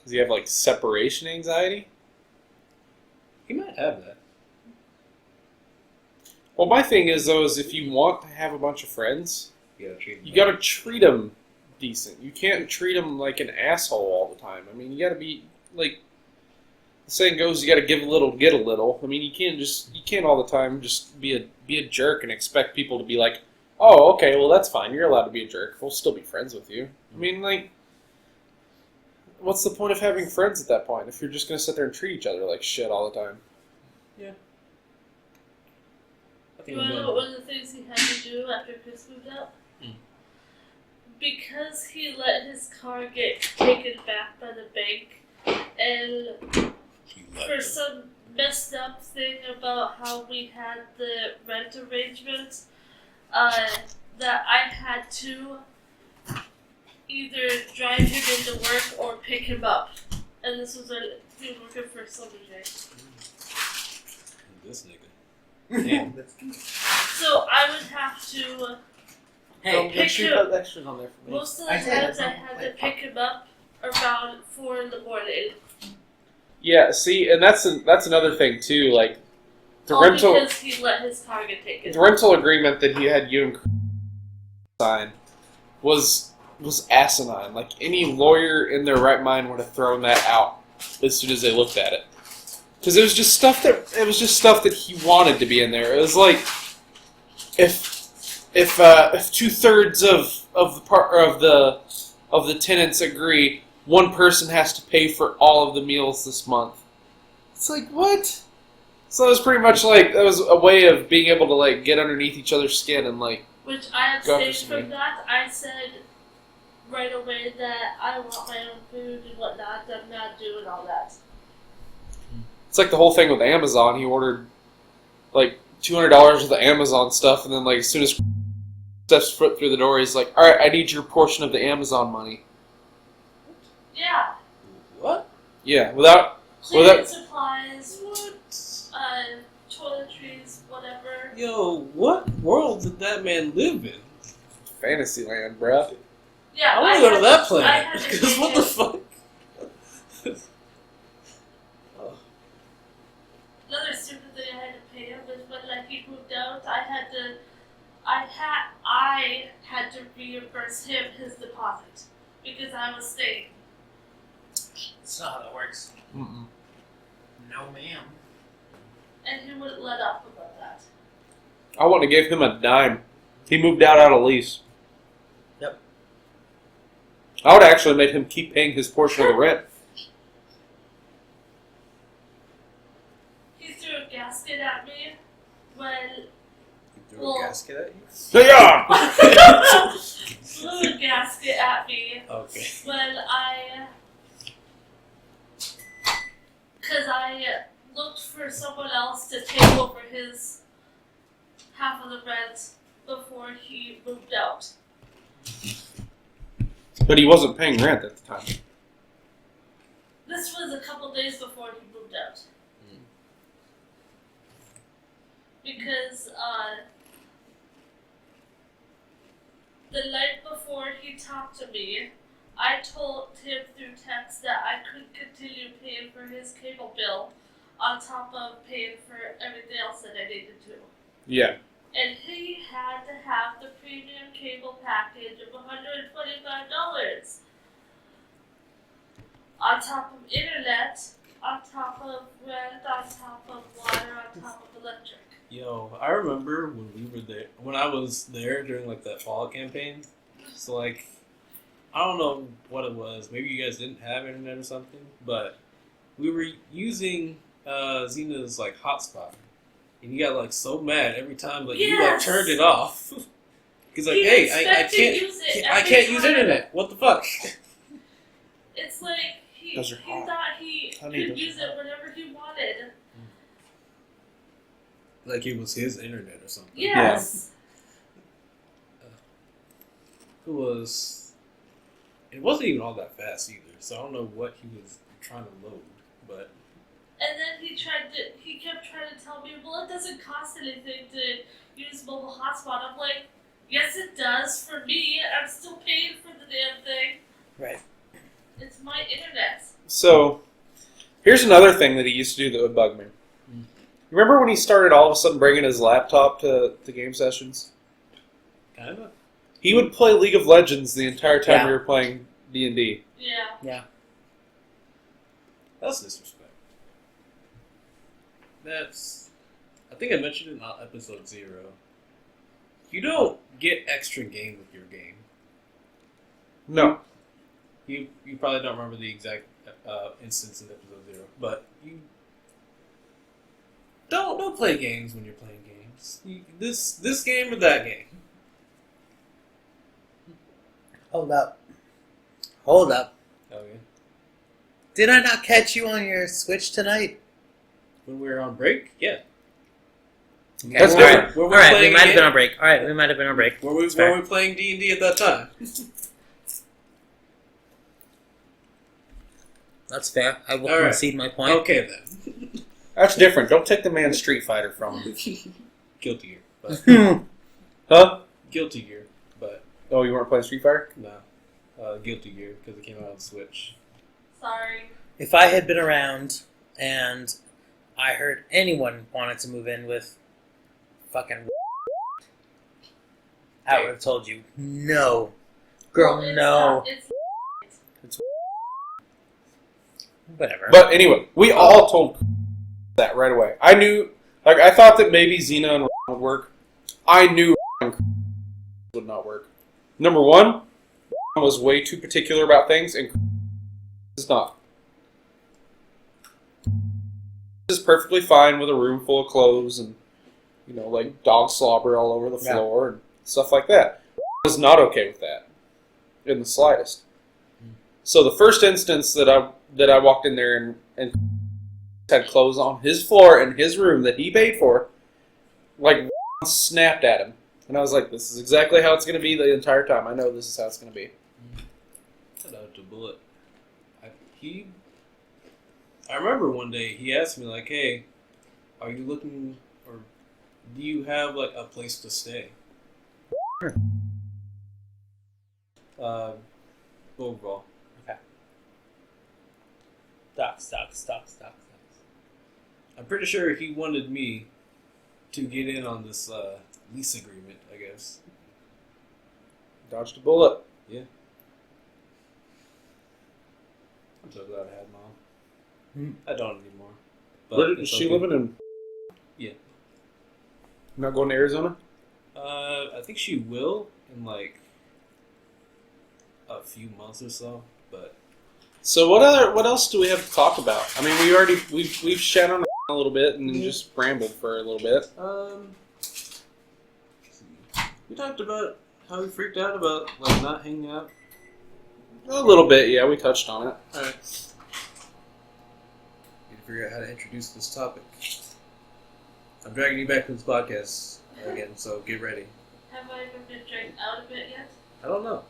Does he have like separation anxiety? He might have that. Well, my thing is though, is if you want to have a bunch of friends, You gotta treat him you right. got to treat them decent. You can't treat them like an asshole all the time. I mean, you got to be like the saying goes, you got to give a little, get a little. I mean, you can't all the time just be a jerk and expect people to be like, oh, okay, well that's fine. You're allowed to be a jerk. We'll still be friends with you. I mean, like, what's the point of having friends at that point if you're just gonna sit there and treat each other like shit all the time? I You think want I'm to know going- what one of the things he had to do after Chris moved out? Because he let his car get taken back by the bank, and for some messed up thing about how we had the rent arrangement, that I had to either drive him into work or pick him up. And this was he was working for Silverjay. This nigga. Damn. So I would have to, Hey, make sure you put extras on there for most of the times I had to pick him up around 4 in the morning. Yeah, see, and that's another thing too. Like, because he let his target take it. The rental agreement that he had you and Chris sign was asinine. Like, any lawyer in their right mind would have thrown that out as soon as they looked at it. Because it was just stuff that he wanted to be in there. It was like if 2/3 of the tenants agree, one person has to pay for all of the meals this month. It's like, what? So it was pretty much like that was a way of being able to like get underneath each other's skin and like. Which I abstained from that. I said right away that I want my own food and whatnot. I'm not doing all that. It's like the whole thing with Amazon. He ordered like $200 worth of Amazon stuff, and then like as soon as steps foot through the door, he's like, "All right, I need your portion of the Amazon money." Yeah. What? Yeah, without Cleaning supplies. What? Toiletries, whatever. Yo, what world did that man live in? Fantasyland, bruh. Yeah, I want to go to that I planet. had to Because pay what the him. fuck? Another stupid thing I had to pay him was when like he moved out, I had to reimburse him his deposit because I was staying. That's not how that works. Mm-mm. No, ma'am. And he wouldn't let up about that. I wouldn't have gave him a dime. He moved out on a lease. Yep. I would have actually made him keep paying his portion of the rent. He threw a gasket at me when You threw a gasket at you? Yeah. threw a gasket at me Okay. because I looked for someone else to take over his half of the rent before he moved out. But he wasn't paying rent at the time. This was a couple days before he moved out. Because the night before he talked to me, I told him through text that I could continue paying for his cable bill on top of paying for everything else that I needed to. Yeah. And he had to have the premium cable package of $125. On top of internet, on top of rent, on top of water, on top of electric. Yo, I remember when I was there during like that fall campaign. So like, I don't know what it was. Maybe you guys didn't have internet or something, but we were using Zena's like hotspot, and you got like so mad every time like you like turned it off. Because like, hey, I can't use internet. What the fuck? It's like he Those are hot. thought he Honey, could use it whenever he wanted. Like it was his internet or something. Yes. It was. It wasn't even all that fast either, so I don't know what he was trying to load, but. And then he kept trying to tell me, well, it doesn't cost anything to use mobile hotspot. I'm like, yes, it does for me. I'm still paying for the damn thing. Right. It's my internet. So, here's another thing that he used to do that would bug me. Remember when he started all of a sudden bringing his laptop to game sessions? Kinda. He would play League of Legends the entire time Yeah. we were playing D&D. Yeah. Yeah. That's disrespect. That's. I think I mentioned it in episode 0. You don't get extra game with your game. No. You probably don't remember the exact instance in episode 0, but you don't play games when you're playing games. This game or that game. Hold up. Hold up. Okay. Did I not catch you on your Switch tonight? When we were on break, yeah. Okay. That's All different. right. Were All we right. We playing might have a been game? on break. All right. We might have been on break. Were we fair. playing D&D at that time? That's fair. I will All right. concede my point. Okay then. That's different. Don't take the man's Street Fighter from him. Guilty Gear. But, Huh? Guilty Gear. But, Oh, you weren't playing Street Fighter? no. Guilty Gear, because it came out on Switch. Sorry. If I had been around and I heard anyone wanted to move in with fucking I would have told you, no. Girl, Well, no. It's Whatever. But anyway, we all told that right away. I knew, like, I thought that maybe Xena and would work. I knew would not work. Number one, was way too particular about things, and is not. Is perfectly fine with a room full of clothes and, you know, like dog slobber all over the floor and stuff like that. Was not okay with that in the slightest. So the first instance that I walked in there and had clothes on his floor in his room that he paid for, like, snapped at him. And I was like, this is exactly how it's going to be the entire time. I know this is how it's going to be. I dodged a bullet. I remember one day he asked me, like, hey, are you looking, or do you have, like, a place to stay? GoofBallz. Okay. Stocks. I'm pretty sure he wanted me to get in on this lease agreement, I guess. Dodged a bullet. Yeah. I'm so glad I had mom. I don't anymore. But Where is it's she okay. living in? Yeah. Not going to Arizona? I think she will in like a few months or so, but So what else do we have to talk about? I mean, we've shat on a little bit and then just rambled for a little bit. let's see. We talked about how we freaked out about like not hanging out. A little bit, yeah, we touched on it. All right. Need to figure out how to introduce this topic. I'm dragging you back to this podcast again, so get ready. Have I ever been dragged out of it yet? I don't know.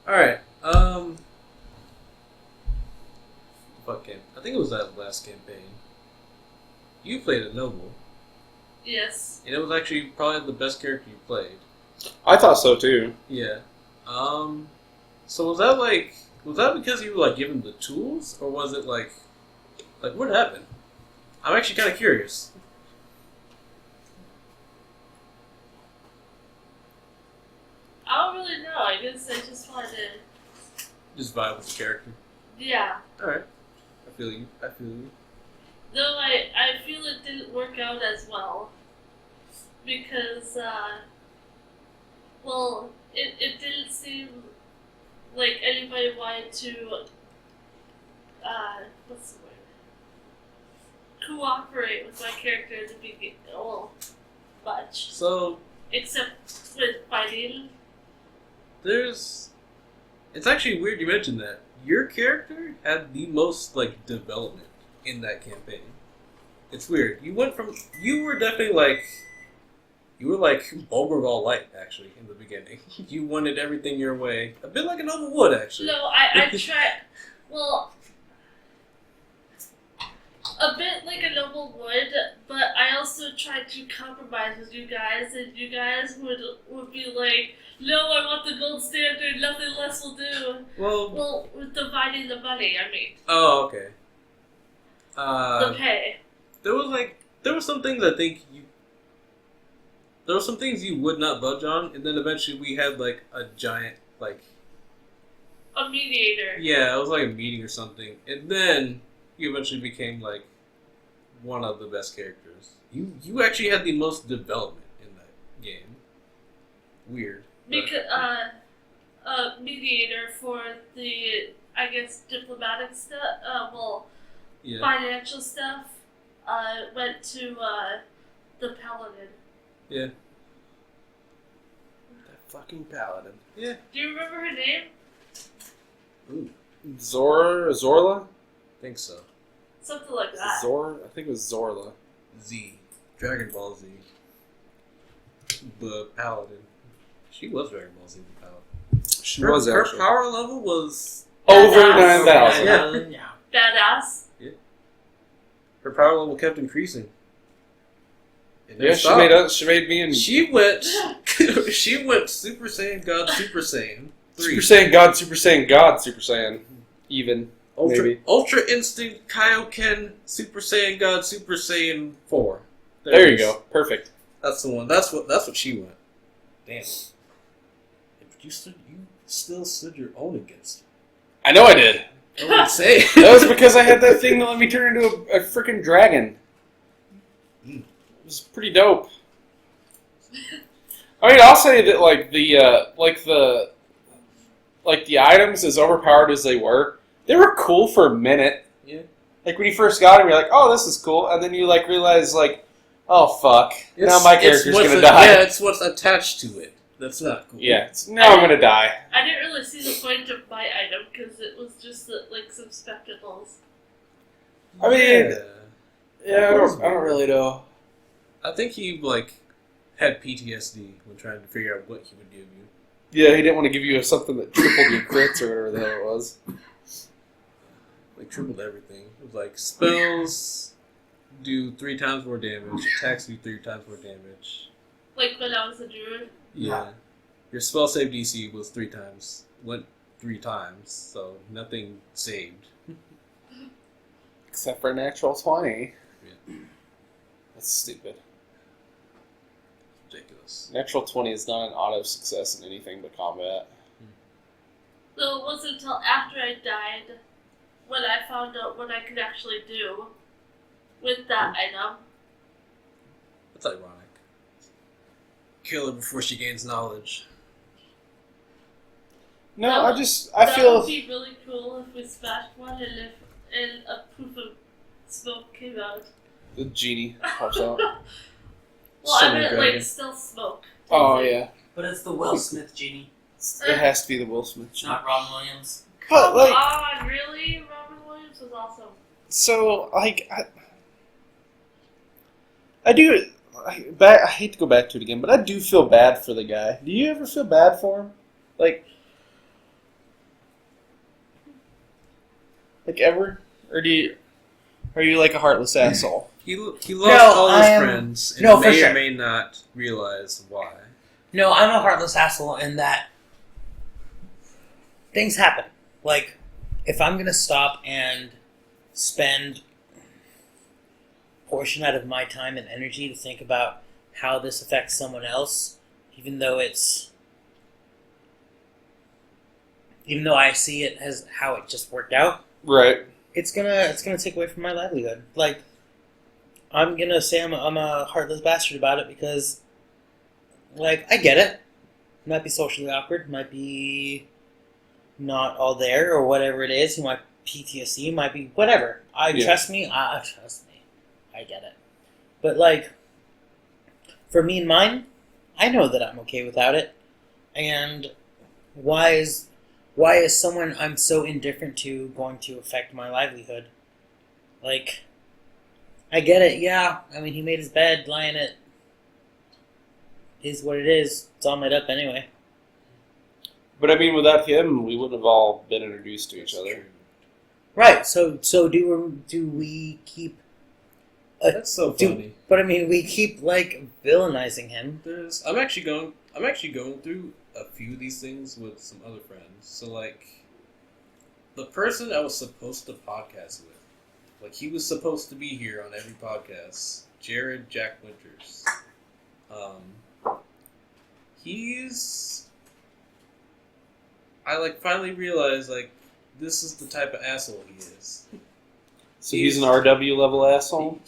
Alright, fuck camp. I think it was that last campaign. You played a noble, Yes. and it was actually probably the best character you played. I thought so too. Yeah. So was that because you were like given the tools, or was it like what happened? I'm actually kind of curious. I don't really know. I guess I just wanted to. Just vibe with the character. Yeah. Alright. I feel you. Though I feel it didn't work out as well. Because, well, it didn't seem like anybody wanted to, what's the word? Cooperate with my character at the beginning. Well, much. So, Except with fighting. it's actually weird you mentioned that. Your character had the most like development in that campaign. It's weird. You were like Bulgarval Light actually in the beginning. You wanted everything your way, a bit like a noble would actually. No, I tried. Well, a bit like a noble would, but I also tried to compromise with you guys, and you guys would be like, "No, I want the gold standard. Nothing less will do." Well, with dividing the money, I mean. Oh, okay. The pay. There were some things you would not budge on, and then eventually we had like a giant like. A mediator. Yeah, it was like a meeting or something, and then you eventually became like one of the best characters. You actually had the most development in that game. Weird. Because mediator for the, I guess, diplomatic stuff. Yeah. Financial stuff. Went to the paladin. Yeah. That fucking paladin. Yeah. Do you remember her name? Ooh. Zorla? Think so. Something like that. I think it was Zorla. Z. Dragon Ball Z. The paladin. She was Dragon Ball Z the paladin. She Her was actually. power level was Over Badass. 9,000. Yeah. Badass. Her power level kept increasing. It never Yeah, stopped. she made me and She went Super Saiyan God Super Saiyan 3. Super Saiyan God, Super Saiyan God, Super Saiyan. Even. Maybe. Ultra Instinct Kaioken Super Saiyan God Super Saiyan 4. There it you is. go. Perfect. That's the one. That's what she went. Damn. But you still stood your own against her. I know I did. I wouldn't say. That was because I had that thing that let me turn into a freaking dragon. It was pretty dope. I mean, I'll say that like the items, as overpowered as they were cool for a minute. Yeah. Like when you first got them, you're like, "Oh, this is cool," and then you like realize like, "Oh fuck, now my character's gonna die." Yeah, it's what's attached to it. That's not cool. Yeah, now I'm gonna die. I didn't really see the point of my item because it was just like some spectacles. I mean, yeah. I don't really know. I think he like had PTSD when trying to figure out what he would give you. Yeah, he didn't want to give you something that tripled your crits or whatever the hell it was. Like tripled everything. It was like spells do 3 times more damage, attacks do 3 times more damage. Like when I was a druid. Yeah. Your spell save DC was 3 times. Went 3 times, so nothing saved. Except for a natural 20. Yeah. That's stupid. Ridiculous. Natural 20 is not an auto success in anything but combat. So it wasn't until after I died when I found out what I could actually do with that item. That's ironic. Kill her before she gains knowledge. No, That I that feel... would be really cool if we smashed one and a poof of smoke came out. The genie pops out. Well, So I meant dragon. like still smoke. Oh, yeah. But it's the Will Smith genie, It has to be the Will Smith genie. not Robin Williams. But, Come like... on, really? Robin Williams was awesome. So, like... I do... I hate to go back to it again, but I do feel bad for the guy. Do you ever feel bad for him? Like ever? Or are you like a heartless asshole? He lost No, all his I am- friends and no, for may sure. or may not realize why. No, I'm a heartless asshole in that things happen. Like, if I'm gonna stop and spend a portion out of my time and energy to think about how this affects someone else, even though I see it as how it just worked out, Right. it's gonna take away from my livelihood. Like, I'm gonna say I'm a heartless bastard about it because, like, I get it. Might be socially awkward. Might be not all there or whatever it is. You might PTSD. Might be whatever. Yeah. Trust me. Trust me. I get it. But like, for me and mine, I know that I'm okay without it. And why is someone I'm so indifferent to going to affect my livelihood? Like, I get it, yeah. I mean, he made his bed, lying it is what it is. It's all made up anyway. But I mean, without him, we wouldn't have all been introduced to each other. Right. So do we keep? That's so funny. But I mean, we keep like villainizing him. I'm actually going through a few of these things with some other friends. So like, the person I was supposed to podcast with, like he was supposed to be here on every podcast, Jared Jack Winters. I like finally realized like this is the type of asshole he is. So he's an RW level asshole?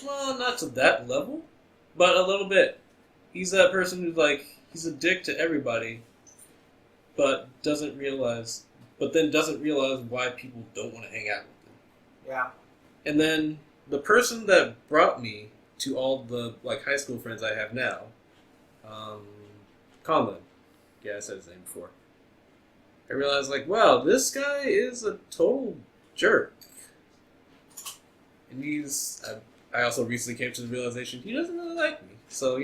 Well, not to that level, but a little bit. He's that person who's like, he's a dick to everybody, but doesn't realize why people don't want to hang out with him. Yeah. And then the person that brought me to all the like high school friends I have now, Conlon. Yeah, I said his name before. I realized like, wow, this guy is a total jerk. And I also recently came to the realization he doesn't really like me. So,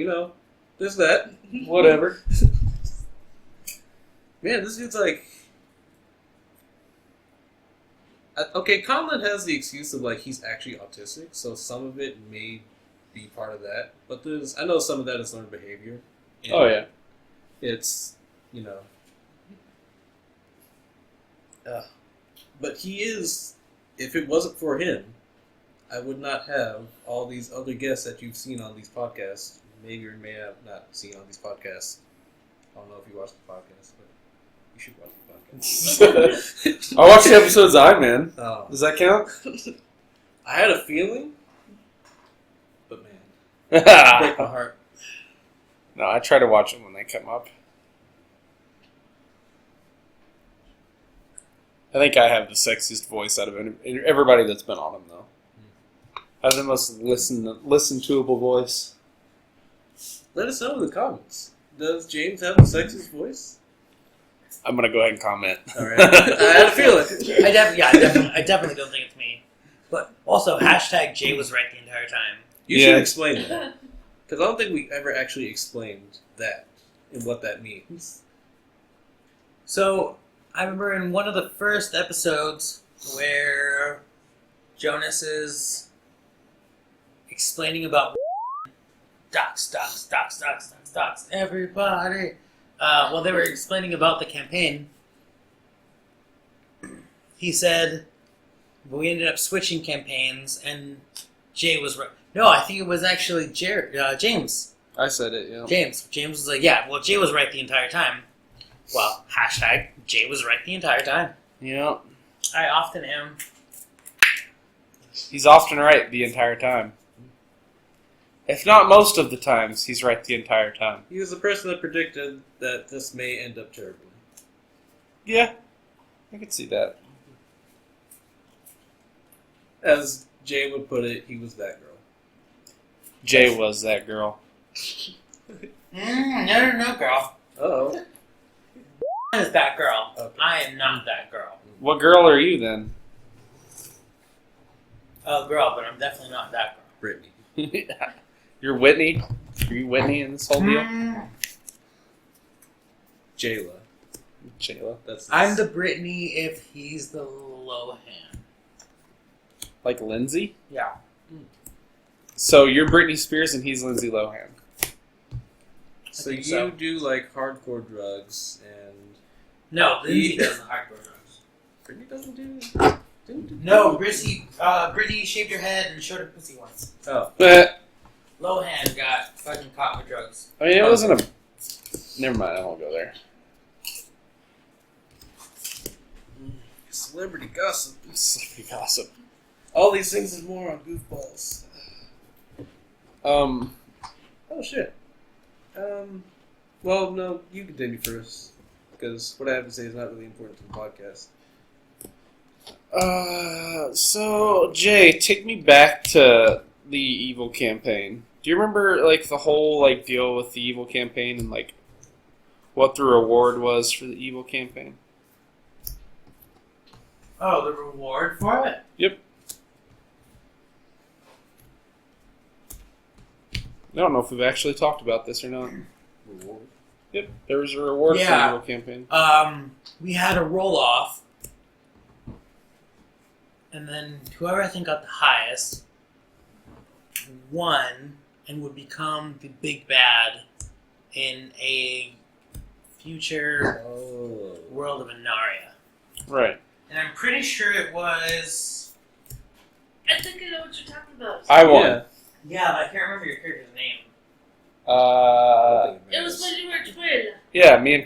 there's that. Whatever. Man, this dude's like... Okay, Conlon has the excuse of, like, he's actually autistic, so some of it may be part of that. But I know some of that is learned behavior. And Oh, yeah. It's, But he is. If it wasn't for him, I would not have all these other guests that you've seen on these podcasts. Maybe or may have not seen on these podcasts. I don't know if you watched the podcast, but you should watch the podcast. I watched the episodes I'm in. Oh. Does that count? I had a feeling, but man, it broke my heart. No, I try to watch them when they come up. I think I have the sexiest voice out of everybody that's been on them, though. I have the most listen-toable voice. Let us know in the comments. Does James have the sexiest voice? I'm gonna go ahead and comment. All right. I had a feeling. I definitely don't think it's me. But also, hashtag Jay was right the entire time. You Yeah. should explain that. Because I don't think we ever actually explained that and what that means. So, I remember in one of the first episodes where Jonas is explaining about docs, everybody. Well, they were explaining about the campaign. He said, we ended up switching campaigns, and Jay was right. No, I think it was actually James. I said it, yeah. James was like, yeah, well, Jay was right the entire time. Well, hashtag Jay was right the entire time. Yeah. I often am. He's often right the entire time. If not most of the times, he's right the entire time. He was the person that predicted that this may end up terribly. Yeah, I could see that. As Jay would put it, he was that girl. Jay was that girl. No, girl. Uh-oh. Is that girl? Okay. I am not that girl. What girl are you then? Oh, girl, but I'm definitely not that girl. Brittany. You're Whitney? Are you Whitney in this whole deal? Jayla. Jayla. That's I'm the Brittany if he's the Lohan. Like Lindsay? Yeah. So you're Britney Spears and he's Lindsay Lohan. So think you so. do like hardcore drugs and No, Lindsay does the hardcore drugs. Brittany doesn't do. No, Brittany shaved her head and showed her pussy once. Oh. Lohan got fucking caught with drugs. I mean, it wasn't a... Never mind, I won't go there. Celebrity gossip. Celebrity gossip. All these things and more on GoofBallz. Oh shit. Well, no, you continue first because what I have to say is not really important to the podcast. So Jay, take me back to the evil campaign. Do you remember like the whole like deal with the evil campaign and like what the reward was for the evil campaign? Oh, the reward for it? Yep. I don't know if we've actually talked about this or not. Reward. Yep, there was a reward for the evil campaign. We had a roll-off, and then whoever I think got the highest won and would become the big bad in a future Oh. world of Anaria. Right. And I'm pretty sure it was... I think I know what you're talking about. I won. Yeah. Yeah, but I can't remember your character's name. It was when you were twin. Yeah, me and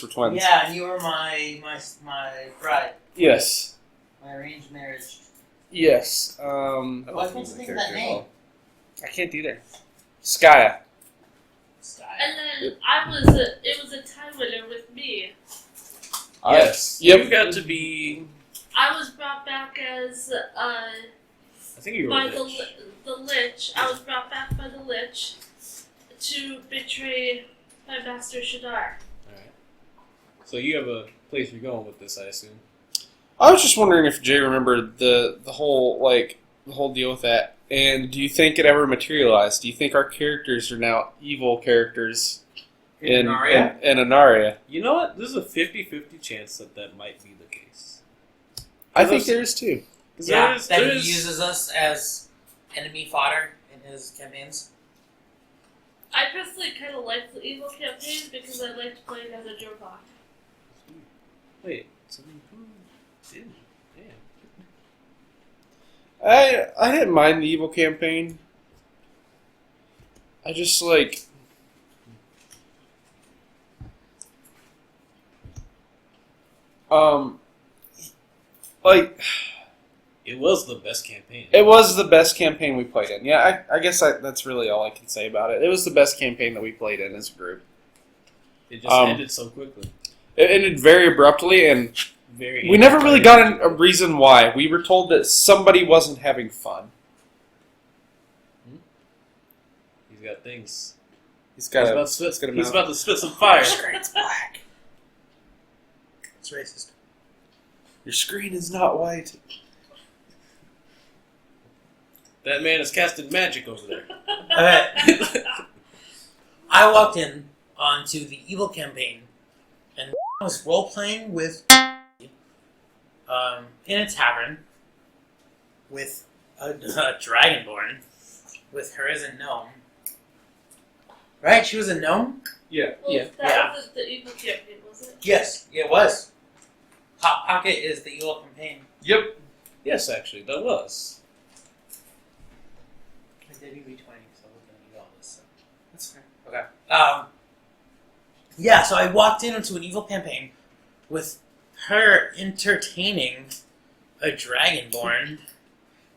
were twins. Yeah, and you were my bride. Yes. My arranged marriage. Yes. I don't Why remember can't you the think of character that at name? all. I can't either. Skya. And then it was a tie winner with me. Yes. Yep. You got to be. I was brought back as I think you were by a witch. the Lich. I was brought back by the Lich to betray my master Shadar. Alright. So you have a place you're going with this, I assume. I was just wondering if Jay remembered the whole deal with that. And do you think it ever materialized? Do you think our characters are now evil characters in Anaria? You know what? There's a 50-50 chance that might be the case. I think there is too. 'Cause Yeah, there's- that he there's- uses us as enemy fodder in his campaigns. I personally kind of like the evil campaign because I liked playing as a Jorvok. Wait. So, Didn't. I didn't mind the evil campaign. I just like It was the best campaign. it was the best campaign we played in. Yeah, I guess that's really all I can say about it. It was the best campaign that we played in as a group. It just ended so quickly. It ended very abruptly, and Very. we never really got a reason why. We were told that somebody wasn't having fun. He's got things. He's He's about to spit some fire. Screen's black. It's racist. Your screen is not white. That man is casting magic over there. Okay. I walked in onto the evil campaign and was role playing with in a tavern with a dragonborn with her as a gnome. Right? She was a gnome? Yeah. Yeah. That was the evil campaign, was it? Yes, it was. Hot Pocket is the evil campaign. Yep. Yes, actually, that was. I did EV 20, so we're going to do all this. So. That's fine. Okay. Yeah, so I walked into an evil campaign with her entertaining a dragonborn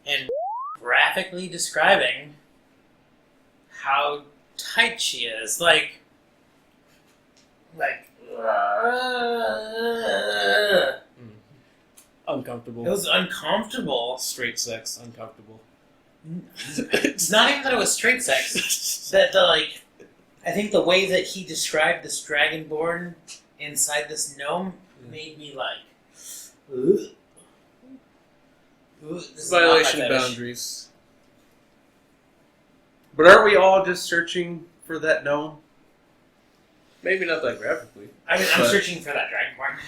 and graphically describing how tight she is. Like, Uncomfortable. it was uncomfortable. Straight sex, uncomfortable. It's not even that it was straight sex. That I think the way that he described this dragonborn inside this gnome made me like, ooh, this is not my Violation of fetish. boundaries. But aren't we all just searching for that gnome? Maybe not that graphically. I'm But- searching for that dragonborn.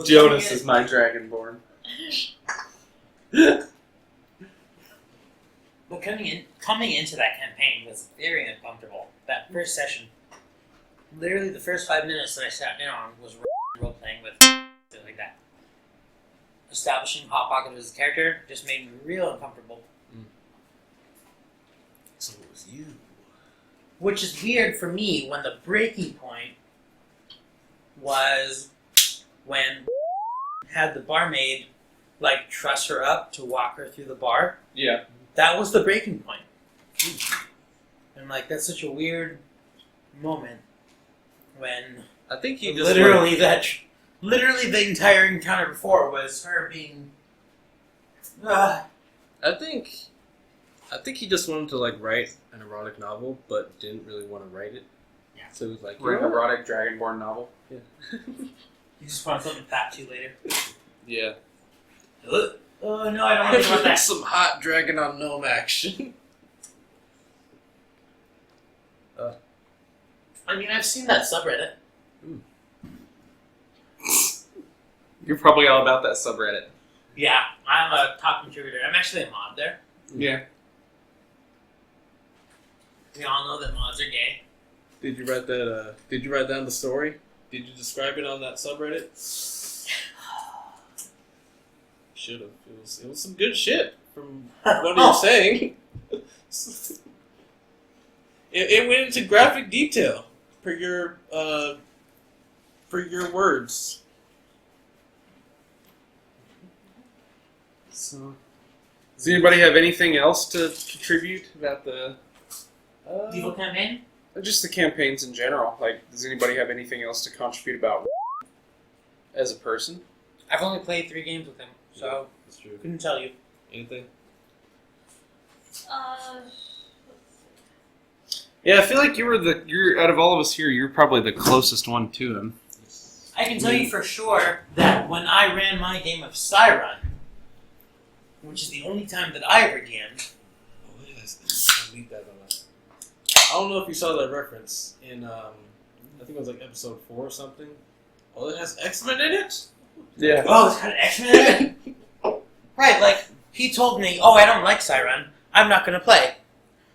Jonas is my dragonborn. But coming into that campaign was very uncomfortable. That first session, literally the first 5 minutes that I sat down was role playing with something like that. Establishing Hot Pocket as a character just made me real uncomfortable. So it was you. Which is weird for me when the breaking point was when had the barmaid truss her up to walk her through the bar. Yeah. That was the breaking point. And that's such a weird moment when I think he just literally the entire encounter before was her being I think he just wanted to write an erotic novel, but didn't really want to write it. Yeah. So he was like, Write an erotic dragonborn novel. Yeah. you just want something fat to later. Yeah. Oh no, I don't want to think about that. Some hot dragon on gnome action. I mean, I've seen that subreddit. You're probably all about that subreddit. Yeah, I'm a top contributor. I'm actually a mod there. Yeah. We all know that mods are gay. Did you write that? Did you write down the story? Did you describe it on that subreddit? Should have. It was some good shit from what you're saying. It went into graphic detail for your words. So, does anybody have anything else to contribute about the Evil campaign? just the campaigns in general? Does anybody have anything else to contribute about as a person? I've only played 3 games with him, so That's true. couldn't tell you. Anything? Yeah, I feel like you're out of all of us here, you're probably the closest one to him. I can tell you for sure that when I ran my game of Siren, which is the only time that I ever DM'd, Oh, yes. I'll leave that on that. I don't know if you saw that reference in, I think it was episode 4 or something. Oh, it has X-Men in it? Yeah. oh, it's got an X-Men in it? Right, he told me, oh, I don't like Siren, I'm not going to play.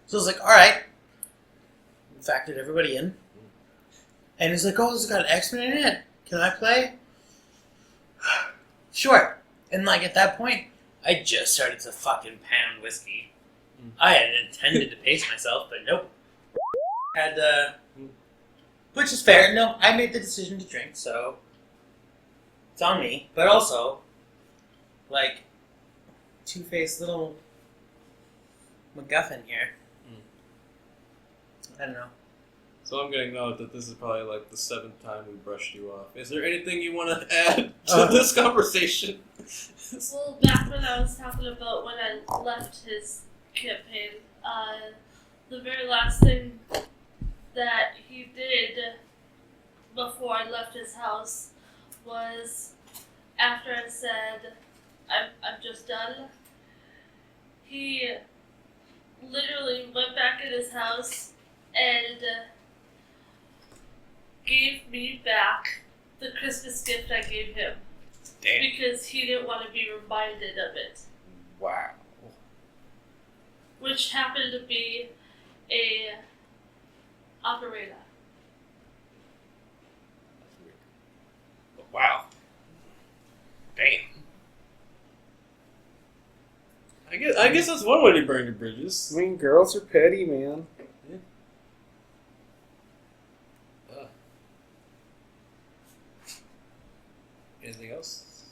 So I was like, alright. factored everybody in. And he's like, oh, this has got an X-Men in it. Can I play? Sure. And like at that point, I just started to fucking pound whiskey. I had intended to pace myself, but nope. Had which is fair. No, I made the decision to drink, so it's on me. But also, like, two-faced little MacGuffin here. I don't know. So I'm going to note that this is probably like the 7th time we brushed you off. Is there anything you want to add to this conversation? Well, back when I was talking about when I left his campaign, the very last thing that he did before I left his house was after I said, I'm just done, he literally went back in his house and gave me back the Christmas gift I gave him. Damn. Because he didn't want to be reminded of it. Wow. Which happened to be a operetta. Wow. Damn. I guess that's one way to burn your bridges. I mean, girls are petty, man. Anything else?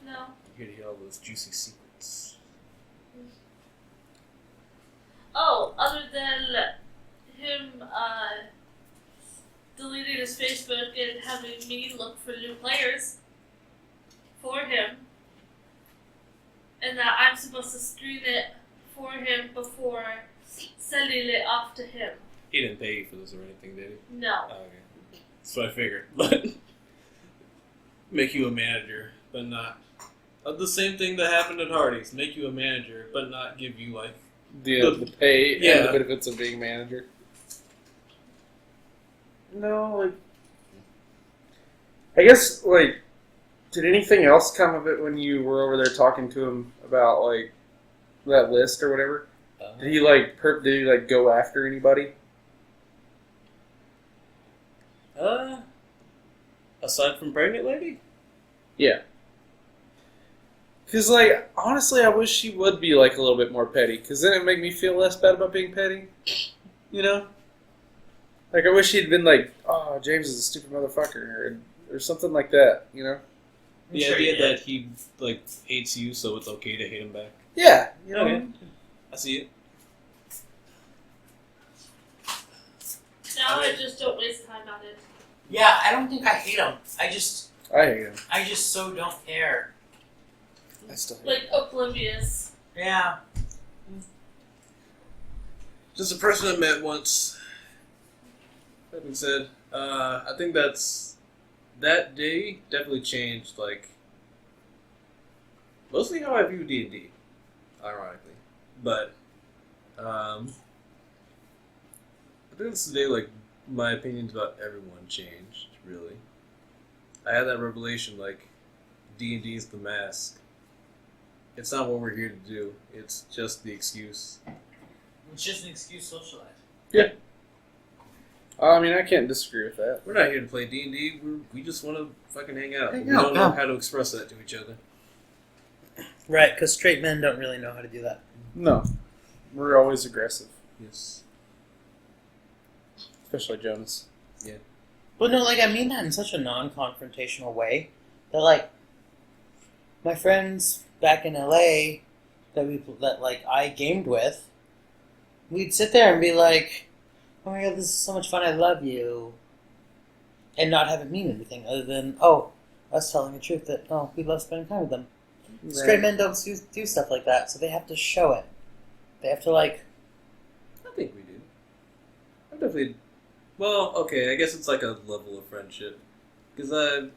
No. You're here to hear all those juicy secrets. Oh, other than him deleting his Facebook and having me look for new players for him, and that I'm supposed to screen it for him before sending it off to him. He didn't pay you for this or anything, did he? No. Oh, okay. That's what I figured. But make you a manager, but not. The same thing that happened at Hardy's. Make you a manager, but not give you, like, The pay Yeah. and the benefits of being manager. No, like, I guess, like, did anything else come of it when you were over there talking to him about, like, that list or whatever? Did he, like, go after anybody? Aside from pregnant lady? Yeah. Because, like, honestly, I wish he would be, like, a little bit more petty. Because then it'd make me feel less bad about being petty. You know? Like, I wish he'd been like, oh, James is a stupid motherfucker. Or something like that, you know? The Sure, idea yeah. that he, like, hates you, so it's okay to hate him back. Yeah. You know? Okay. I see it. Now I just don't waste time on it. Yeah, I don't think I hate him. I just I hate him. so don't care. I still hate Like, oblivious. Yeah. Just a person I met once. That being said, I think that day definitely changed, like, mostly how I view D&D, ironically. But, I think this is the day, like, my opinions about everyone changed, really. I had that revelation, like, D&D is the mask. It's not what we're here to do. It's just the excuse. It's just an excuse to socialize. I mean, I can't disagree with that. We're not here to play D&D. We just want to fucking hang out. Hang We out, don't know yeah. how to express that to each other. Right, because straight men don't really know how to do that. No. We're always aggressive. Yes. Especially Jonas. But no, like, I mean that in such a non-confrontational way. That, like, my friends back in LA that I gamed with, we'd sit there and be like, oh my god, this is so much fun, I love you. And not have it mean anything other than, oh, us telling the truth that, oh, we love spending time with them. Straight men don't do stuff like that, so they have to show it. They have to, like... I think we do. I'm definitely... Well, okay, I guess it's like a level of friendship. Because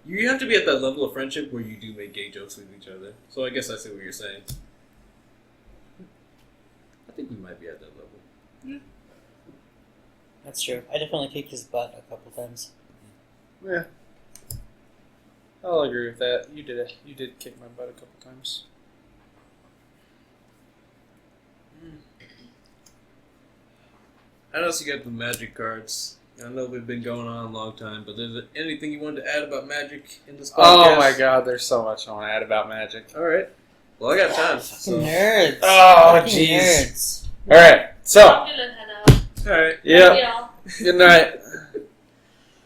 you have to be at that level of friendship where you do make gay jokes with each other. So I guess I see what you're saying. I think we might be at that level. That's true. I definitely kicked his butt a couple times. Yeah. I'll agree with that. You did it. You did kick my butt a couple times. I know you got the magic cards. I know we've been going on a long time, but is there anything you wanted to add about magic in this podcast? Oh my god, there's so much I want to add about magic. All right. Well, I got time. Fucking nerds. Oh, Fucking jeez. nerds. All right, so I'm gonna head out. All right. yeah, Yeah. good night.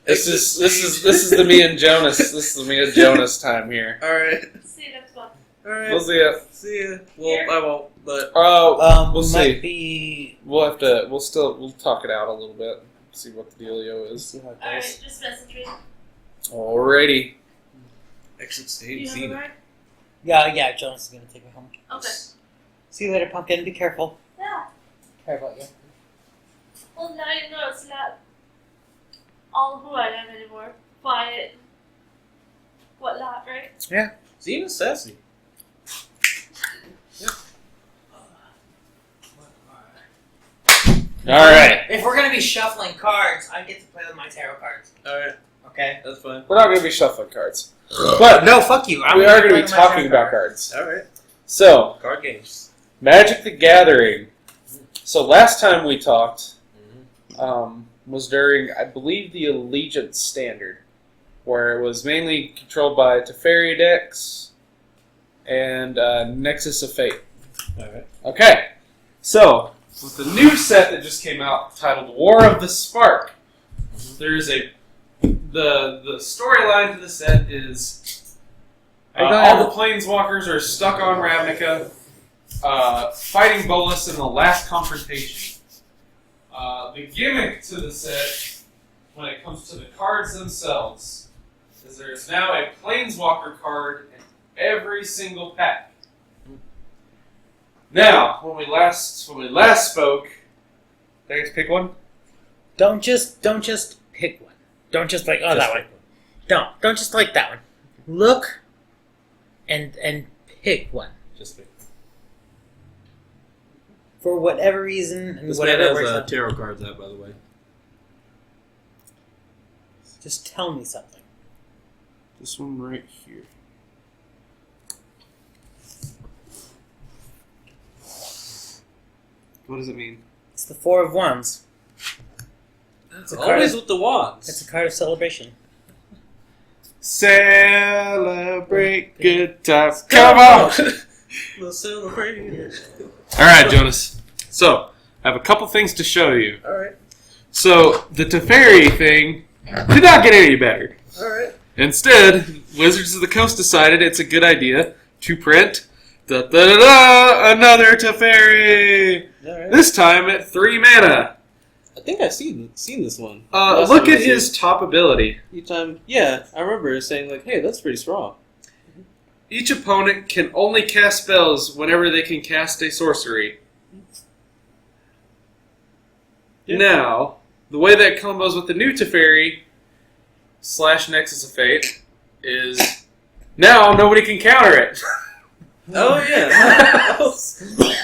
This is the me and Jonas. This is the me and Jonas time here. All right. See you next month. All right. We'll see ya. See ya. Well, Here? I won't, but Oh, we'll we see. might be. We'll have to. We'll talk it out a little bit. See what the dealio is. See how it Alright, goes. just message me. Alrighty. exit Do stage you have a Xena. ride? Yeah, Jonas is gonna take me home. Okay. See you later, Pumpkin. Be careful. Yeah. Care about you. Well, now you know it's not all who I am anymore. Quiet. Whatnot, right? Xena's sassy. All right. If we're gonna be shuffling cards, I get to play with my tarot cards. All right. Okay. That's fine. We're not going to be shuffling cards, but No, fuck you. we are going to be talking about cards. All right. So, Card games. Magic the Gathering. So last time we talked was during, I believe, the Allegiance Standard, where it was mainly controlled by Teferi decks and Nexus of Fate. All right. Okay, so with the new set that just came out titled War of the Spark, there's the storyline to the set is all the planeswalkers are stuck on Ravnica, fighting Bolas in the last confrontation. The gimmick to the set, when it comes to the cards themselves, is there's now a planeswalker card in every single pack. Now, when we last spoke, did I get to pick one? Don't just pick one. Don't just like that one. Don't just like that one. Look and pick one. Just pick. For whatever reason and This man whatever has works out. tarot cards out, by the way. Just tell me something. This one right here. What does it mean? It's the Four of Wands. It's a always card. with the wands. It's a card of celebration. Celebrate good times. Come on! We'll celebrate. All right, Jonas. So, I have a couple things to show you. All right. So, the Teferi thing did not get any better. All right. Instead, Wizards of the Coast decided it's a good idea to print another Teferi. All right. This time at 3 mana. I think I've seen this one. Look at his top ability. Yeah, I remember it saying like, "Hey, that's pretty strong." Each opponent can only cast spells whenever they can cast a sorcery. Yeah. Now, the way that combos with the new Teferi / Nexus of Fate is now nobody can counter it. Oh yeah.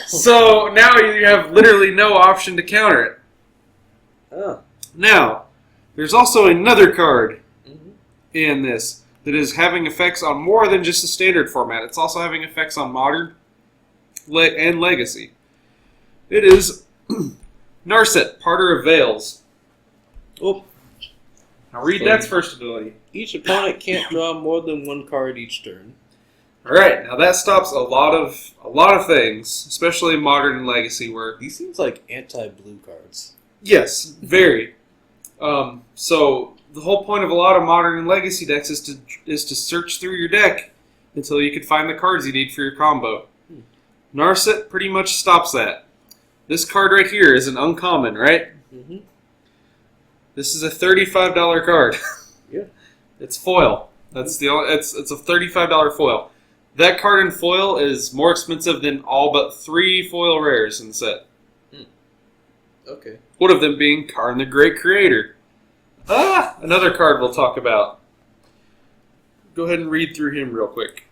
So now you have literally no option to counter it. Oh. Now, there's also another card Mm-hmm. in this that is having effects on more than just the standard format. It's also having effects on Modern and Legacy. It is Narset, Parter of Veils. Oh. Now read that's first ability. Each opponent can't draw more than one card each turn. All right, now that stops a lot of things, especially in Modern and Legacy, where These seems like anti-blue cards. yes, very. So the whole point of a lot of Modern and Legacy decks is to search through your deck until you can find the cards you need for your combo. Narset pretty much stops that. This card right here is an uncommon, right? Mm-hmm. This is a $35 card. Yeah. It's foil. That's the only. It's a $35 foil. That card in foil is more expensive than all but 3 foil rares in the set. Okay. One of them being Karn the Great Creator. Another card we'll talk about. Go ahead and read through him real quick.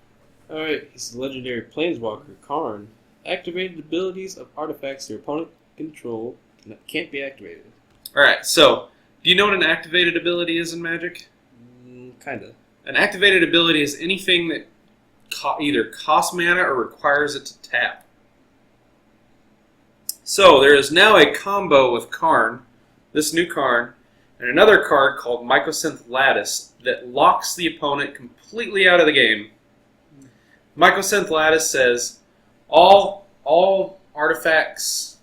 Alright, he's the legendary Planeswalker, Karn. Activated abilities of artifacts your opponent control can't be activated. Alright, so, do you know what an activated ability is in Magic? Kinda. An activated ability is anything that either costs mana or requires it to tap. So there is now a combo with Karn, this new Karn, and another card called Mycosynth Lattice that locks the opponent completely out of the game. Mycosynth Lattice says all artifacts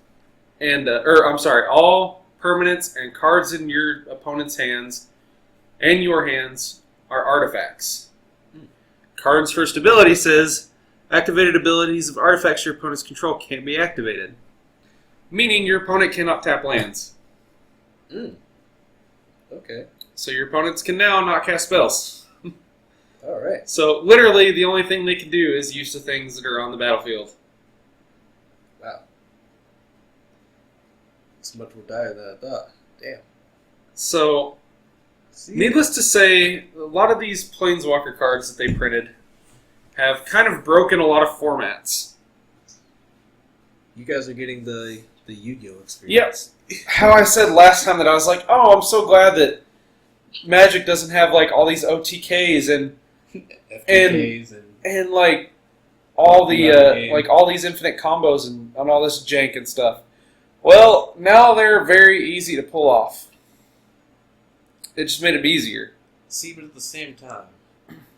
and all permanents and cards in your opponent's hands and your hands are artifacts. Karn's first ability says activated abilities of artifacts your opponent's control can't be activated, meaning your opponent cannot tap lands. Okay. So your opponents can now not cast spells. All right. So literally the only thing they can do is use the things that are on the battlefield. Wow. It's much more dire than I thought. Damn. So, needless to say, a lot of these Planeswalker cards that they printed have kind of broken a lot of formats. You guys are getting the Yu-Gi-Oh experience. Yes. How I said last time that I was like, oh, I'm so glad that Magic doesn't have like all these OTKs and FTKs and like all the game. like all these infinite combos and all this jank and stuff. Well, now they're very easy to pull off. It just made it easier. See, but at the same time,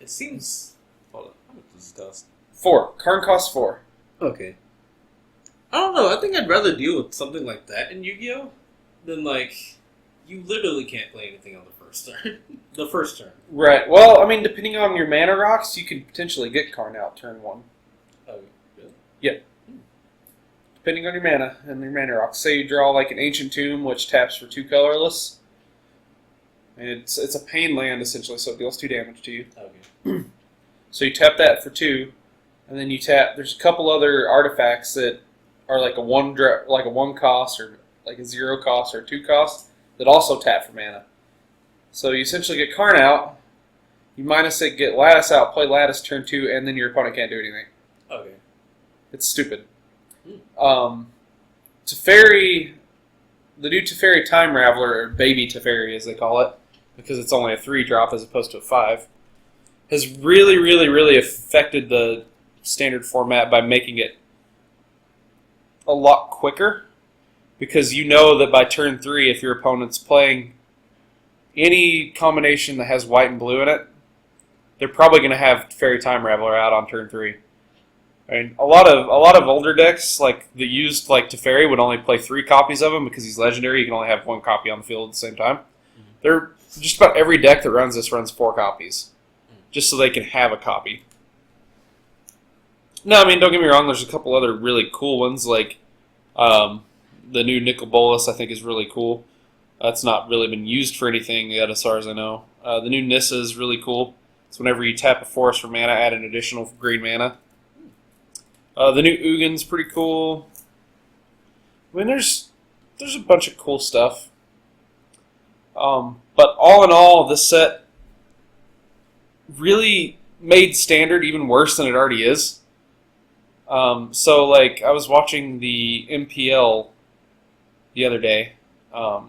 it seems. Hold on. How much does this cost? 4. Karn costs 4. Okay. I don't know. I think I'd rather deal with something like that in Yu-Gi-Oh! Than like you literally can't play anything on the first turn. The first turn. Right. Well, I mean, depending on your mana rocks, you could potentially get Karn out turn 1. Oh, really? Yep. Depending on your mana and your mana rocks. Say you draw like an Ancient Tomb, which taps for 2 colorless. And it's a pain land essentially, so it deals 2 damage to you. Okay. So you tap that for 2, and then you tap. There's a couple other artifacts that are like a 1 cost or like a 0 cost or a 2 cost that also tap for mana. So you essentially get Karn out, you minus it, get Lattice out, play Lattice turn 2, and then your opponent can't do anything. Okay. It's stupid. Teferi, the new Teferi Time Raveler, or Baby Teferi as they call it, because it's only a 3-drop as opposed to a 5, has really, really, really affected the standard format by making it a lot quicker, because you know that by turn 3, if your opponent's playing any combination that has white and blue in it, they're probably going to have Teferi Time Raveler out on turn 3. I mean, a lot of older decks like that used like Teferi would only play 3 copies of him because he's legendary. You can only have 1 copy on the field at the same time. They're just about every deck that runs this runs 4 copies, just so they can have a copy. No, I mean, don't get me wrong. There's a couple other really cool ones, like the new Nicol Bolas. I think is really cool. That's not really been used for anything yet, as far as I know. The new Nissa is really cool. It's whenever you tap a forest for mana, add an additional green mana. The new Ugin's pretty cool. I mean, there's a bunch of cool stuff. But all in all, this set really made Standard even worse than it already is. So, like, I was watching the MPL the other day,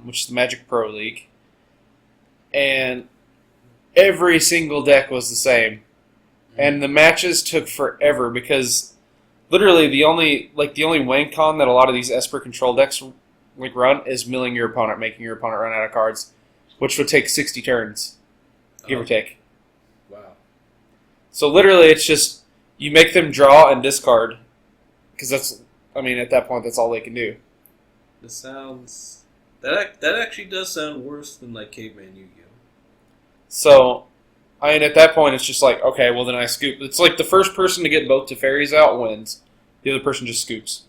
which is the Magic Pro League, and every single deck was the same. And the matches took forever because literally the only win con that a lot of these Esper control decks like run is milling your opponent, making your opponent run out of cards, which would take 60 turns, give or take. Wow. So literally it's just you make them draw and discard because at that point that's all they can do. This sounds that actually does sound worse than like Caveman Yu-Gi-Oh. So, I mean, at that point, it's just like, okay, well, then I scoop. It's like the first person to get both Teferis out wins. The other person just scoops.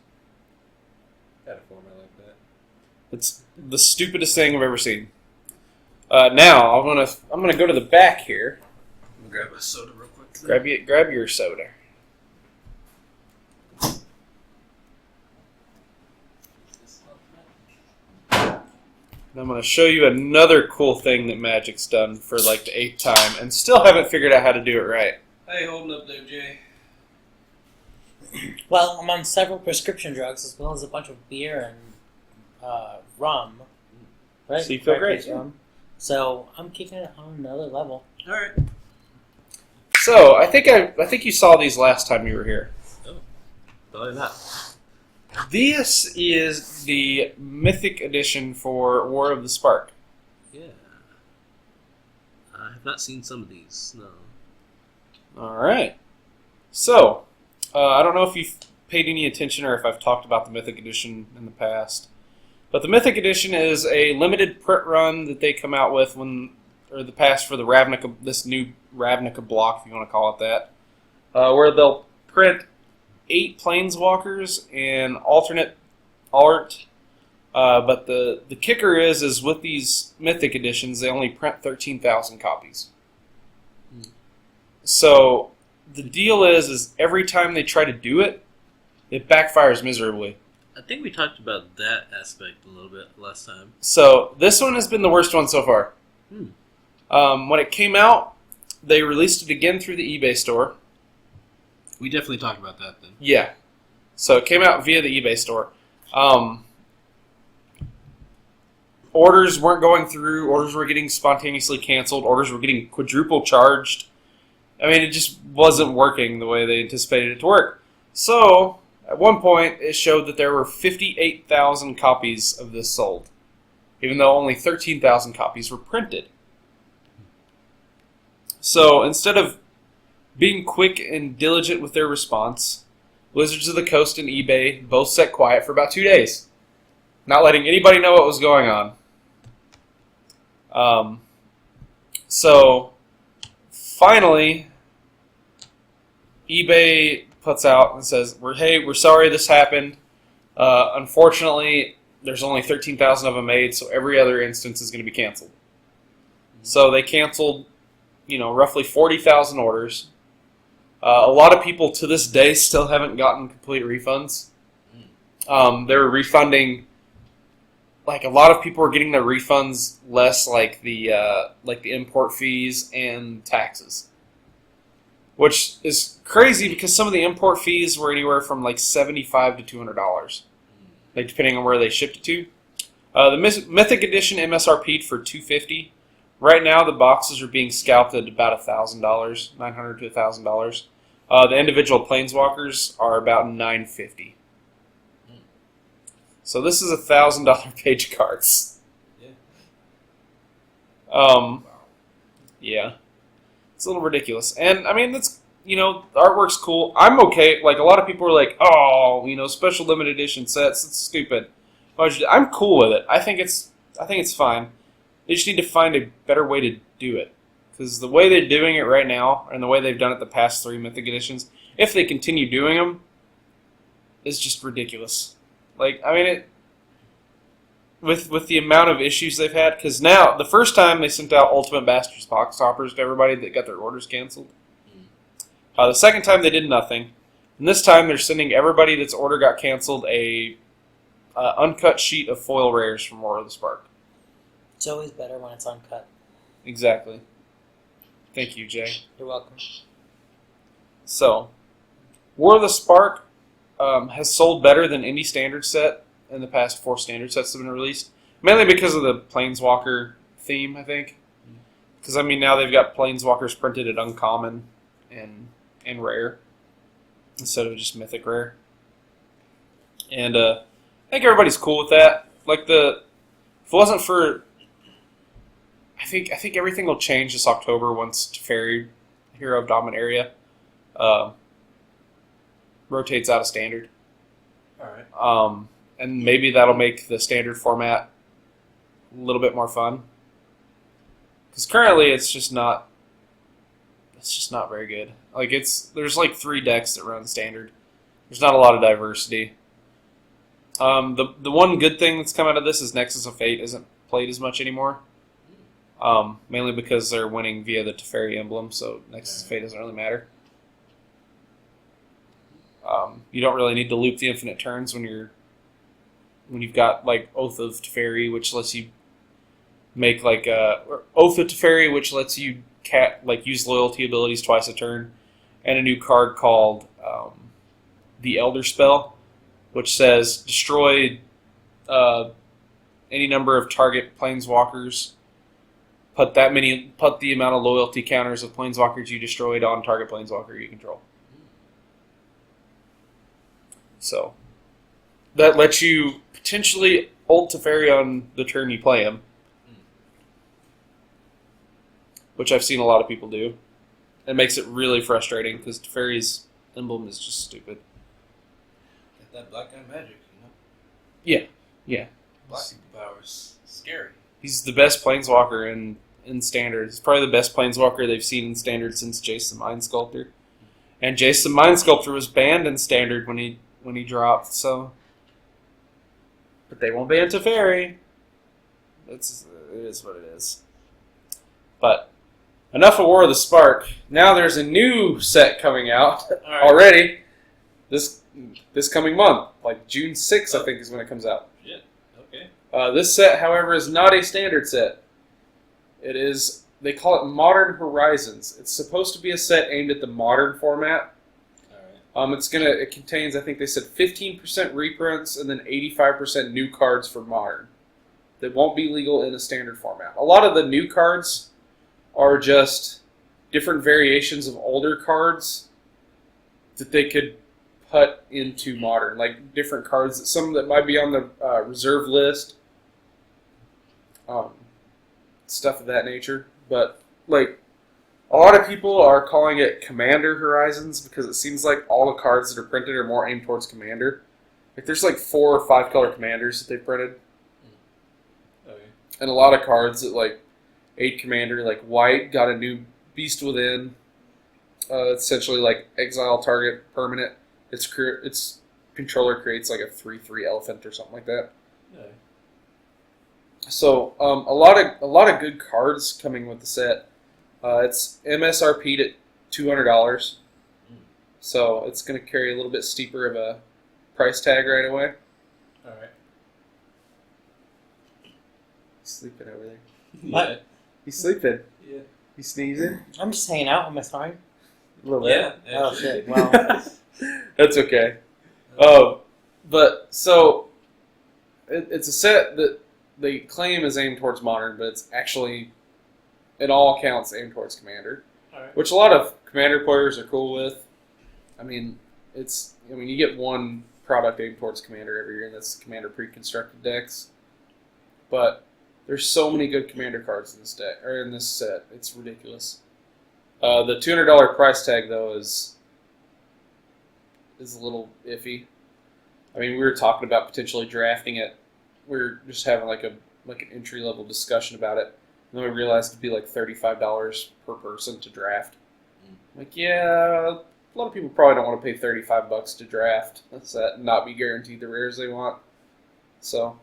Got a format like that. It's the stupidest thing I've ever seen. Now, I'm gonna go to the back here. I'm gonna grab a soda real quick. Grab your soda. And I'm going to show you another cool thing that Magic's done for like the 8th time and still haven't figured out how to do it right. How you holding up there, Jay? Well, I'm on several prescription drugs as well as a bunch of beer and rum. Right? So you feel great. Right, rum. So I'm kicking it on another level. All right. So I think you saw these last time you were here. Oh, probably not. This is the Mythic Edition for War of the Spark. Yeah. I have not seen some of these, no. All right. So, I don't know if you've paid any attention or if I've talked about the Mythic Edition in the past. But the Mythic Edition is a limited print run that they come out with for the Ravnica, this new Ravnica block, if you want to call it that, where they'll print 8 Planeswalkers in alternate art. But the kicker is with these Mythic Editions, they only print 13,000 copies. So the deal is every time they try to do it, it backfires miserably. I think we talked about that aspect a little bit last time. So this one has been the worst one so far. When it came out, they released it again through the eBay store. We definitely talked about that then. Yeah. So it came out via the eBay store. Orders weren't going through. Orders were getting spontaneously canceled. Orders were getting quadruple charged. I mean, it just wasn't working the way they anticipated it to work. So, at one point, it showed that there were 58,000 copies of this sold, even though only 13,000 copies were printed. So, instead of being quick and diligent with their response, Wizards of the Coast and eBay both sat quiet for about 2 days, not letting anybody know what was going on. So, finally, eBay puts out and says, we're sorry this happened. Unfortunately, there's only 13,000 of them made, so every other instance is going to be canceled. So they canceled, roughly 40,000 orders. A lot of people to this day still haven't gotten complete refunds. They're refunding, a lot of people are getting their refunds less, like the import fees and taxes. Which is crazy because some of the import fees were anywhere from $75 to $200, depending on where they shipped it to. The Mythic Edition MSRP'd for $250. Right now, the boxes are being scalped at about $1,000, $900 to $1,000. The individual Planeswalkers are about $950. So this is $1,000 page cards. Yeah. It's a little ridiculous. And, I mean, that's, the artwork's cool. I'm okay. A lot of people are like, special limited edition sets. It's stupid. I'm cool with it. I think it's fine. They just need to find a better way to do it. Because the way they're doing it right now, and the way they've done it the past 3 Mythic Editions, if they continue doing them, is just ridiculous. With the amount of issues they've had, because now, the first time they sent out Ultimate Bastards box toppers to everybody that got their orders canceled. The second time they did nothing. And this time they're sending everybody that's order got canceled a uncut sheet of foil rares from War of the Spark. It's always better when it's uncut. Exactly. Thank you, Jay. You're welcome. So, War of the Spark has sold better than any standard set in the past 4 standard sets that have been released. Mainly because of the Planeswalker theme, I think. Because, now they've got Planeswalkers printed at uncommon and rare. Instead of just mythic rare. And I think everybody's cool with that. If it wasn't for... I think everything will change this October once Teferi, Hero of Dominaria, rotates out of standard. Alright. And maybe that'll make the standard format a little bit more fun. Because currently it's just not very good. There's 3 decks that run standard. There's not a lot of diversity. The one good thing that's come out of this is Nexus of Fate isn't played as much anymore. Mainly because they're winning via the Teferi emblem, so Nexus of Fate doesn't really matter. You don't really need to loop the infinite turns when you've got Oath of Teferi, which lets you make Oath of Teferi, which lets you use loyalty abilities twice a turn, and a new card called the Elder Spell, which says destroy any number of target Planeswalkers. Put the amount of loyalty counters of Planeswalkers you destroyed on target Planeswalker you control. So, that lets you potentially ult Teferi on the turn you play him, which I've seen a lot of people do. It makes it really frustrating because Teferi's emblem is just stupid. Get that black guy magic, you know? Yeah. Black power's scary. He's the best Planeswalker in Standard. He's probably the best Planeswalker they've seen in Standard since Jace the Mind Sculptor. And Jace the Mind Sculptor was banned in Standard when he dropped, so... But they won't ban Teferi. It is what it is. But enough of War of the Spark. Now there's a new set coming out already. This coming month, like June 6th, I think is when it comes out. Yeah. Okay. This set, however, is not a standard set. It is, they call it Modern Horizons. It's supposed to be a set aimed at the modern format. It contains, I think they said 15% reprints and then 85% new cards for modern. That won't be legal in a standard format. A lot of the new cards are just different variations of older cards that they could put into modern, like different cards. Some that might be on the reserve list, stuff of that nature. But like a lot of people are calling it Commander Horizons because it seems like all the cards that are printed are more aimed towards Commander. Like there's like 4 or 5 color Commanders that they printed, and a lot of cards that like aid Commander, like White got a new Beast Within. Essentially like exile target permanent. Its controller creates like a 3/3 elephant or something like that. Yeah. So a lot of good cards coming with the set. It's MSRP'd at $200, so it's going to carry a little bit steeper of a price tag right away. All right. He's sleeping over there. Yeah. He's sleeping. Yeah. He's sneezing. I'm just hanging out. Am I snoring? A little Yeah. Oh, actually. shit. Well, That's okay. But so it's a set that they claim is aimed towards modern, but it's actually, in all accounts, aimed towards Commander, All right. which a lot of Commander players are cool with. I mean, you get one product aimed towards Commander every year, and that's Commander pre-constructed decks. But there's so many good Commander cards in this deck or in this set. It's ridiculous. The $200 price tag though is a little iffy. I mean, we were talking about potentially drafting it. We were just having like an entry level discussion about it, and then we realized it'd be like $35 per person to draft. Like, yeah, a lot of people probably don't want to pay $35 to draft. That's that, and not be guaranteed the rares they want. So,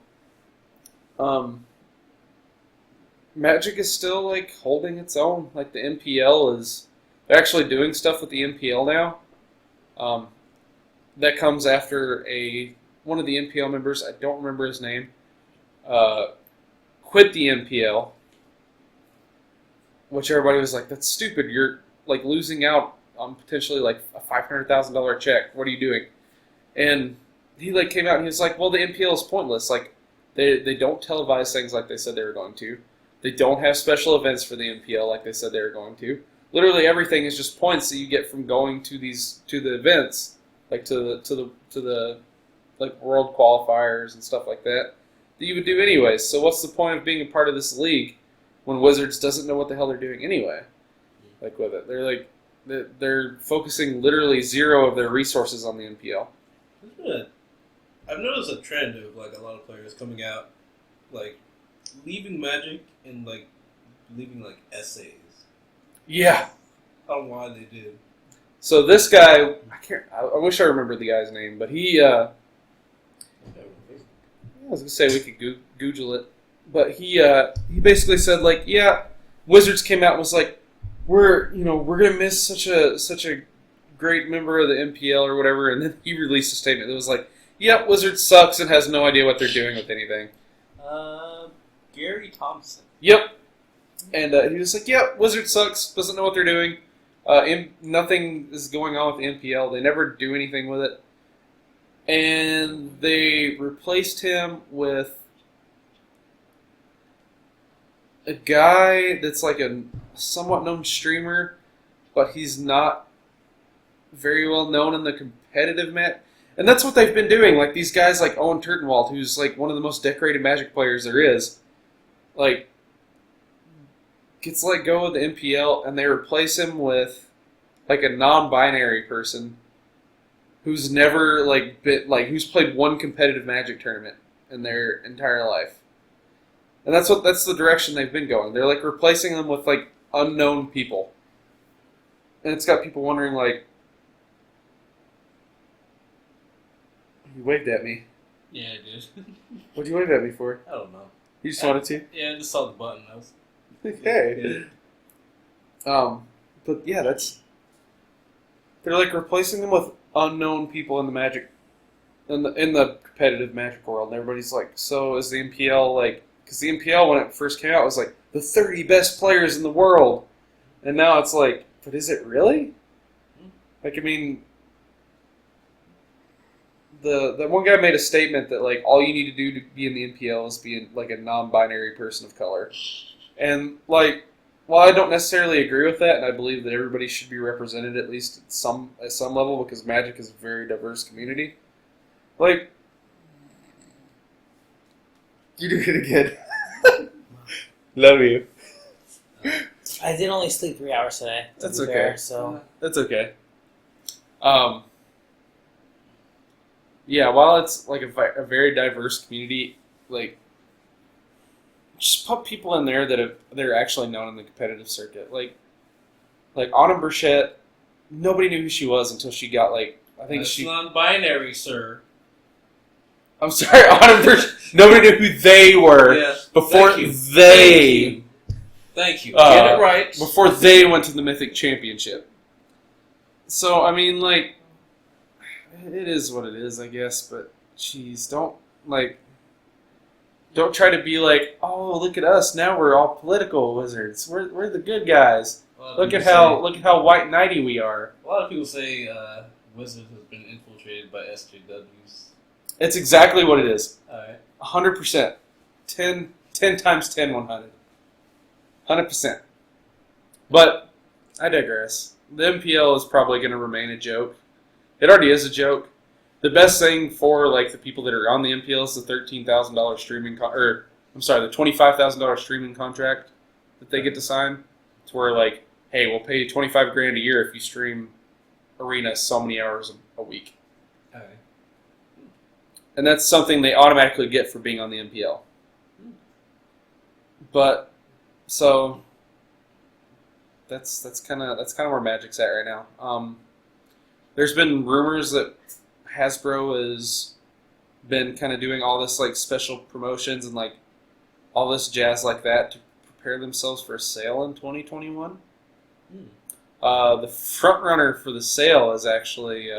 Magic is still like holding its own. Like the MPL they're actually doing stuff with the MPL now. That comes after one of the MPL members, I don't remember his name, quit the MPL, which everybody was like, that's stupid. You're like losing out on potentially like a $500,000 check. What are you doing? And he like came out and he was like, well, the MPL is pointless. Like they don't televise things like they said they were going to. They don't have special events for the MPL like they said they were going to. Literally everything is just points that you get from going to the events, like to the like world qualifiers and stuff like that you would do anyways. So what's the point of being a part of this league when Wizards doesn't know what the hell they're doing anyway? Like with it, they're focusing literally zero of their resources on the MPL. I've noticed a trend of like a lot of players coming out, like leaving Magic and like leaving like essays. Yeah. I don't know why they do. So this guy, I wish I remembered the guy's name, but he, I was gonna say we could Google it, but he basically said like, yeah, Wizards came out and was like, we're gonna miss such a great member of the MPL or whatever, and then he released a statement that was like, yeah, Wizards sucks and has no idea what they're doing with anything. Gary Thompson. Yep. And he was like, yeah, Wizards sucks, doesn't know what they're doing. Nothing is going on with the MPL. They never do anything with it. And they replaced him with a guy that's like a somewhat known streamer, but he's not very well known in the competitive match. And that's what they've been doing. Like, these guys like Owen Turtenwald, who's like one of the most decorated Magic players there is, like, gets let go of the MPL, and they replace him with like a non-binary person who's never like who's played one competitive Magic tournament in their entire life. And that's the direction they've been going. They're like replacing them with like unknown people. And it's got people wondering like, you waved at me. Yeah, I did. What'd you wave at me for? I don't know. You just wanted to? Yeah, I just saw the button. I was Okay. But yeah, they're like replacing them with unknown people in the Magic, in the competitive Magic world, and everybody's like, so is the MPL like? Because the MPL when it first came out was like the 30 best players in the world, and now it's like, but is it really? Like, I mean, the one guy made a statement that like all you need to do to be in the MPL is be like a non-binary person of color, and like, while I don't necessarily agree with that, and I believe that everybody should be represented at least at some level because Magic is a very diverse community. Like, you do it again. Love you. I did only sleep 3 hours today. That's okay. Fair, so That's okay. Yeah, while it's like a very diverse community, like, just put people in there that are actually known in the competitive circuit. Like Autumn Burchett, nobody knew who she was until she got like, I think That's she. non-binary, sir. I'm sorry, Autumn Burchett. Nobody knew who they were before Thank you. they. Thank you. Get it right. Before they went to the Mythic Championship. So I mean, like, it is what it is, I guess. But jeez, don't try to be like, oh, look at us now. We're all political wizards. We're the good guys. Look at how white knighty we are. A lot of people say Wizards has been infiltrated by SJWs. It's exactly what it is. All right. 100%. 10 times 10, 100. 100%. But I digress. The MPL is probably going to remain a joke. It already is a joke. The best thing for like the people that are on the MPL is the $13,000 streaming the $25,000 streaming contract that they get to sign. It's where like, hey, we'll pay you $25,000 a year if you stream Arena so many hours a week. All right. And that's something they automatically get for being on the MPL. But so that's kind of where Magic's at right now. There's been rumors that Hasbro has been kind of doing all this like special promotions and like all this jazz like that to prepare themselves for a sale in 2021. The front runner for the sale is actually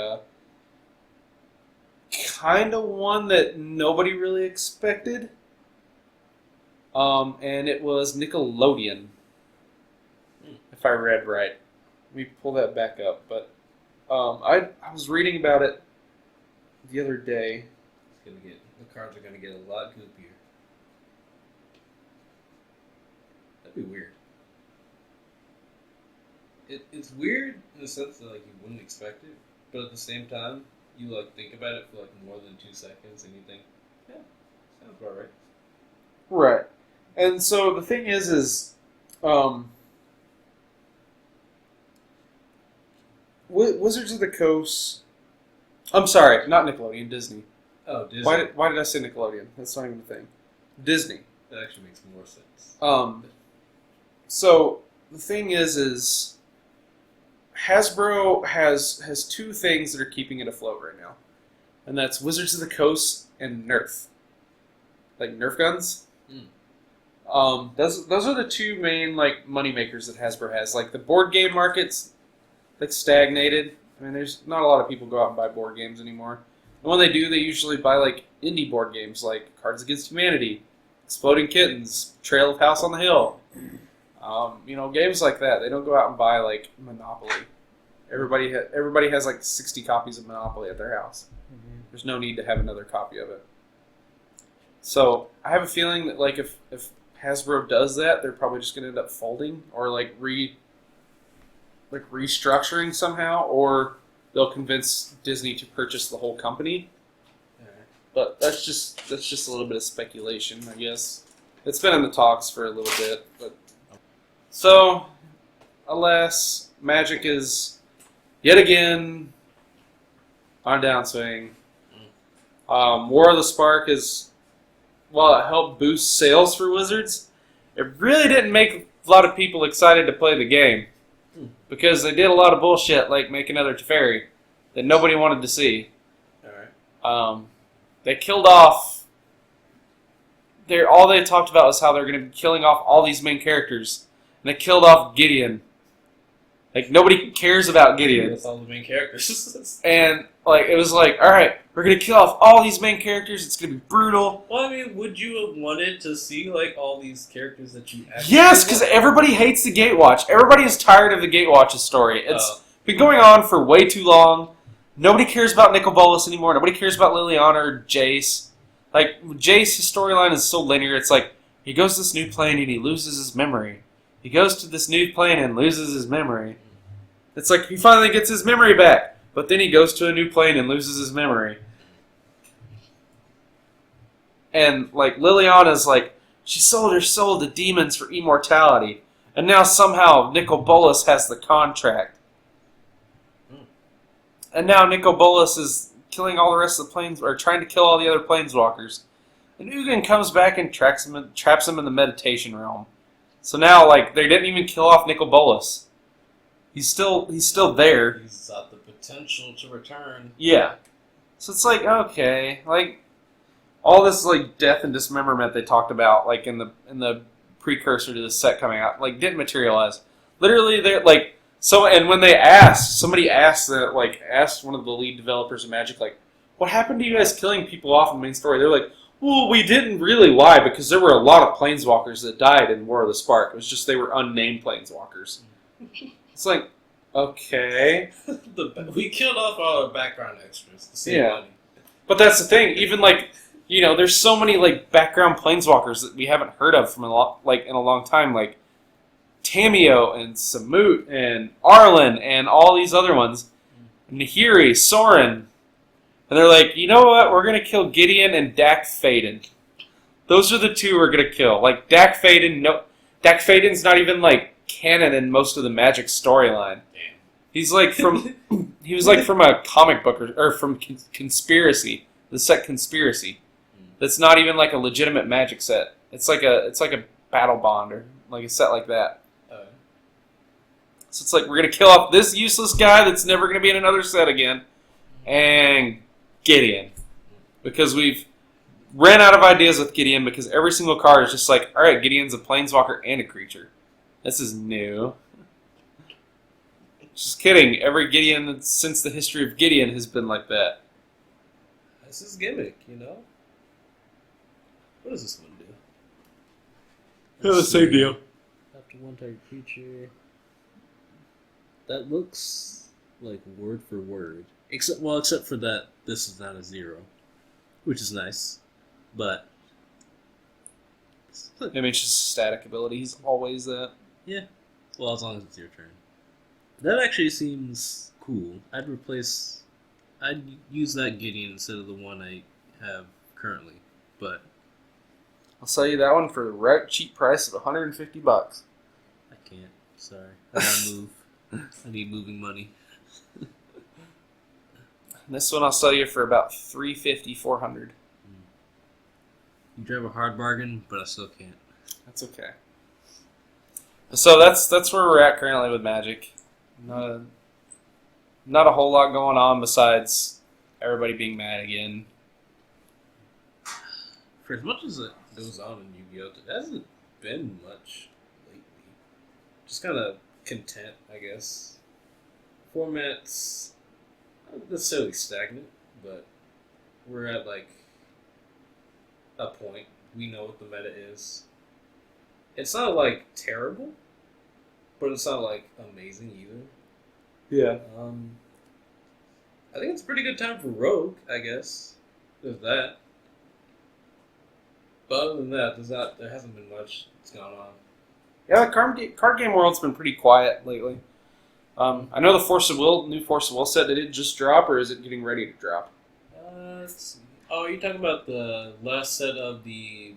kind of one that nobody really expected, and it was Nickelodeon, if I read right. Let me pull that back up, but I was reading about it the other day. The cards are gonna get a lot goopier. That'd be weird. It's weird in the sense that like you wouldn't expect it, but at the same time you like think about it for like more than 2 seconds and you think, yeah, sounds about right. Right. And so the thing is Wizards of the Coast. I'm sorry, not Nickelodeon, Disney. Oh, Disney. Why did I say Nickelodeon? That's not even a thing. Disney. That actually makes more sense. So the thing is Hasbro has two things that are keeping it afloat right now, and that's Wizards of the Coast and Nerf, like Nerf guns. Those are the two main like money makers that Hasbro has. Like the board game market's like stagnated. I mean, there's not a lot of people go out and buy board games anymore. And when they do, they usually buy like indie board games like Cards Against Humanity, Exploding Kittens, Trail of House on the Hill. Games like that. They don't go out and buy like Monopoly. Everybody has like 60 copies of Monopoly at their house. Mm-hmm. There's no need to have another copy of it. So I have a feeling that like if Hasbro does that, they're probably just going to end up folding or like restructuring somehow, or they'll convince Disney to purchase the whole company. But that's just a little bit of speculation, I guess. It's been in the talks for a little bit, but so alas, Magic is yet again on a downswing. War of the Spark is, while it helped boost sales for Wizards, it really didn't make a lot of people excited to play the game because they did a lot of bullshit like make another Teferi that nobody wanted to see. All right. They killed off. All they talked about was how they're going to be killing off all these main characters, and they killed off Gideon. Like nobody cares about Gideon. That's all the main characters. And it was like, all right, we're going to kill off all these main characters. It's going to be brutal. Well, I mean, would you have wanted to see all these characters that you actually? Yes, because everybody hates the Gatewatch. Everybody is tired of the Gatewatch's story. It's been going on for way too long. Nobody cares about Nicol Bolas anymore. Nobody cares about Liliana or Jace. Jace's storyline is so linear. It's like, he goes to this new plane and he loses his memory. He goes to this new plane and loses his memory. It's like, he finally gets his memory back. But then he goes to a new plane and loses his memory. And, Liliana's she sold her soul to demons for immortality. And now somehow Nicol Bolas has the contract. And now Nicol Bolas is killing all the rest of the planes, or trying to kill all the other planeswalkers. And Ugin comes back and traps him in the meditation realm. So now, they didn't even kill off Nicol Bolas. He's still there. He's got the potential to return. Yeah. So it's okay, all this death and dismemberment they talked about, in the precursor to the set coming out, didn't materialize. Literally, they're So, and when they somebody asked one of the lead developers of Magic, what happened to you guys killing people off in the main story? They're like, well, we didn't really. Why? Because there were a lot of planeswalkers that died in War of the Spark. It was just they were unnamed planeswalkers. It's okay. We killed off all our background extras to save money. But that's the thing. Even there's so many background planeswalkers that we haven't heard of from in a long time. Tamio and Samut and Arlen and all these other ones. Nahiri, Sorin. And they're you know what? We're going to kill Gideon and Dak Faden. Those are the two we're going to kill. Dak Faden, no, Dak Faden's not even canon in most of the Magic storyline. He's he was from a comic book or from Conspiracy, the set Conspiracy. That's not even a legitimate Magic set. It's like a Battle Bond or a set like that. So it's we're going to kill off this useless guy that's never going to be in another set again. And Gideon. Because we've ran out of ideas with Gideon because every single card is just alright, Gideon's a planeswalker and a creature. This is new. Just kidding. Every Gideon since the history of Gideon has been like that. That's his gimmick, What does this one do? Yeah, the same deal. After one target creature. That looks word for word. Except for that, this is not a 0. Which is nice. But I mean, it's just a static ability. He's always that. Yeah. Well, as long as it's your turn. That actually seems cool. I'd use that Gideon instead of the one I have currently. But I'll sell you that one for the right cheap price of $150. I can't. Sorry. I gotta move. I need moving money. This one I'll sell you for about $350, $400. You drive a hard bargain, but I still can't. That's okay. So that's where we're at currently with Magic. Not a whole lot going on besides everybody being mad again. For as much as it goes on in Yu-Gi-Oh, there hasn't been much lately. Just kind of content, I guess. Format's not necessarily stagnant, but we're at a point. We know what the meta is. It's not terrible, but it's not amazing either. Yeah. I think it's a pretty good time for Rogue, I guess. There's that. But other than that, there hasn't been much that's gone on. Yeah, the card game world's been pretty quiet lately. I know the new Force of Will set, did it just drop, or is it getting ready to drop? Let's see. Oh, are you talking about the last set of the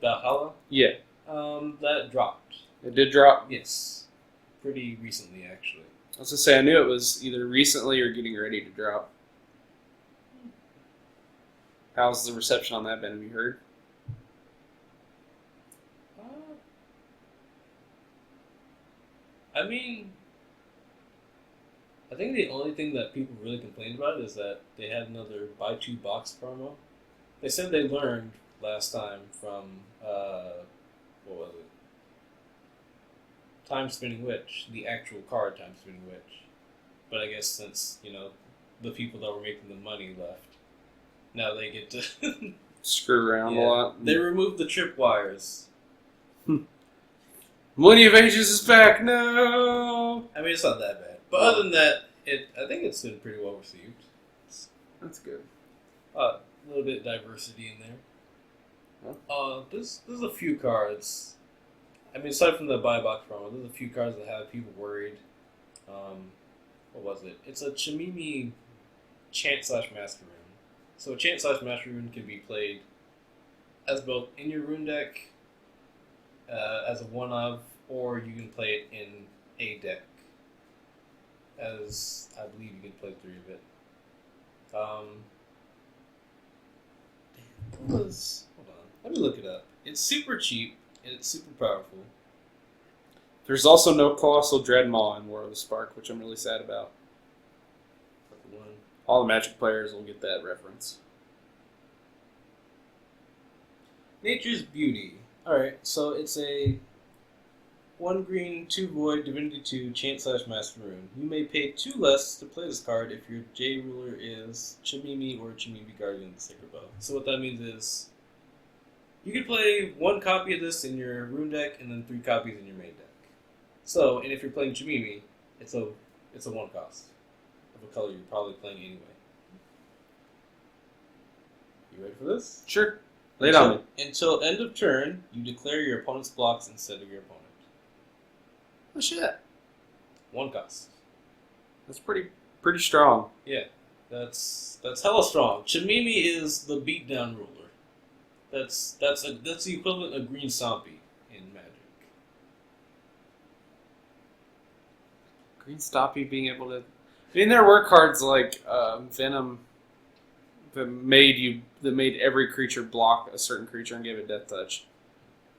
Valhalla? Yeah. That dropped. It did drop? Yes. Pretty recently, actually. I was going to say, I knew it was either recently or getting ready to drop. How's the reception on that been? Have you heard? I mean, I think the only thing that people really complained about is that they had another buy two box promo. They said they learned last time from, what was it? Time Spinning Witch, the actual card Time Spinning Witch. But I guess since, the people that were making the money left, now they get to Screw around a lot. They removed the tripwires. Millennium of Ages is back. No. I mean, it's not that bad. But other than that, I think it's been pretty well received. That's good. A little bit of diversity in there. There's a few cards. I mean, aside from the buy box promo, there's a few cards that have people worried. What was it? It's a Chimimi Chant/Master Rune. So Chant/Master Rune can be played as both in your rune deck, as a one of, or you can play it in a deck. As I believe you can play 3 of it. Hold on. Let me look it up. It's super cheap and it's super powerful. There's also no Colossal Dreadmaw in War of the Spark, which I'm really sad about. All the Magic players will get that reference. Nature's Beauty. Alright, so it's a 1 green, 2 void, Divinity 2, Chant/Master Rune. You may pay 2 less to play this card if your J ruler is Chimimi or Chimimi Guardian of the Sacred Bow. So what that means is, you can play 1 copy of this in your rune deck and then 3 copies in your main deck. So, and if you're playing Chimimi, it's a 1 cost of a color you're probably playing anyway. You ready for this? Sure. Lay it on me. Until end of turn, you declare your opponent's blocks instead of your opponent. Oh shit. 1 cost. That's pretty strong. Yeah, that's hella strong. Chimimi is the beatdown ruler. That's the equivalent of Green Stompy in Magic. Green Stompy being able to... I mean, there were cards like Venom that made every creature block a certain creature and gave it Death Touch.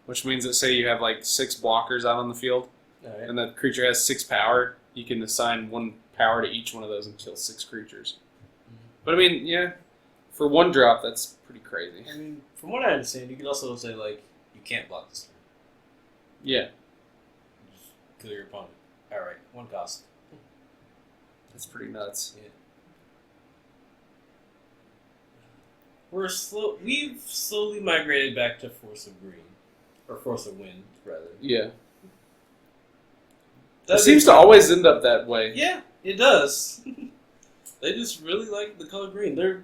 Which means that, say you have like 6 blockers out on the field, Right. and that creature has 6 power, you can assign 1 power to each one of those and kill 6 creatures. Mm-hmm. But I mean, yeah, for 1 drop, that's pretty crazy. I mean, from what I understand, you can also say, like, you can't block this turn. Yeah. Just kill your opponent. Alright, 1 cost. That's pretty nuts. Yeah. We've slowly migrated back to Force of Green. Or Force of Wind, rather. Yeah. It seems to always end up that way. Yeah, it does. They just really like the color green.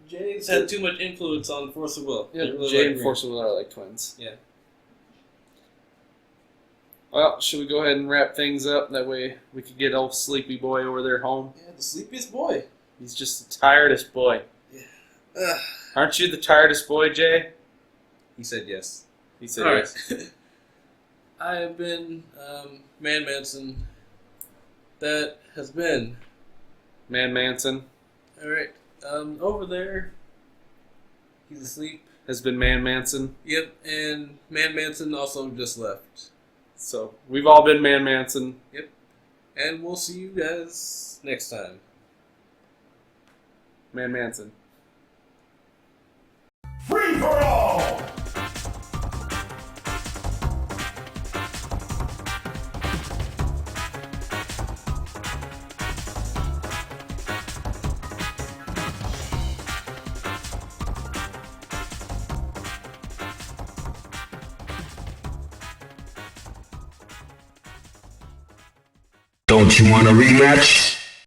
Jay's had too much influence on Force of Will. Yeah, really Jay like and green. Force of Will are like twins. Yeah. Well, should we go ahead and wrap things up? That way we could get old sleepy boy over there home. Yeah, the sleepiest boy. He's just the tiredest boy. Yeah. Aren't you the tiredest boy, Jay? He said yes. He said All yes. right. I have been Man Manson. That has been Man Manson all right. Over there, he's asleep. has been Man Manson. Yep, and Man Manson also just left. So we've all been Man Manson. Yep, and we'll see you guys next time. Man Manson. Free for all! Don't you want a rematch?